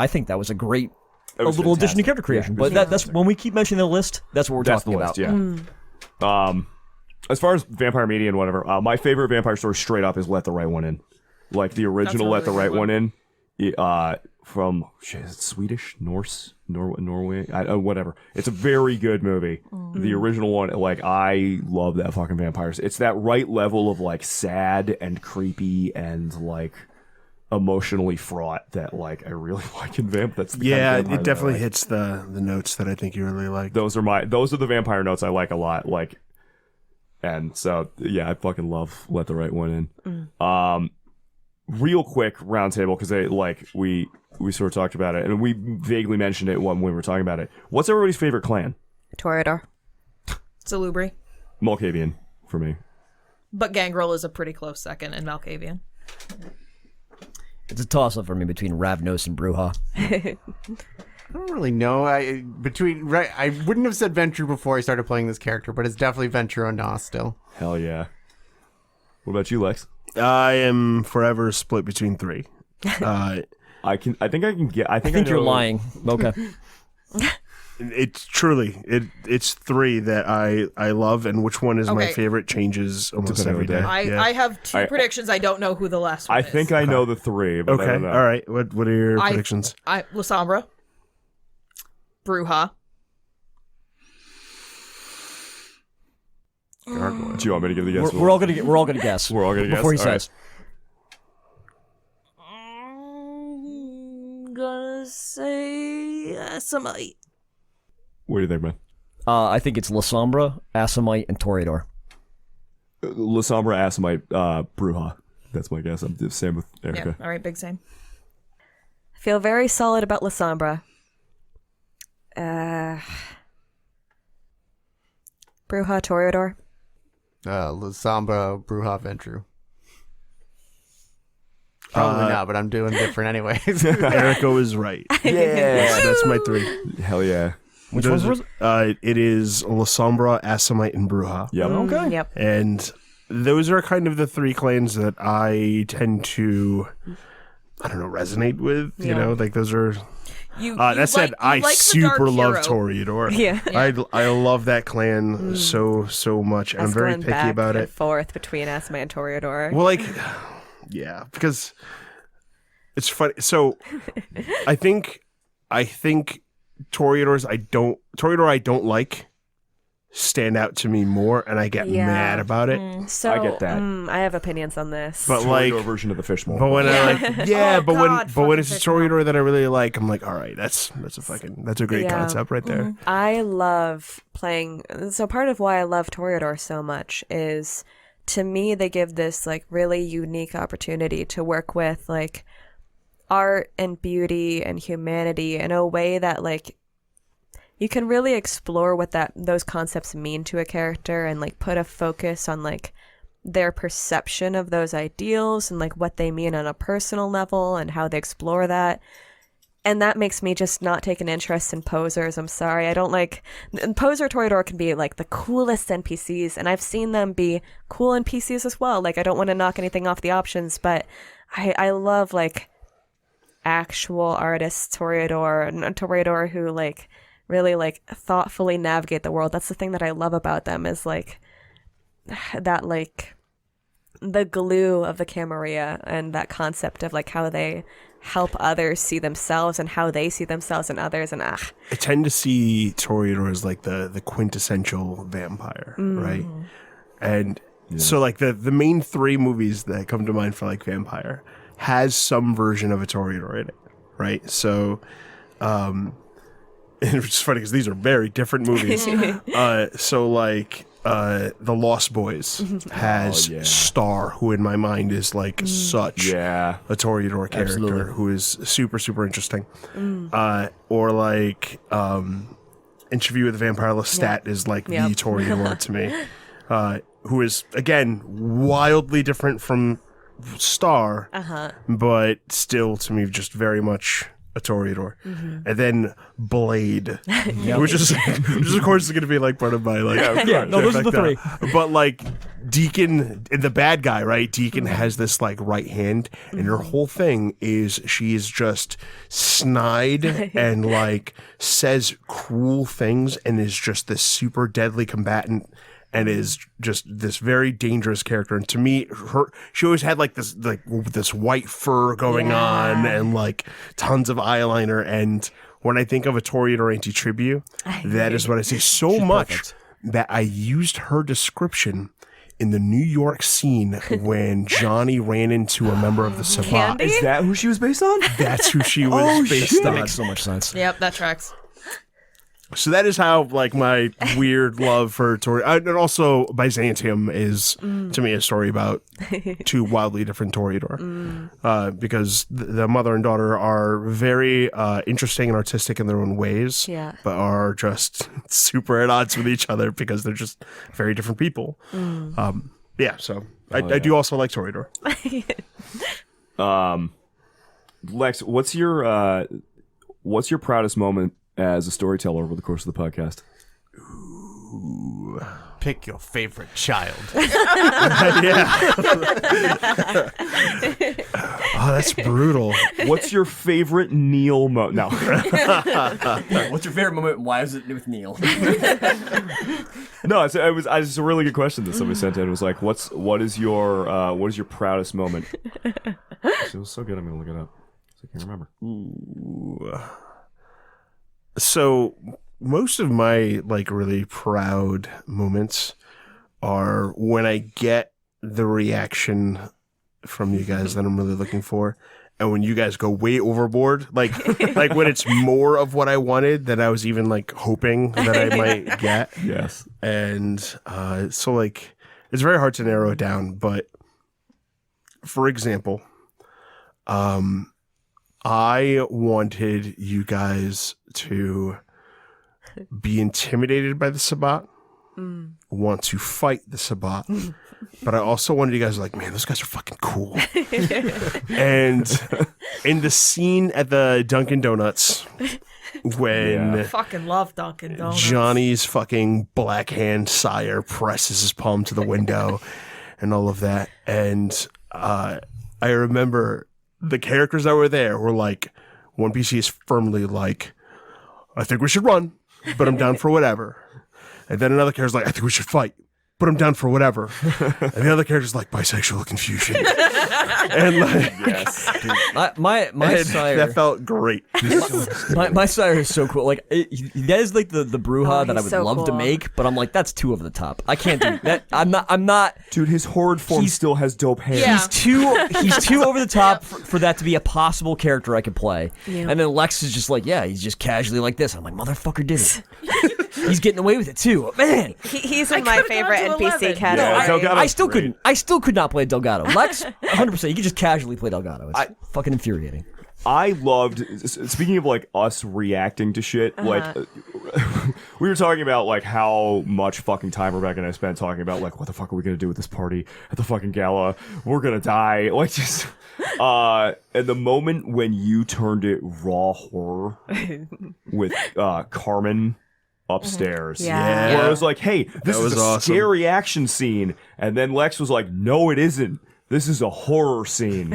think that was a great little addition to character creation. Yeah, but that's when we keep mentioning the list, that's what we're talking about. Yeah. As far as vampire media and whatever, my favorite vampire story straight up is Let the Right One In. Like the original Let the Right One In, from is it Swedish, Norse, Norway, whatever. It's a very good movie. The original one, like I love that fucking vampires. It's that right level of like sad and creepy and like emotionally fraught that like I really like in vamp. That's the kind of vampire it definitely that I like. hits the notes that I think you really like. Those are the vampire notes I like a lot. Like. And so, yeah, I fucking love Let the Right One In. Real quick roundtable, because we sort of talked about it, and we vaguely mentioned it when we were talking about it. What's everybody's favorite clan? Toreador. Salubri. Malkavian, for me. But Gangrel is a pretty close second, and Malkavian. It's a toss-up for me between Ravnos and Bruja. I don't really know. I wouldn't have said Ventrue before I started playing this character, but it's definitely Ventrue and Nos still. Hell yeah. What about you, Lex? I am forever split between three. I think You're lying. Okay. It's truly it's three that I love, and which one is my favorite changes almost every day. I have two predictions. I don't know who the last one is. I think I know the three, but I don't know. All right. What are your predictions? Lasombra. Bruja. Do you want me to give the guess? We're all gonna guess. We're all gonna guess before he all says. I'm gonna say Asimite. What do you think, man? I think it's Lasombra, Asimite, and Toreador. Lasombra, Asimite, Bruja. That's my guess. I'm the same with Erika. Yeah, all right, big same. I feel very solid about Lasombra. Bruja, Toreador. Lasombra, Bruja, Ventrue. Probably not, but I'm doing different anyways. Erika was right. Yeah. That's my three. Hell yeah. Which ones was it? It is Lasombra, Asimite, and Bruja. Yep. Okay. Yep. And those are kind of the three clans that I tend to, resonate with. You know, like those are... that said, I super love Toreador. Yeah. I love that clan so much. I'm very picky about it. Forth between Asimite and Toreador. Well, yeah, because It's funny. So I think Toreador I don't like stand out to me more, and I get mad about it. So I get that. I have opinions on this. But like, Toreador version of the fish mold. but when I like, Oh, God, but when it's a fucking fish Toreador that I really like, I'm like, all right, that's a great Yeah. concept right there. I love playing. So part of why I love Toreador so much is, to me, they give this like really unique opportunity to work with like art and beauty and humanity in a way that like you can really explore what those concepts mean to a character and like put a focus on like their perception of those ideals and like what they mean on a personal level and how they explore that. And that makes me just not take an interest in posers. I'm sorry. I don't like... Poser Toreador can be like the coolest NPCs, and I've seen them be cool NPCs as well. Like, I don't want to knock anything off the options, but I love like actual artists Toreador who like really like thoughtfully navigate the world. That's the thing that I love about them, is like that like the glue of the Camarilla and that concept of like how they help others see themselves and how they see themselves in others. And I tend to see Toreador as like the quintessential vampire, right? And so like the main three movies that come to mind for like vampire has some version of a Toreador in it, right? So and it's funny because these are very different movies. So like The Lost Boys has Star, who in my mind is like such a Toreador character. Absolutely. Who is super, super interesting. Or like Interview with the Vampire Lestat is like the Toreador to me. Who is, again, wildly different from Star, but still to me just very much a Toreador. And then Blade, which is of course going to be like part of my like those are the three. But like Deacon and the bad guy, right? Deacon has this like right hand, and her whole thing is she is just snide and like says cruel things and is just this super deadly combatant. And is just this very dangerous character. And to me, she always had like this white fur going on and like tons of eyeliner. And when I think of a Toreador anti-tribu, that is what I see so much that I used her description in the New York scene when Johnny ran into a member of the Sabbat. Candy? Is that who she was based on? That's who she was based That on. makes so much sense. Yep, that tracks. So that is how, like, my weird love for Toreador, and also Byzantium is, to me, a story about two wildly different Toreador. Because the mother and daughter are very interesting and artistic in their own ways, but are just super at odds with each other because they're just very different people. So I do also like Toreador. Lex, what's your proudest moment as a storyteller over the course of the podcast? Pick your favorite child. Oh, that's brutal. What's your favorite Neil moment? No. What's your favorite moment? Why is it with Neil? No, it's a really good question that somebody sent in. It was like, what is your proudest moment? It was so good. I'm gonna look it up. I can't remember. So most of my like really proud moments are when I get the reaction from you guys that I'm really looking for, and when you guys go way overboard, like when it's more of what I wanted than I was even like hoping that I might get. Yes. And so like it's very hard to narrow it down, but for example, I wanted you guys to be intimidated by the Sabbat, want to fight the Sabbat, but I also wanted you guys like, man, those guys are fucking cool. And in the scene at the Dunkin' Donuts, when Fucking love Dunkin' Donuts. Johnny's fucking black hand sire presses his palm to the window and all of that, and I remember the characters that were there were like, one PC is firmly like, I think we should run, but I'm down for whatever. And then another character's like, I think we should fight, put him down for whatever. And the other character's like, bisexual confusion. And like, Yes. My and sire. that felt great. My sire is so cool. Like that is like the bruja that I he's would so love to cool. make, but I'm like that's too over the top. I can't do that. I'm not. Dude, his horde form still has dope hair. Yeah. He's too over the top for that to be a possible character I could play. Yeah. And then Lex is just like, yeah, he's just casually like this. I'm like, motherfucker did it. He's getting away with it too, man. He's in my could've gone favorite to NPC 11. category. Yeah, Delgado's I still great. couldn't. I still could not play Delgado. Lex, 100%. You could just casually play Delgado. It's fucking infuriating. I loved, speaking of like us reacting to shit, like we were talking about like how much fucking time Rebecca and I spent talking about like what the fuck are we gonna do with this party at the fucking gala? We're gonna die. Like just and the moment when you turned it raw horror with Carmen upstairs. Yeah. Where it was like, hey, this was is a awesome. scary action scene. And then Lex was like, no, it isn't. This is a horror scene.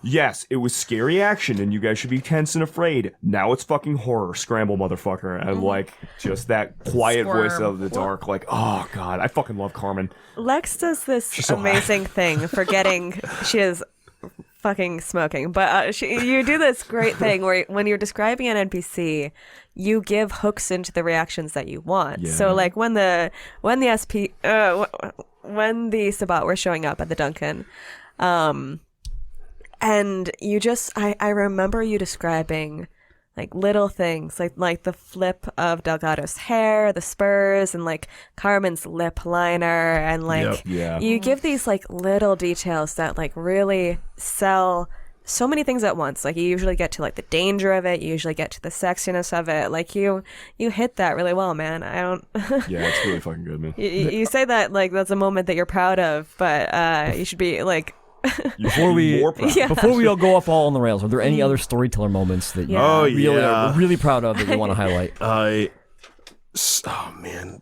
Yes, it was scary action, and you guys should be tense and afraid. Now it's fucking horror. Scramble, motherfucker. And like, just that quiet voice Squirm. of the dark. Like, oh, God. I fucking love Carmen. Lex does this so hot. amazing thing for getting. She is fucking smoking, but you do this great thing where when you're describing an NPC, you give hooks into the reactions that you want. Yeah. So like when the Sabbat were showing up at the Duncan, and you just I remember you describing like little things like the flip of Delgado's hair, the spurs, and like Carmen's lip liner, and like Yep. Yeah. you give these like little details that like really sell so many things at once. Like you usually get to like the danger of it, you usually get to the sexiness of it. Like you hit that really well, man. I don't Yeah, it's really fucking good, man. you say that like that's a moment that you're proud of, but you should be like You should be more proud. Yeah. Before we all go off all on the rails, are there any other storyteller moments that you Yeah. really yeah. are really proud of that you want to highlight? Oh man.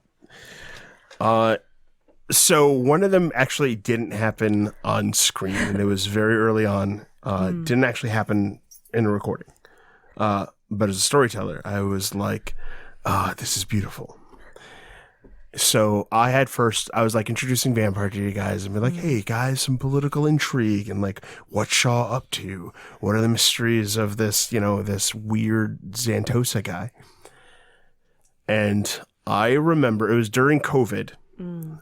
So one of them actually didn't happen on screen, and it was very early on. Didn't actually happen in a recording. But as a storyteller, I was like, this is beautiful. So I was like introducing Vampire to you guys and be like, hey guys, some political intrigue and like what's Shaw up to? What are the mysteries of this, this weird Xantosa guy? And I remember it was during COVID,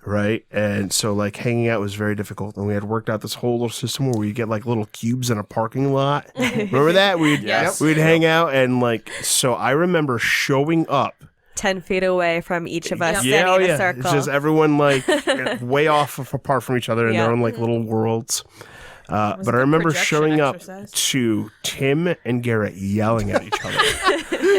right? And so like hanging out was very difficult. And we had worked out this whole little system where we get like little cubes in a parking lot. Remember that? Yes. We'd hang out and like, so I remember showing up 10 feet away from each of us yeah, standing in a yeah. circle. It's just everyone like way off apart from each other in Yeah. their own like little worlds. But I a good remember projection showing up exercise. to Tim and Garrett yelling at each other.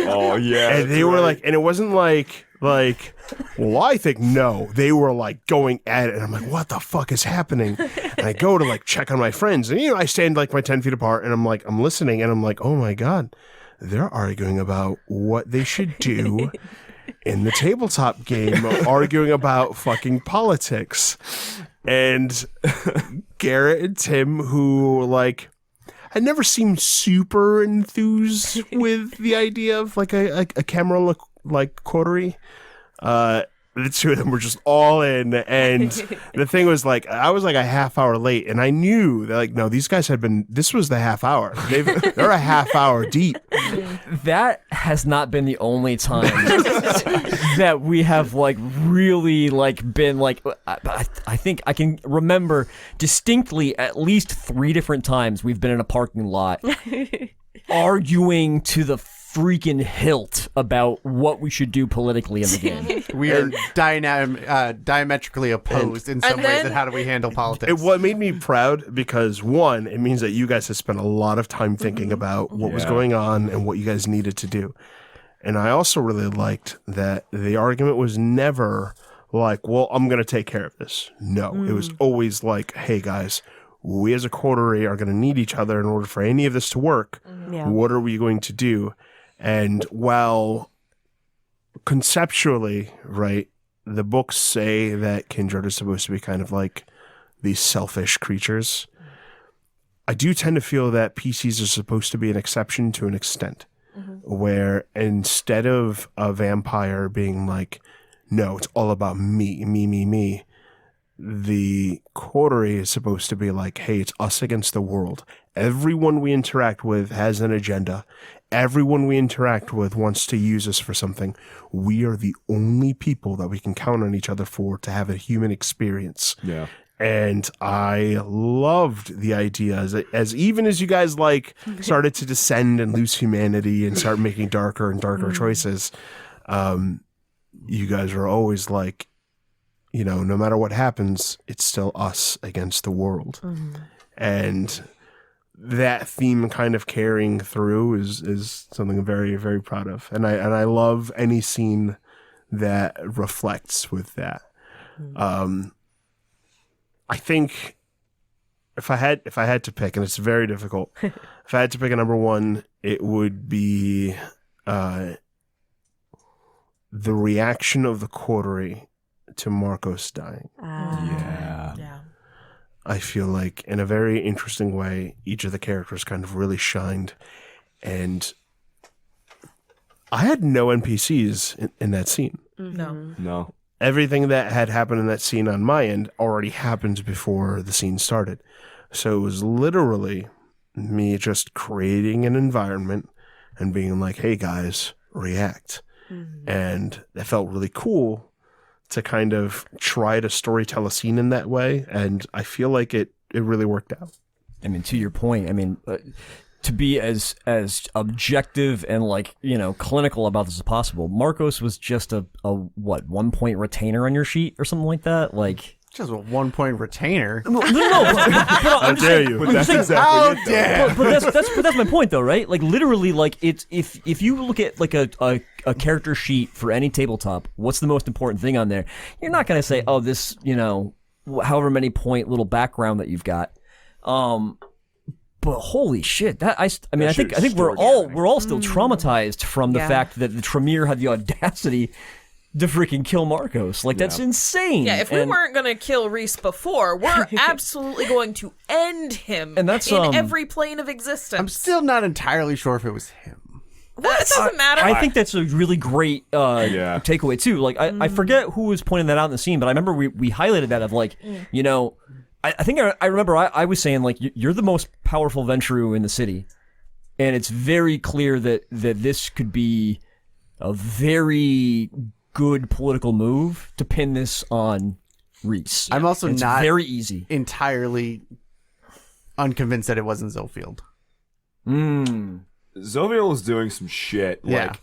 Oh, yeah. And they were like, and it wasn't like, well, I think no. They were like going at it. And I'm like, what the fuck is happening? And I go to like check on my friends. And, I stand like my 10 feet apart and I'm like, I'm listening. And I'm like, oh my God, they're arguing about what they should do in the tabletop game, arguing about fucking politics. And Garrett and Tim, who like had never seemed super enthused with the idea of like a camera like coterie. The two of them were just all in, and the thing was like I was like a half hour late, and I knew that like no, these guys had been. This was the half hour. They're a half hour deep. That has not been the only time that we have like really like been like I think I can remember distinctly at least 3 different times we've been in a parking lot arguing to the freaking hilt about what we should do politically in the game. We are diametrically opposed in some And ways. then- And how do we handle politics? What made me proud because one, it means that you guys have spent a lot of time thinking about what was Yeah. going on and what you guys needed to do. And I also really liked that the argument was never like, well, I'm going to take care of this. No, it was always like, hey guys, we as a coterie are going to need each other in order for any of this to work. Yeah. What are we going to do? And while conceptually, right, the books say that Kindred is supposed to be kind of like these selfish creatures, I do tend to feel that PCs are supposed to be an exception to an extent, where instead of a vampire being like no, it's all about me. The coterie is supposed to be like, hey, it's us against the world. Everyone we interact with has an agenda. Everyone we interact with wants to use us for something. We are the only people that we can count on each other for to have a human experience. Yeah. And I loved the idea as even as you guys like started to descend and lose humanity and start making darker and darker choices, you guys are always like, no matter what happens, it's still us against the world. And that theme kind of carrying through is something I'm very, very proud of. And I love any scene that reflects with that. I think if I had to pick, and it's very difficult, if I had to pick a number one, it would be the reaction of the coterie to Marcos dying. Yeah. I feel like in a very interesting way, each of the characters kind of really shined. And I had no NPCs in that scene. No. Everything that had happened in that scene on my end already happened before the scene started. So it was literally me just creating an environment and being like, hey guys, react. And that felt really cool to kind of try to storytell a scene in that way. And I feel like it really worked out. I mean, to your point, to be as objective and clinical about this as possible, Marcos was just a 1 point retainer on your sheet or something like that. Just a 1 point retainer. No, How dare you? But that's exactly How it, though. dare? but that's my point though, right? Literally, it's if you look at a character sheet for any tabletop, what's the most important thing on there? You're not gonna say, oh, this however many point little background that you've got. But holy shit, I think we're all still traumatized from the fact that the Tremere had the audacity to freaking kill Marcos. That's insane. Yeah, if we weren't going to kill Reese before, we're absolutely going to end him And that's, in every plane of existence. I'm still not entirely sure if it was him. Well, it doesn't matter. I think that's a really great takeaway too. I forget who was pointing that out in the scene, but I remember we highlighted that of I think I remember I was saying you're the most powerful Ventrue in the city, and it's very clear that this could be a very good political move to pin this on Reese. I'm also it's not very easy. entirely unconvinced that it wasn't Zofield. Zoviel is doing some shit. Yeah.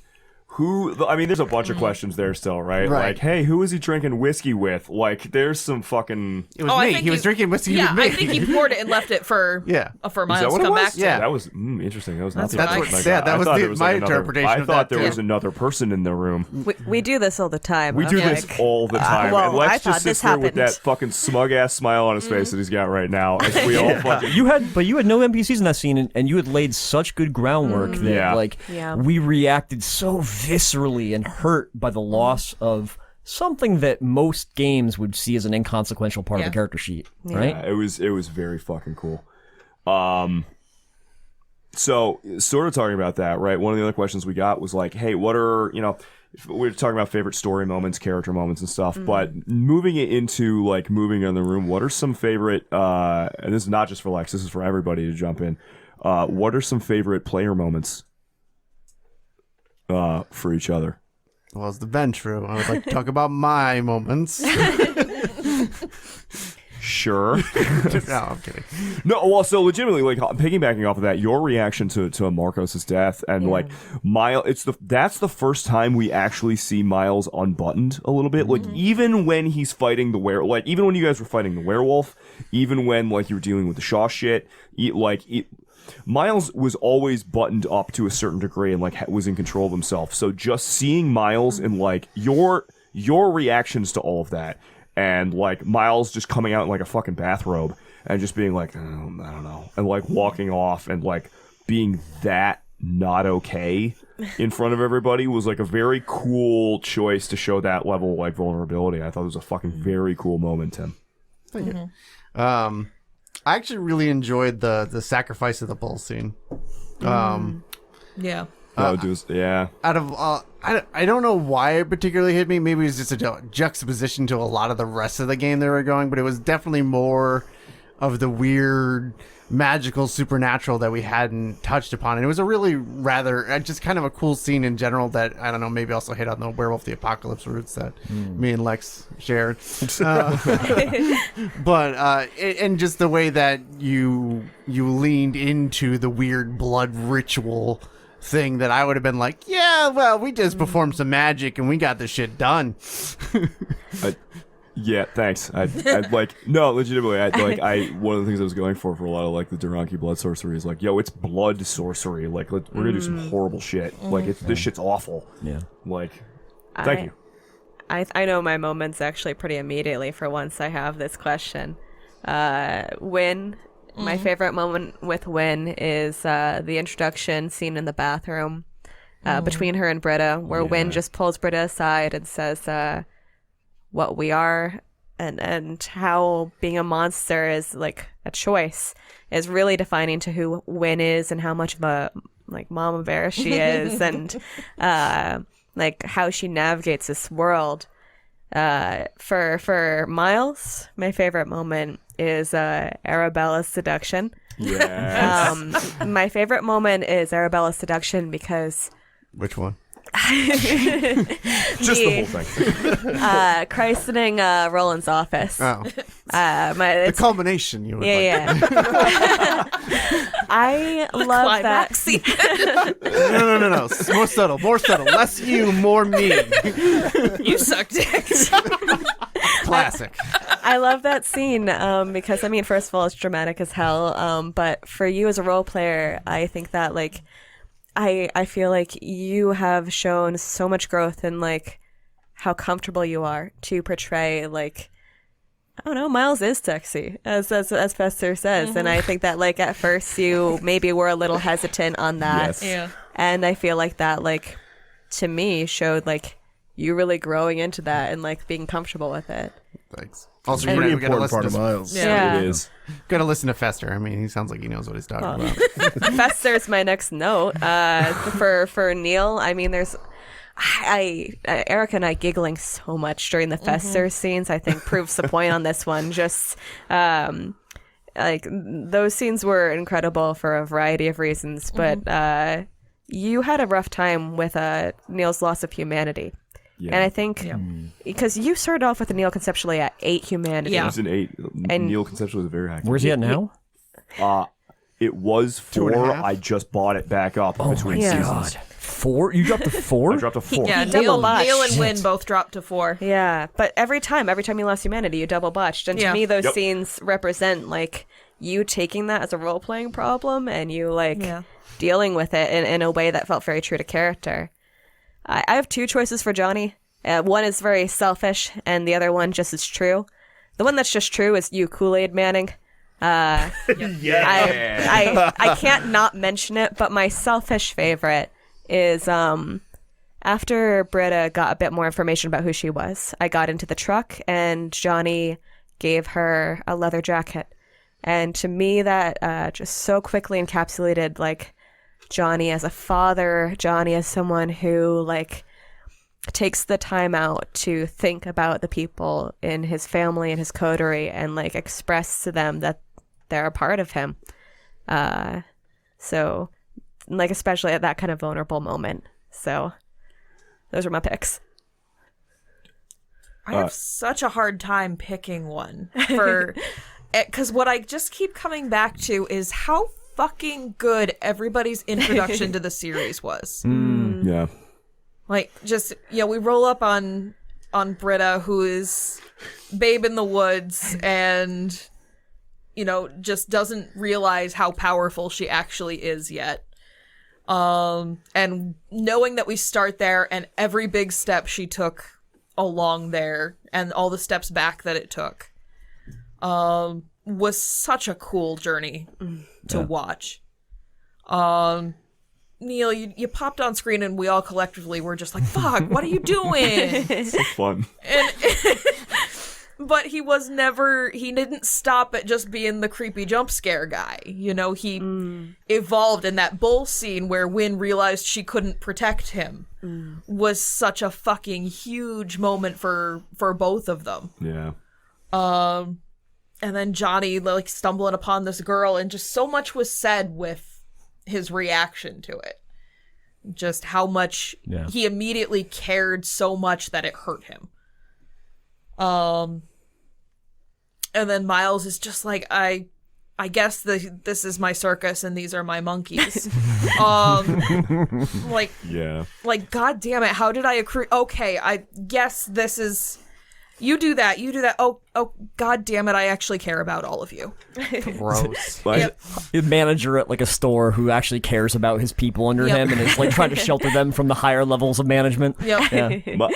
There's a bunch of questions there still, right? Right. Hey, who is he drinking whiskey with? There's some fucking... It was I me. think He was drinking whiskey with me. I think he poured it and left it for Yeah. For Is Miles that to what it come was? back to. Yeah. That was interesting. That was not That's the what impression I- I yeah, got. that I was thought the- there was my another- interpretation I of thought that, there too. was another person in the room. We do this all the time. We do this all the time. well, and Lex I just thought sits this there with happened. that fucking smug-ass smile on his face that he's got right now. As we all fucking... You had no NPCs in that scene, and you had laid such good groundwork that Yeah. we reacted so viscerally and hurt by the loss of something that most games would see as an inconsequential part of the character sheet, right? Yeah, it was very fucking cool. So sort of talking about that, right? One of the other questions we got was hey, what are, we were talking about favorite story moments, character moments and stuff, but moving it into moving in the room, what are some favorite, and this is not just for Lex, this is for everybody to jump in. What are some favorite player moments for each other? Well, it's the Ventrue. I would like to talk about my moments. Sure. No, I'm kidding. No, well, so legitimately, piggybacking off of that, your reaction to Marcos' death and Miles, that's the first time we actually see Miles unbuttoned a little bit. Even when he's fighting the werewolf, even when you guys were fighting the werewolf, even when you were dealing with the Shaw shit, Miles was always buttoned up to a certain degree and was in control of himself. So just seeing Miles and your reactions to all of that, and Miles just coming out in a fucking bathrobe and just being I don't know, and walking off and being that not okay in front of everybody was a very cool choice to show that level of vulnerability. I thought it was a fucking very cool moment, Tim. Thank you. I actually really enjoyed the sacrifice of the bull scene. Yeah. That would do us, yeah. Out of I don't know why it particularly hit me. Maybe it was just a juxtaposition to a lot of the rest of the game they were going, but it was definitely more of the weird, magical, supernatural that we hadn't touched upon. And it was a really rather just kind of a cool scene in general that, I don't know, maybe also hit on the Werewolf the Apocalypse roots that me and Lex shared. And just the way that you leaned into the weird blood ritual thing that I would have been like, yeah, well, we just performed some magic and we got this shit done. Yeah, thanks. I'd like, no, legitimately, one of the things I was going for a lot of like the Duranki blood sorcery is like, yo, it's blood sorcery. Like, we're gonna do some horrible shit. Like, this shit's awful. Yeah. Like, thank you. I know my moments actually pretty immediately for once I have this question. Wynn, my favorite moment with Wynn is the introduction scene in the bathroom between her and Britta, where Wynn just pulls Britta aside and says what we are and how being a monster is like a choice is really defining to who Wynn is and how much of a like mama bear she is and like how she navigates this world. For Miles, my favorite moment is Arabella's seduction. Yes. My favorite moment is Arabella's seduction because Which one? Just the whole thing. christening Roland's office. Oh, The culmination. You would like. yeah. I love that. Climax scene. No. More subtle. Less you, more me. You suck dicks. Classic. I love that scene because, I mean, first of all, it's dramatic as hell. But for you as a role player, I think that, like, I feel like you have shown so much growth in, like, how comfortable you are to portray, like, I don't know, Miles is sexy, as Fester says. And I think that, like, at first you maybe were a little hesitant on that. Yes. Yeah. And I feel like that, like, to me, showed, like, you really growing into that and, like, being comfortable with it. Thanks. Also, Pretty we gotta important listen part of to Miles. Yeah. It is. Gotta listen to Fester. I mean, he sounds like he knows what he's talking about. Fester's my next note. For Neil, I mean, there's Erika and I giggling so much during the Fester scenes, I think proves the point on this one. Just like those scenes were incredible for a variety of reasons, but you had a rough time with Neil's loss of humanity. Yeah. And I think because you started off with Neil conceptually at 8 humanity. It was an 8. And- Neil conceptually was very high. Where's he at now? It was 4. 2.5? I just bought it back up between my seasons. God. 4? You dropped to 4? I dropped to 4. Yeah, Double Neil botched. and Wynn both dropped to 4. Yeah, but every time you lost humanity, you double botched. And to Yeah. me, those Yep. scenes represent like you taking that as a role playing problem and you like dealing with it in a way that felt very true to character. I have 2 choices for Johnny. One is very selfish, and the other one just is true. The one that's just true is you, Kool-Aid Manning. I can't not mention it, but my selfish favorite is after Britta got a bit more information about who she was, I got into the truck and Johnny gave her a leather jacket. And to me, that just so quickly encapsulated like Johnny as a father, Johnny as someone who like takes the time out to think about the people in his family and his coterie and like express to them that they're a part of him. So like especially at that kind of vulnerable moment. So those are my picks. I have such a hard time picking one for because what I just keep coming back to is how fucking good everybody's introduction to the series was. Yeah. Like, just, we roll up on Britta, who is babe in the woods and, just doesn't realize how powerful she actually is yet. And knowing that we start there and every big step she took along there and all the steps back that it took was such a cool journey to watch. Neil, you popped on screen and we all collectively were just like, fuck, what are you doing? It's so fun. And But he didn't stop at just being the creepy jump scare guy. You know, he evolved, in that bull scene where Wynn realized she couldn't protect him was such a fucking huge moment for both of them. Yeah. And then Johnny like stumbling upon this girl, and just so much was said with his reaction to it. Just how much he immediately cared so much that it hurt him. And then Miles is just like, I guess this is my circus and these are my monkeys. Like, God damn it, how did I accrue? Okay, I guess this is, you do that. Oh, God damn it, I actually care about all of you. Gross. Yep. A manager at like a store who actually cares about his people under him and is like trying to shelter them from the higher levels of management. Yep. Yeah. But,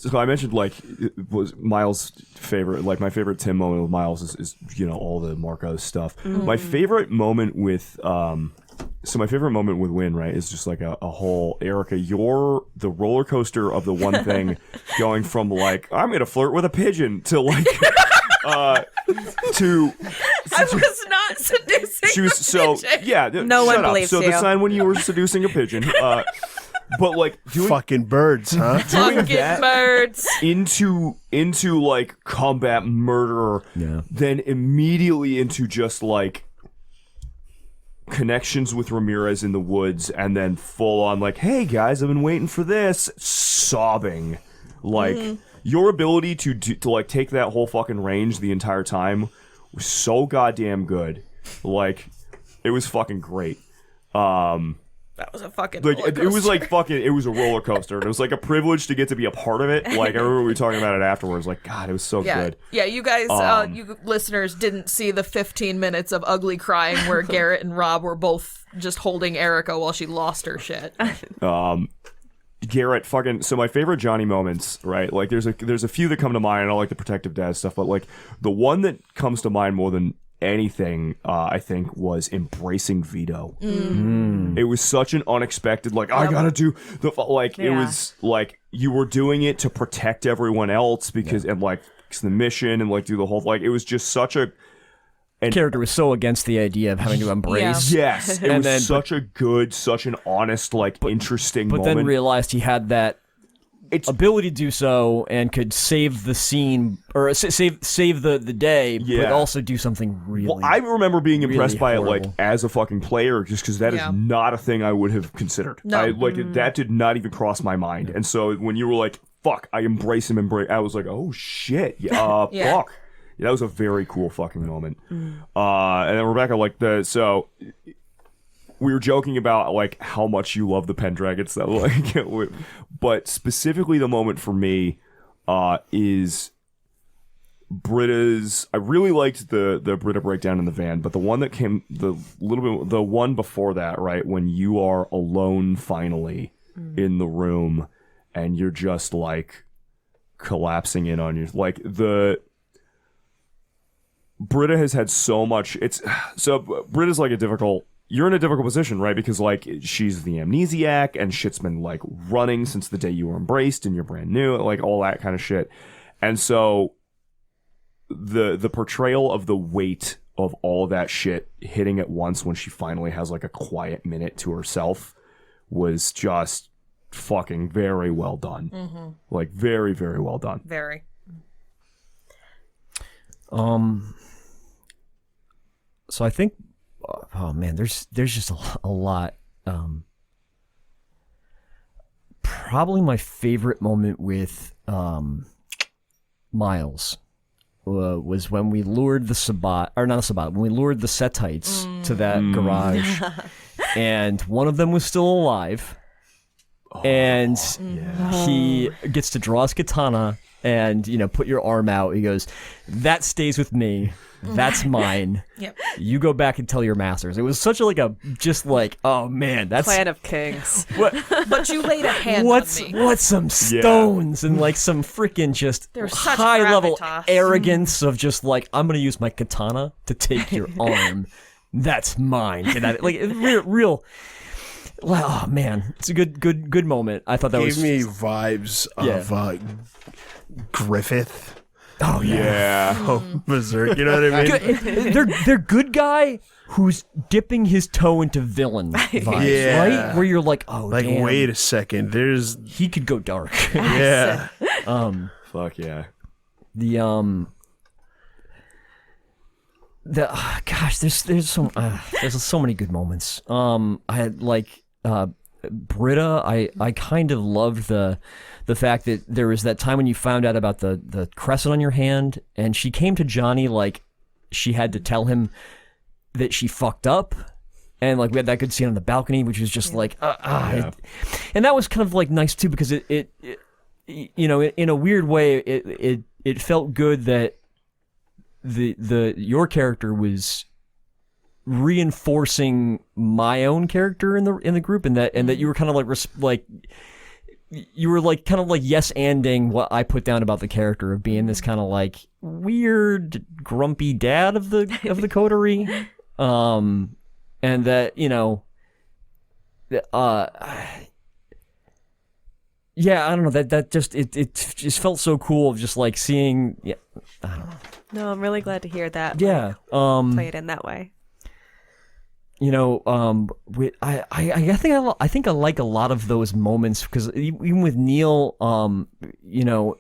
so I mentioned like it was Miles' favorite, like my favorite Tim moment with Miles is all the Marcos stuff. My favorite moment with my favorite moment with Wynn, right, is just like a whole Erika, you're the roller coaster of the one thing, going from like I'm gonna flirt with a pigeon to like to I was not seducing she was the pigeon. No one shut up. believes So you. the sign when you were seducing a pigeon, but like doing Fucking birds, huh? doing Fucking that birds. into like combat murder, then immediately into just like connections with Ramirez in the woods, and then full on like, hey guys, I've been waiting for this, sobbing. Like your ability to like take that whole fucking range the entire time was so goddamn good. Like it was fucking great. That was a fucking Like roller it was coaster. like fucking, it was a roller coaster. And it was like a privilege to get to be a part of it. Like I remember we were talking about it afterwards. Like God, it was so good. Yeah, you guys, you listeners didn't see the 15 minutes of ugly crying where Garrett and Rob were both just holding Erika while she lost her shit. Garrett fucking, so my favorite Johnny moments, right? Like there's a few that come to mind. I like the protective dad stuff, but like the one that comes to mind more than anything, I think, was embracing Vito. It was such an unexpected, like, I gotta do the, like, it was like you were doing it to protect everyone else because, and like, it's the mission and like do the whole, like, it was just such a, Character was so against the idea of having to embrace. yes, it And was then- such a good, such an honest, like, interesting But moment. then realized he had that ability to do so and could save the scene or save the day, but Yeah. also do something really. Well, I remember being impressed really by it, like, horrible. as a fucking player, just because that is Yeah. not a thing I would have considered. No. I, like, that did not even cross my mind. And so when you were like, fuck, I embrace him, I was like, oh, shit. Yeah, Yeah. fuck. Yeah, that was a very cool fucking moment. And then Rebecca, like, so we were joking about, like, how much you love the Pendragon stuff. Like, but specifically the moment for me is Britta's. I really liked the Britta breakdown in the van, but the one that came the one before that, right, when you are alone finally in the room and you're just like collapsing in on you, like Britta has had so much. Britta's like you're in a difficult position, right? Because like she's the amnesiac and shit's been like running since the day you were embraced and you're brand new, like all that kind of shit. And so the portrayal of the weight of all that shit hitting at once when she finally has like a quiet minute to herself was just fucking very well done. Like very, very well done. Very. So I think, oh man, there's just a lot. Probably my favorite moment with Miles was when we lured the Sabat, or not a Sabat, when we lured the Setites to that garage, and one of them was still alive, and he gets to draw his katana and put your arm out. He goes, "That stays with me. That's mine. Yep. You go back and tell your masters." It was such oh man, that's Clan of Kings. But you laid a hand what's on me. what's some stones and like some freaking just There's such high level gravitas. arrogance of just like, I'm gonna use my katana to take your arm. That's mine. Get out of it. Like real. Well, oh man, it's a good moment. I thought that Gave was me vibes of Griffith Oh Yeah. Berserk, you know what I mean? They're good guy who's dipping his toe into villain vibes, Yeah. right? Where you're like, oh, Like, damn, wait a second, there's he could go dark. yeah. Fuck yeah. Gosh, there's so many good moments. I had like Britta. I kind of loved the fact that there was that time when you found out about the crescent on your hand, and she came to Johnny like she had to tell him that she fucked up, and like we had that good scene on the balcony, which was just like and that was kind of like nice too, because it you know, in a weird way it felt good that your character was reinforcing my own character in the group, and that you were kind of like you were like kind of like yes-anding what I put down about the character of being this kind of like weird grumpy dad of the coterie, and that, you know, yeah, I don't know, that just it just felt so cool of just like seeing, I don't know. No, I'm really glad to hear that. Yeah, Play it in that way. You know, I think I like a lot of those moments, because even with Neil, you know,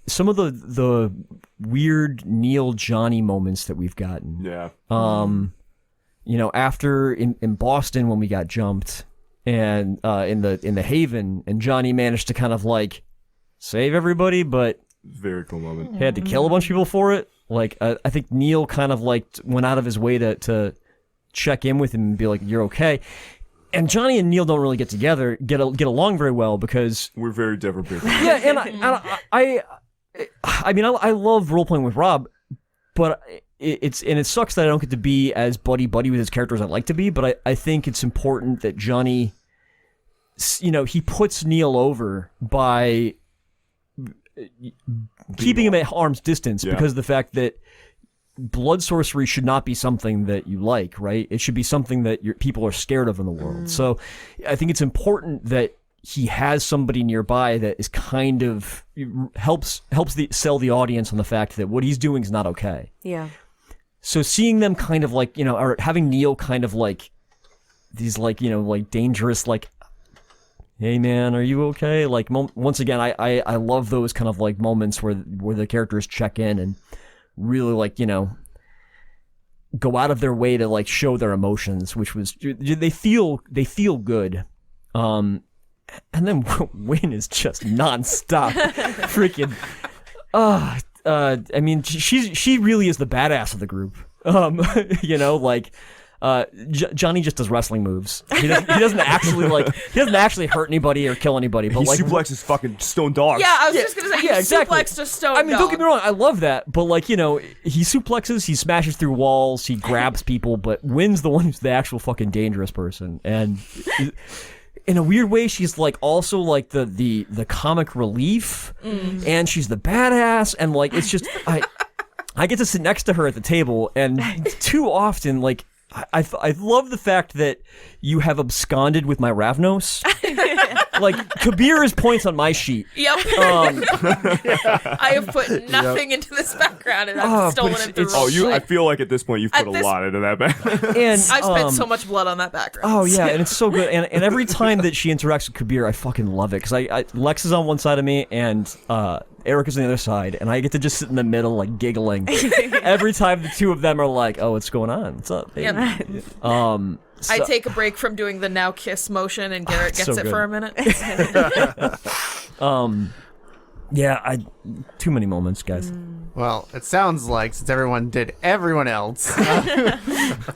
some of the weird Neil Johnny moments that we've gotten. Yeah. You know, after in Boston when we got jumped, and in the Haven, and Johnny managed to kind of like save everybody, but Very cool moment. had to kill a bunch of people for it. Like, I think Neil kind of like went out of his way to check in with him and be like, "You're okay." And Johnny and Neil don't really get together, get along very well, because We're very different people. yeah, and I mean, I love role playing with Rob, but it sucks that I don't get to be as buddy with his character as I'd like to be. But I think it's important that Johnny, you know, he puts Neil over by keeping him at arm's distance, because of the fact that blood sorcery should not be something that you like, right? It should be something that people are scared of in the world. So I think it's important that he has somebody nearby that is kind of helps sell the audience on the fact that what he's doing is not okay. Yeah. So seeing them kind of like, you know, or having Neil kind of like these like, you know, like dangerous, like, hey man, are you okay? Like, once again, I love those kind of like moments where the characters check in and really, like, you know, go out of their way to like show their emotions, which was, they feel good. And then Wynn is just nonstop freaking I mean, she really is the badass of the group. You know, like Johnny just does wrestling moves. He doesn't actually hurt anybody or kill anybody. But He like suplexes fucking stone dogs. Yeah, I was just gonna say, yeah, you exactly. suplexed a stone I mean, don't get me dog. wrong, I love that, but like, you know, he suplexes, he smashes through walls, he grabs people, but Wynn's the one who's the actual fucking dangerous person. And in a weird way, she's like also like the comic relief, and she's the badass, and like it's just I get to sit next to her at the table, and too often, like, I love the fact that you have absconded with my Ravnos. Like, Kabir is points on my sheet. Yep. I have put nothing into this background, and I've stolen but it through. Oh, I feel like at this point you've put At a this- lot into that back. And I've spent so much blood on that background. Oh yeah, and it's so good. And every time that she interacts with Kabir, I fucking love it, because Lex is on one side of me and Erika's on the other side, and I get to just sit in the middle, like giggling every time the two of them are like, "Oh, what's going on? What's up, baby?" Yep. I take a break from doing the now kiss motion, and Garrett gets so it good. for a minute. Yeah, too many moments, guys. Well, it sounds like, since everyone did everyone else,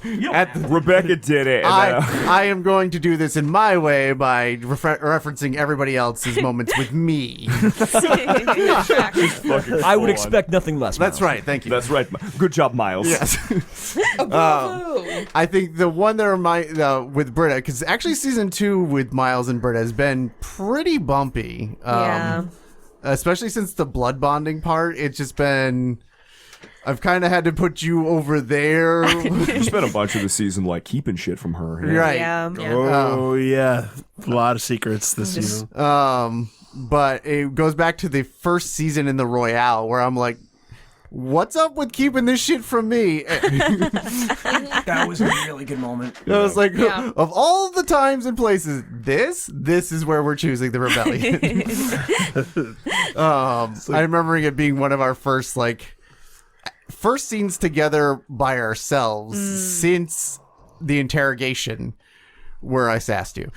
Rebecca did it. And, I am going to do this in my way by referencing everybody else's moments with me. I would expect nothing less. That's Miles. right. Thank you. That's right. Good job, Miles. Yes. Bravo. I think the one that with Britta, because actually season 2 with Miles and Britta has been pretty bumpy. Yeah. Especially since the blood bonding part, it's just been, I've kind of had to put you over there. You spent a bunch of the season like keeping shit from her. Yeah. Right. Yeah. Yeah. Oh yeah, a lot of secrets this season. But it goes back to the first season in the Royale where I'm like, what's up with keeping this shit from me? That was a really good moment. I was like, Yeah. of all the times and places, this is where we're choosing the rebellion. I remember it being one of our first scenes together by ourselves since the interrogation where I sassed you.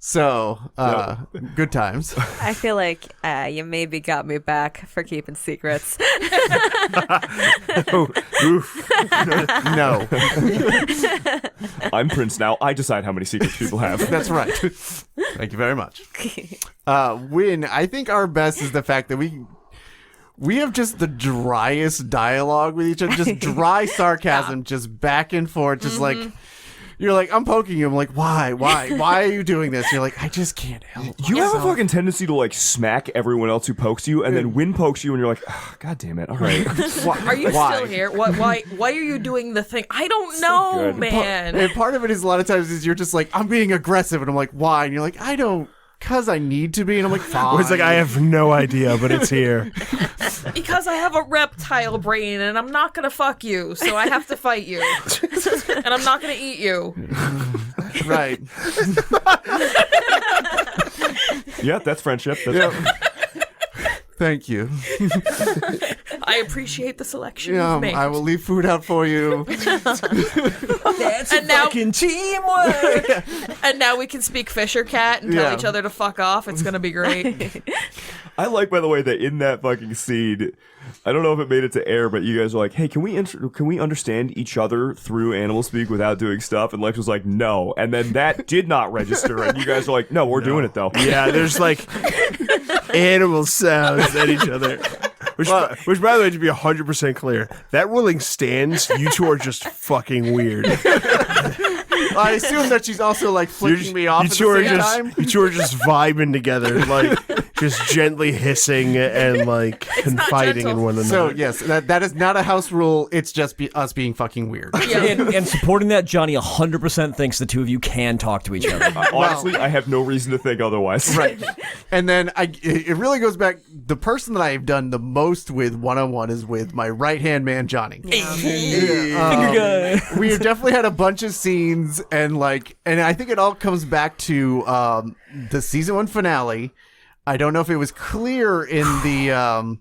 So, good times. I feel like you maybe got me back for keeping secrets. Oh, oof. No, I'm Prince now. I decide how many secrets people have. that's right. Thank you very much. Wynn, I think our best is the fact that we have just the driest dialogue with each other, just dry sarcasm, just back and forth, just like, you're like, I'm poking you. I'm like, why are you doing this? You're like, I just can't help You have a myself." fucking tendency to smack everyone else who pokes you, and then Wynn pokes you, and you're like, oh, God damn it! All right, Are you Why? still here? Why are you doing the thing? I don't know, good. man. And part of it is a lot of times is you're just like, I'm being aggressive, and I'm like, why? And you're like, I don't, cause I need to be, and I'm like, fine. It's like, I have no idea, but it's here. Because I have a reptile brain and I'm not gonna fuck you, so I have to fight you. And I'm not gonna eat you. right. yeah, that's friendship. That's Thank you. I appreciate the selection Yeah, you've made. I will leave food out for you. That's And now- fucking teamwork. And now we can speak Fisher Cat and tell Yeah. each other to fuck off. It's gonna be great. I like, by the way, that in that fucking scene, I don't know if it made it to air, but you guys are like, "Hey, can we understand each other through animal speak without doing stuff?" And Lex was like, "No," and then that did not register, and you guys are like, "No, we're doing it though." Yeah, there's animal sounds at each other. Which, by the way, to be 100% clear, that ruling stands. You two are just fucking weird. I assume that she's also flicking me off You at the two are same just time. you two are just vibing together, just gently hissing and confiding in gentle. one another. So yes, that is not a house rule. It's just us being fucking weird. Yeah. and supporting that, Johnny 100% thinks the two of you can talk to each other. Honestly, I have no reason to think otherwise. Right. And then it really goes back. The person that I've done the most with one-on-one is with my right-hand man, Johnny. Finger gun. We have definitely had a bunch of scenes and I think it all comes back to the season 1 finale. I don't know if it was clear in the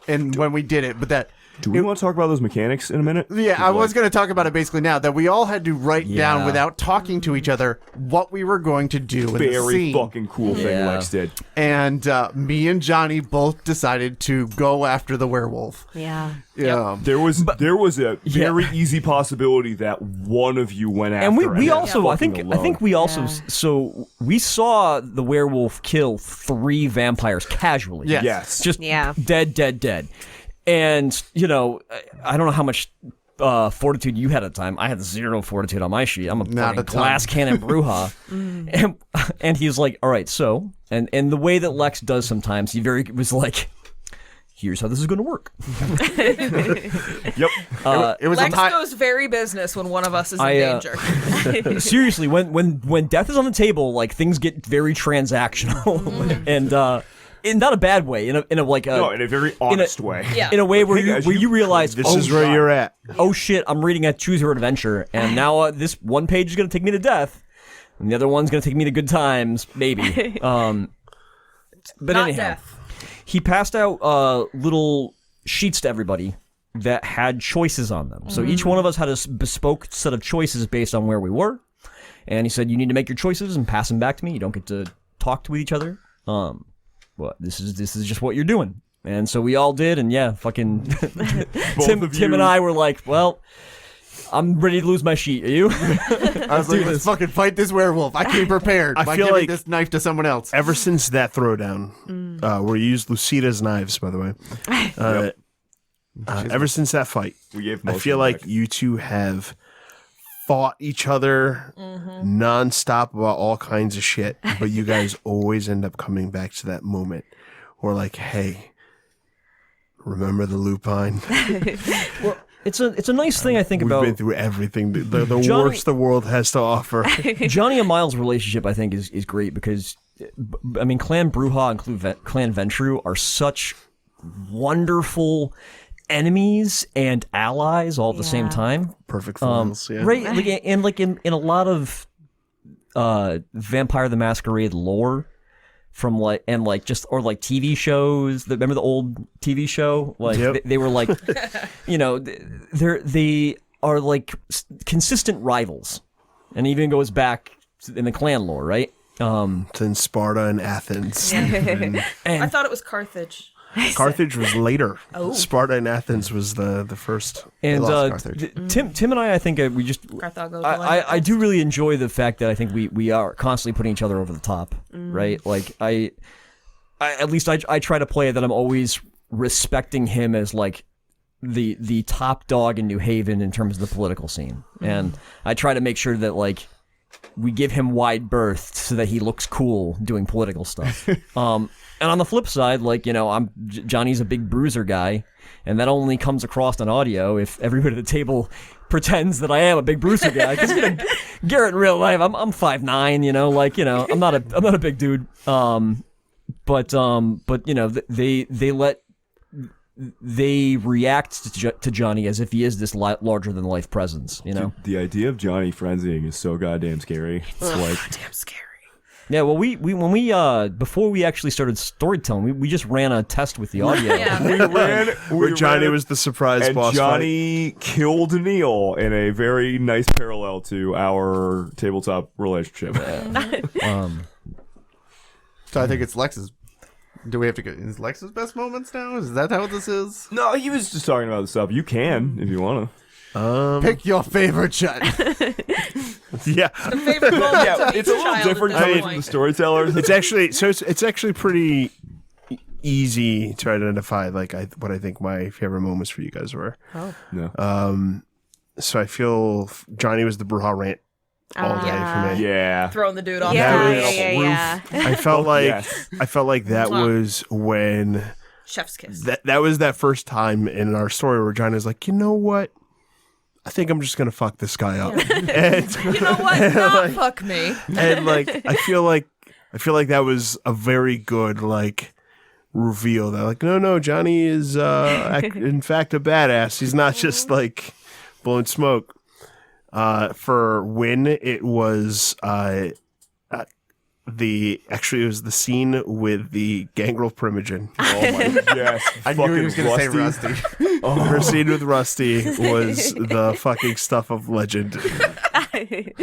in when we did it, but that Do we want to talk about those mechanics in a minute? yeah, I was going to talk about it basically now that we all had to write down Yeah. without talking to each other what we were going to do in the Very scene. fucking cool thing Yeah. Lex did. And me and Johnny both decided to go after the werewolf. Yeah. Yeah. There was a very easy possibility that one of you went after. And we then also I fucking think alone. we also Yeah. so we saw the werewolf kill 3 vampires casually. Yes. Yes. Just Yeah. dead. And I don't know how much fortitude you had at the time. I had 0 fortitude on my sheet. I'm a Not fucking a ton. glass cannon Bruja. and he's like, all right, so and the way that Lex does sometimes, he was like, here's how this is going to work. Yep. It was Lex a high- goes very business when one of us is in I, danger. Seriously, when death is on the table, things get very transactional, and in not a bad way, in a No, in a very honest way. Yeah. in a way where Hey, guys, you realize this is where you're at. oh shit, I'm reading a Choose Your Adventure, and now this one page is going to take me to death, and the other one's going to take me to good times, maybe. But Not anyhow, death. he passed out little sheets to everybody that had choices on them. So each one of us had a bespoke set of choices based on where we were, and he said, you need to make your choices and pass them back to me. You don't get to talk to each other. Well, this is just what you're doing. And so we all did, and yeah, fucking Tim and I were like, well, I'm ready to lose my sheet. Are you? I was like, let's fucking fight this werewolf. I came prepared I by feel giving like- this knife to someone else. Ever since that throwdown, where you used Lucida's knives, by the way, ever since that fight, We gave I most feel of like them you two have fought each other nonstop about all kinds of shit, but you guys always end up coming back to that moment where, hey, remember the lupine? It's a nice thing I think We've about been through everything. The Johnny- worst the world has to offer. Johnny and Miles' relationship. I think is great because, I mean, Clan Bruja and Clan Ventru are such wonderful enemies and allies all at the same time. Perfect foils, yeah. Right, like, and like in a lot of Vampire the Masquerade lore. From like just or like TV shows. Remember the old TV show? Like Yep. they were like, they are like consistent rivals, and even goes back in the clan lore, right? It's in Sparta and Athens. I thought it was Carthage. Carthage was later. Oh. Sparta and Athens was the first. And lost Carthage. Tim and I think we just Carthago. I do really enjoy the fact that I think we are constantly putting each other over the top, right? Like I at least I try to play it that I'm always respecting him as like the top dog in New Haven in terms of the political scene, and I try to make sure that like we give him wide berth so that he looks cool doing political stuff. And on the flip side, like, Johnny's a big bruiser guy, and that only comes across on audio if everybody at the table pretends that I am a big bruiser guy. Because Garrett in real life, I'm 5'9", I'm not a big dude. But they react to Johnny as if he is this larger than life presence. The idea of Johnny frenzying is so goddamn scary. It's like damn scary. Yeah, well, when we before we actually started storytelling, we just ran a test with the audio. Where Johnny was the surprise and boss Johnny killed Neil in a very nice parallel to our tabletop relationship. So I think it's Lex's. Do we have to go? Is Lex's best moments now? Is that how this is? No, he was just talking about the stuff. You can if you want to. Pick your favorite shot. Yeah. The favorite moment Yeah, of it's a each little child different at this coming from point. the storytellers. It's actually pretty easy to identify what I think my favorite moments for you guys were. No. So I feel Johnny was the Bruja rant all day for me. Yeah. Throwing the dude off Yeah, the yeah, roof. yeah. I felt like Yes. that was when Chef's kiss. that was that first time in our story where Johnny was like, you know what? I think I'm just gonna fuck this guy up. And You know what? Not fuck me. and I feel like that was a very good reveal that no, Johnny is in fact a badass. He's not just blowing smoke. For Wynn, it was it was the scene with the gangrel primogen. Oh my yes. I knew he was going to say Rusty. Rusty. Her scene with Rusty was the fucking stuff of legend.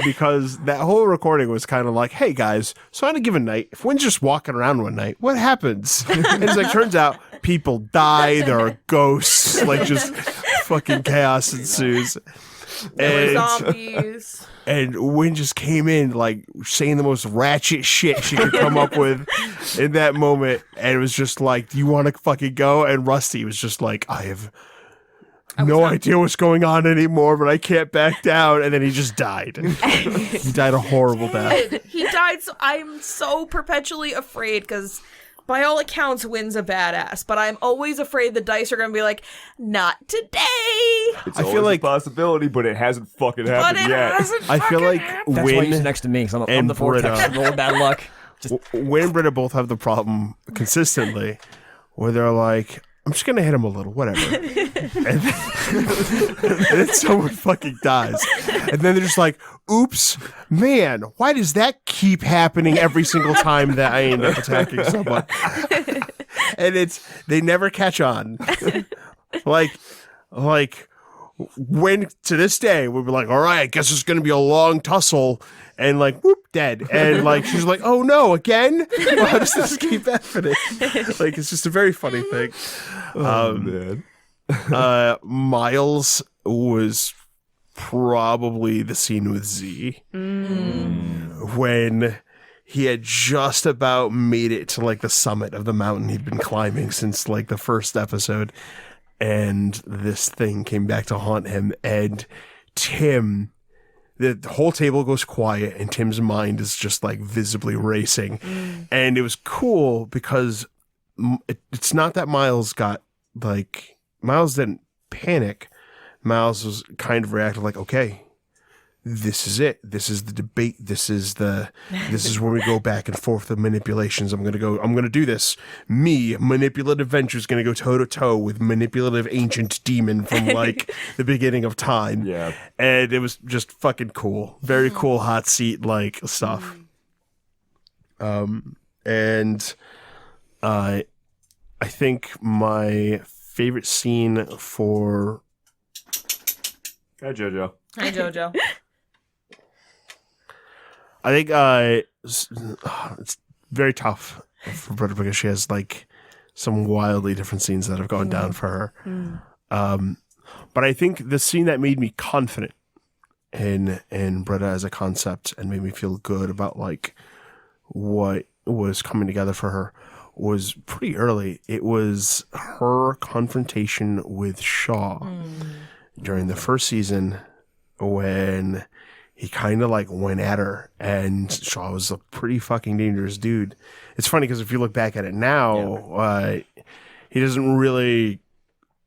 Because that whole recording was kind of like, hey guys, so on a given night, if Wynn's just walking around one night, what happens? And it's like, turns out people die, there are ghosts, just fucking chaos ensues. There were And, zombies. and Wynn just came in saying the most ratchet shit she could come up with in that moment. And it was just like, do you want to fucking go? And Rusty was just like, I have no idea what's going on anymore, but I can't back down. And then he just died. He died a horrible death. He died. So I'm so perpetually afraid because, by all accounts, Wynn's a badass. But I'm always afraid the dice are going to be like, not today. It's I feel always like- a possibility, but it hasn't fucking But happened it yet. hasn't. I feel like That's why he's Wynn next to me, because I'm and the vortex. Britta. Rolling bad luck. Wynn and Britta both have the problem consistently where they're like, I'm just going to hit him a little, whatever. and then someone fucking dies. And then they're just like, oops, man, why does that keep happening every single time that I end up attacking someone? And they never catch on. When to this day we'd be like, all right, I guess it's gonna be a long tussle, and whoop, dead. And she's like, oh no, again? How does this keep happening? It's just a very funny thing. Man. Miles was probably the scene with Z when he had just about made it to the summit of the mountain he'd been climbing since the first episode. And this thing came back to haunt him. And Tim, the whole table goes quiet, and Tim's mind is just visibly racing. And it was cool because it's not that Miles got Miles didn't panic. Miles was kind of reacting like, okay, this is it. This is the debate. This is where we go back and forth with manipulations. I'm gonna do this. Me, manipulative Venture, is gonna go toe to toe with manipulative ancient demon from like the beginning of time. Yeah. And it was just fucking cool. Very cool hot seat like stuff. And I think my favorite scene for Hi, JoJo. Hi, JoJo. I think it's very tough for Britta because she has like some wildly different scenes that have gone down for her. But I think the scene that made me confident in Britta as a concept and made me feel good about like what was coming together for her was pretty early. It was her confrontation with Shaw during the first season when he kind of like went at her, and Shaw was a pretty fucking dangerous dude. It's funny because if you look back at it now, he doesn't really.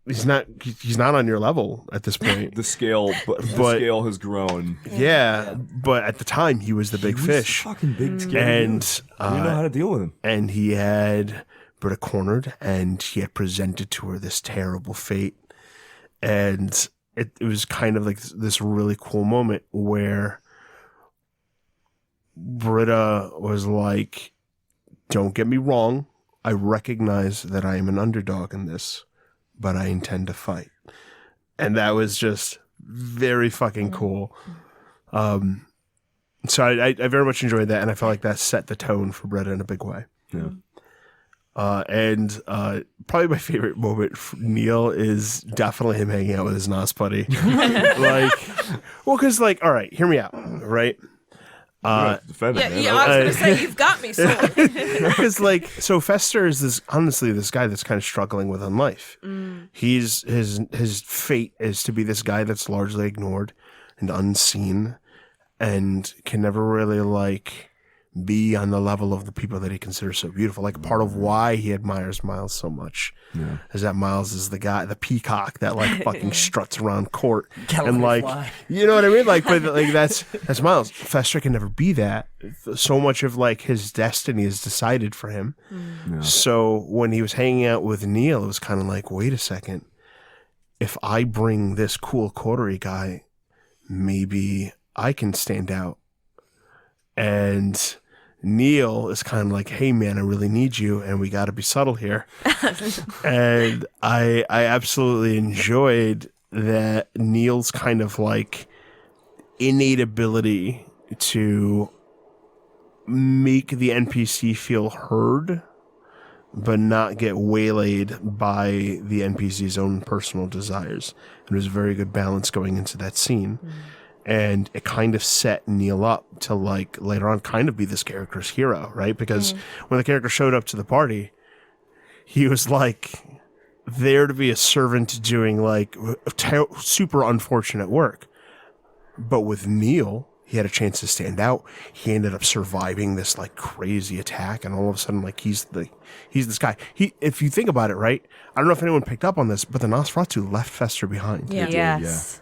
He's not on your level at this point. The scale has grown. Yeah, but at the time he was the big fish, Fucking big scale. and you know how to deal with him. and he had Britta cornered, and he had presented to her this terrible fate, and it was kind of like this really cool moment where Britta was like, "Don't get me wrong, I recognize that I am an underdog in this, but I intend to fight." And that was just very fucking cool. So I very much enjoyed that, and I felt like that set the tone for Britta in a big way. Yeah. And probably my favorite moment for Neil is definitely him hanging out with his Nos buddy. Because all right, hear me out, right? Defend it, man. Yeah, I was gonna say you've got me sold. Because so Fester is this guy that's kind of struggling with on life. He's his fate is to be this guy that's largely ignored and unseen, and can never really be on the level of the people that he considers so beautiful. Like part of why he admires Miles so much is that Miles is the guy, the peacock that fucking struts around court and you know what I mean? But that's Miles. Fester can never be that. So much of his destiny is decided for him. Yeah. So when he was hanging out with Neil, it was kind of like, wait a second. If I bring this cool coterie guy, maybe I can stand out. And Neil is kind of like, hey man, I really need you, and we got to be subtle here. And I absolutely enjoyed that Neil's kind of innate ability to make the NPC feel heard, but not get waylaid by the NPC's own personal desires. And there's a very good balance going into that scene. And it kind of set Neil up to later on kind of be this character's hero, right? Because when the character showed up to the party, he was there to be a servant doing super unfortunate work. But with Neil, he had a chance to stand out. He ended up surviving this crazy attack, and all of a sudden he's this guy. If you think about it, right? I don't know if anyone picked up on this, but the Nosferatu left Fester behind. Yeah. Yes.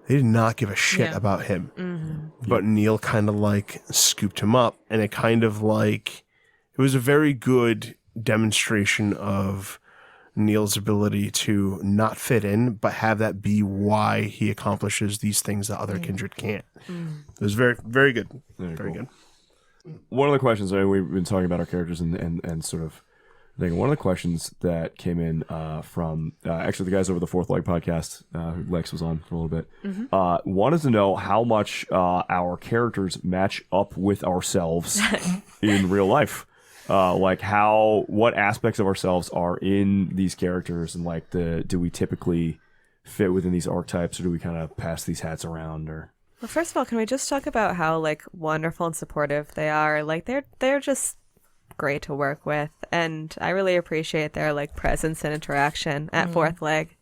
They did not give a shit about him. But Neil kind of scooped him up, and it kind of it was a very good demonstration of Neil's ability to not fit in, but have that be why he accomplishes these things that other kindred can't. It was very, very good. Very good. One of the questions, we've been talking about our characters and sort of thing. One of the questions that came in from actually the guys over the Fourth Leg podcast, who Lex was on for a little bit, wanted to know how much our characters match up with ourselves in real life. What aspects of ourselves are in these characters, and do we typically fit within these archetypes, or do we kind of pass these hats around? Or Well, first of all, can we just talk about how wonderful and supportive they are? They're just great to work with, and I really appreciate their presence and interaction at Fourth Leg.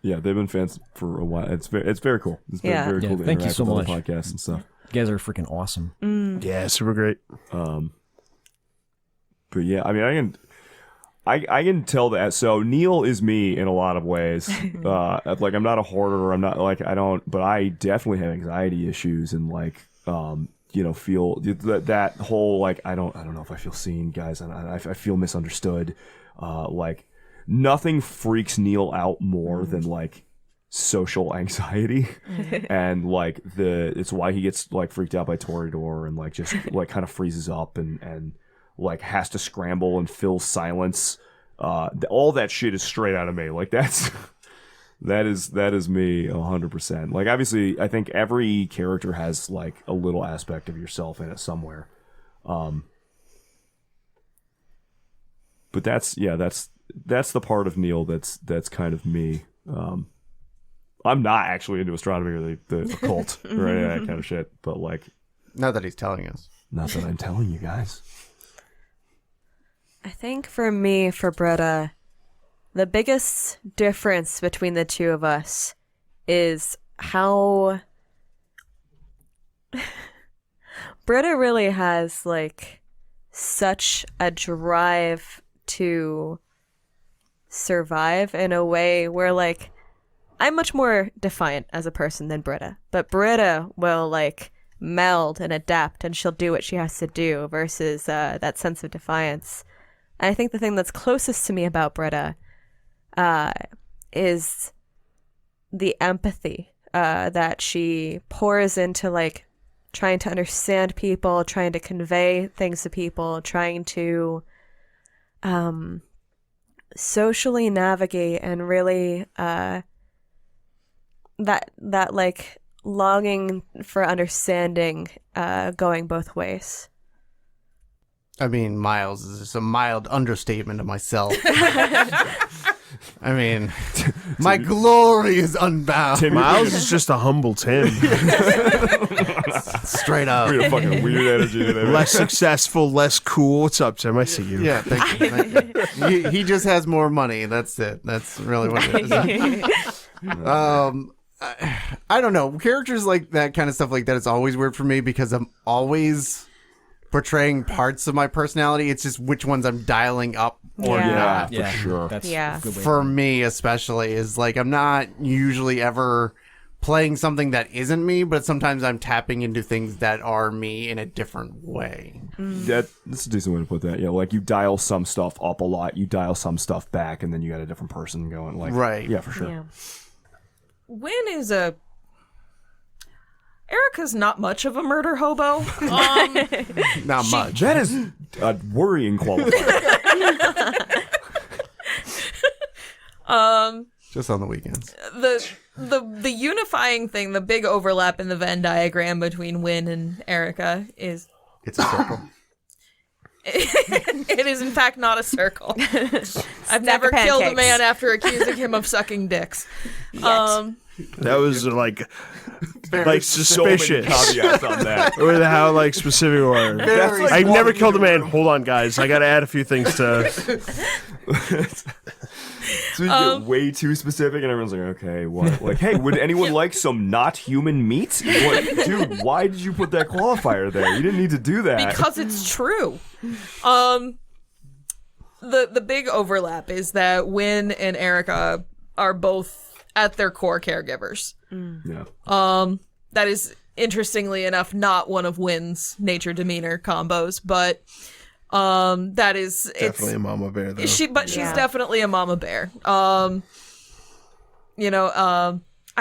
Yeah, they've been fans for a while. It's very cool. It's been very cool to thank you interact so with much. other podcasts and stuff. You guys are freaking awesome. Yeah, super great. But yeah, I mean, I can tell that. So Neil is me in a lot of ways. Like I'm not a hoarder. I'm not like but I definitely have anxiety issues and like feel that whole like I don't know if I feel seen, guys. And I feel misunderstood. Like nothing freaks Neil out more than like social anxiety, and like it's why he gets like freaked out by Toreador and like just like kind of freezes up and like has to scramble and fill silence. All that shit is straight out of me. Like that is me 100%. Like obviously I think every character has like a little aspect of yourself in it somewhere. But that's the part of Neil that's kind of me. I'm not actually into astronomy or the occult or any of that kind of shit, but like Not that he's telling us. not that I'm telling you guys. I think for me, for Britta, the biggest difference between the two of us is how Britta really has like such a drive to survive in a way where like I'm much more defiant as a person than Britta, but Britta will like meld and adapt and she'll do what she has to do versus that sense of defiance. And I think the thing that's closest to me about Britta is the empathy that she pours into like trying to understand people, trying to convey things to people, trying to socially navigate and really that like longing for understanding going both ways. I mean, Miles is just a mild understatement of myself. I mean, my glory is unbound. Miles is just a humble Tim. Straight up. We got a fucking weird energy today. Less successful, less cool. What's up, Tim? I see you. Yeah, thank you. Thank you. He just has more money. That's it. That's really what it is. I don't know. Characters like that, kind of stuff like that, is always weird for me because I'm always portraying parts of my personality. It's just which ones I'm dialing up or not. For sure. That's Yeah. a good way For to- me, especially, is like I'm not usually ever playing something that isn't me, but sometimes I'm tapping into things that are me in a different way. That's a decent way to put that. Yeah, like you dial some stuff up a lot, you dial some stuff back, and then you got a different person going. Like, Right. Yeah, for sure. Yeah. Wynn is Erika's not much of a murder hobo. Not much. That is a worrying qualifier. Just on the weekends. The unifying thing, the big overlap in the Venn diagram between Wynn and Erika is It's a circle. it is in fact not a circle. I've never of killed a pancakes. man after accusing him of sucking dicks. That was like So many suspicious. caveats on that. With how like specific we were. Very I've never killed a man. Hold on, guys. I got to add a few things to. So you get way too specific, and everyone's like, "Okay, what? Like, hey, would anyone like some not human meat? What, dude? Why did you put that qualifier there? You didn't need to do that." Because it's true. The big overlap is that Wynn and Erika are both at their core caregivers. Yeah. That is interestingly enough not one of Wynn's nature demeanor combos, but that is Definitely a mama bear, though. she's Yeah. definitely a mama bear. I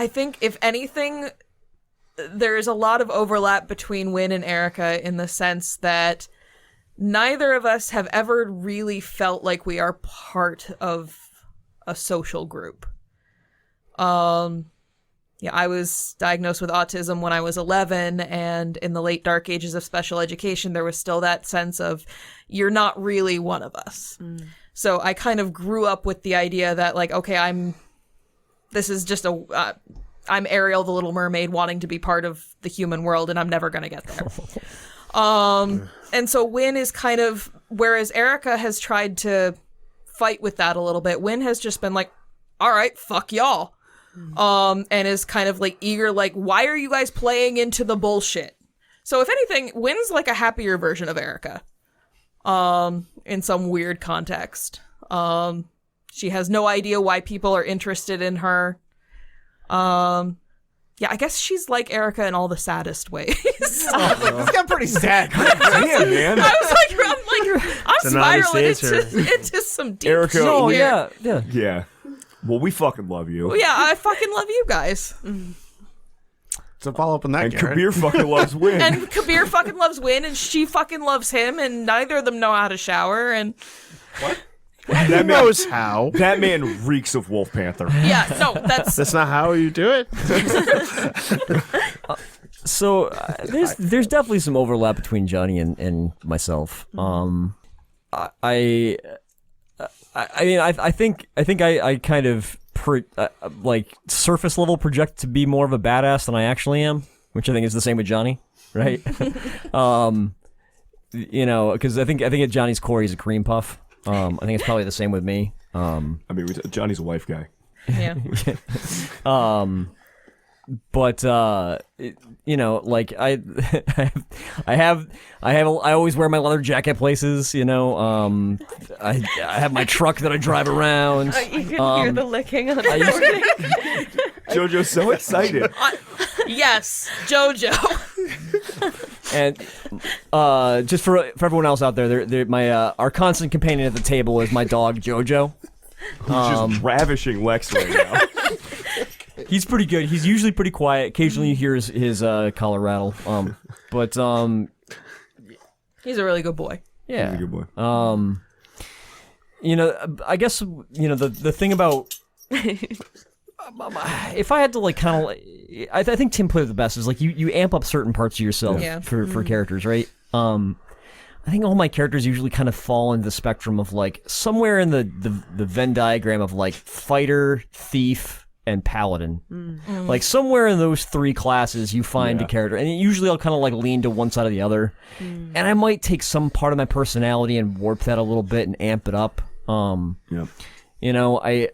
think if anything, there is a lot of overlap between Wynn and Erika in the sense that neither of us have ever really felt like we are part of a social group. I was diagnosed with autism when I was 11, and in the late dark ages of special education, there was still that sense of you're not really one of us. So I kind of grew up with the idea that like, okay, I'm Ariel, the Little Mermaid, wanting to be part of the human world, and I'm never going to get there. And so Wynn is kind of, whereas Erika has tried to fight with that a little bit, Wynn has just been like, all right, fuck y'all. And is kind of like eager, like, why are you guys playing into the bullshit? So if anything, Wynn's like a happier version of Erika, in some weird context. She has no idea why people are interested in her. Yeah, I guess she's like Erika in all the saddest ways. This got pretty sad. Yeah, man. I'm It's an honest spiraling answer. into some deep Erika, shit Oh here. yeah. Yeah. Well, we fucking love you. Yeah, I fucking love you guys. To follow up on that, And Garrett. Kabir fucking loves Wynn. And Kabir fucking loves Wynn, and she fucking loves him, and neither of them know how to shower. And Who knows how? That man reeks of Wolf Panther. yeah, no, that's That's not how you do it. So there's definitely some overlap between Johnny and myself. I mean, I think I kind of like surface level project to be more of a badass than I actually am, which I think is the same with Johnny, right? You know, because I think at Johnny's core he's a cream puff. I think it's probably the same with me. I mean, Johnny's a wife guy. yeah. But you know, like I always wear my leather jacket places. You know, I have my truck that I drive around. You can hear the licking on I used the JoJo's so excited. Yes, JoJo. And just for everyone else out there, my our constant companion at the table is my dog JoJo. Who's just ravishing Lex right now. He's pretty good. He's usually pretty quiet. Occasionally you hear his collar rattle. But He's a really good boy. yeah. He's a good boy. You know, I guess you know the thing about if I had to like kind of, I think Tim put it the best is like you amp up certain parts of yourself Yeah. for characters, right? I think all my characters usually kind of fall into the spectrum of like somewhere in the Venn diagram of like fighter, thief, and paladin. Like somewhere in those three classes you find a character, and usually I'll kind of like lean to one side or the other, and I might take some part of my personality and warp that a little bit and amp it up. Yep. You know, I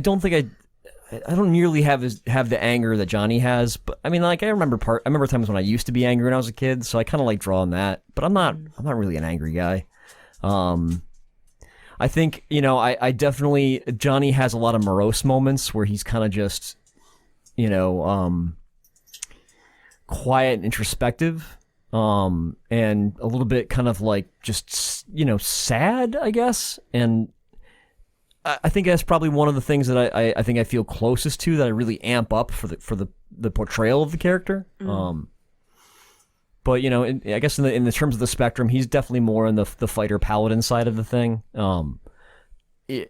don't think I don't nearly have the anger that Johnny has, but I mean, like I remember times when I used to be angry when I was a kid, so I kind of like drawing that. But I'm not really an angry guy. I think, you know, I definitely, Johnny has a lot of morose moments where he's kind of just, you know, quiet and introspective, and a little bit kind of like just, you know, sad, I guess. And I think that's probably one of the things that I think I feel closest to, that I really amp up for the portrayal of the character. But you know, I guess in the terms of the spectrum, he's definitely more on the fighter paladin side of the thing.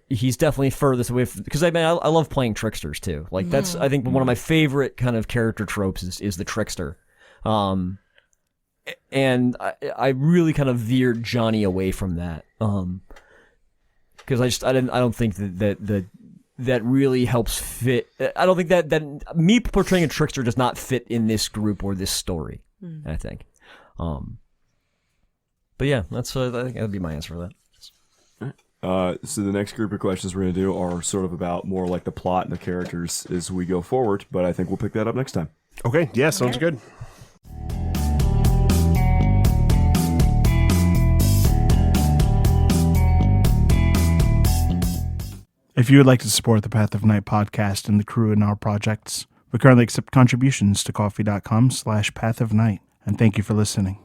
He's definitely furthest away because I mean I love playing tricksters too. Like that's I think one of my favorite kind of character tropes is the trickster. And I really kind of veered Johnny away from that. Because I don't think that really helps fit. I don't think that me portraying a trickster does not fit in this group or this story. I think. But yeah, that's I think that'd be my answer for that. So the next group of questions we're going to do are sort of about more like the plot and the characters as we go forward, but I think we'll pick that up next time. Okay, yeah, sounds good. If you would like to support the Path of Night podcast and the crew in our projects, we currently accept contributions to coffee.com/pathofnight. And thank you for listening.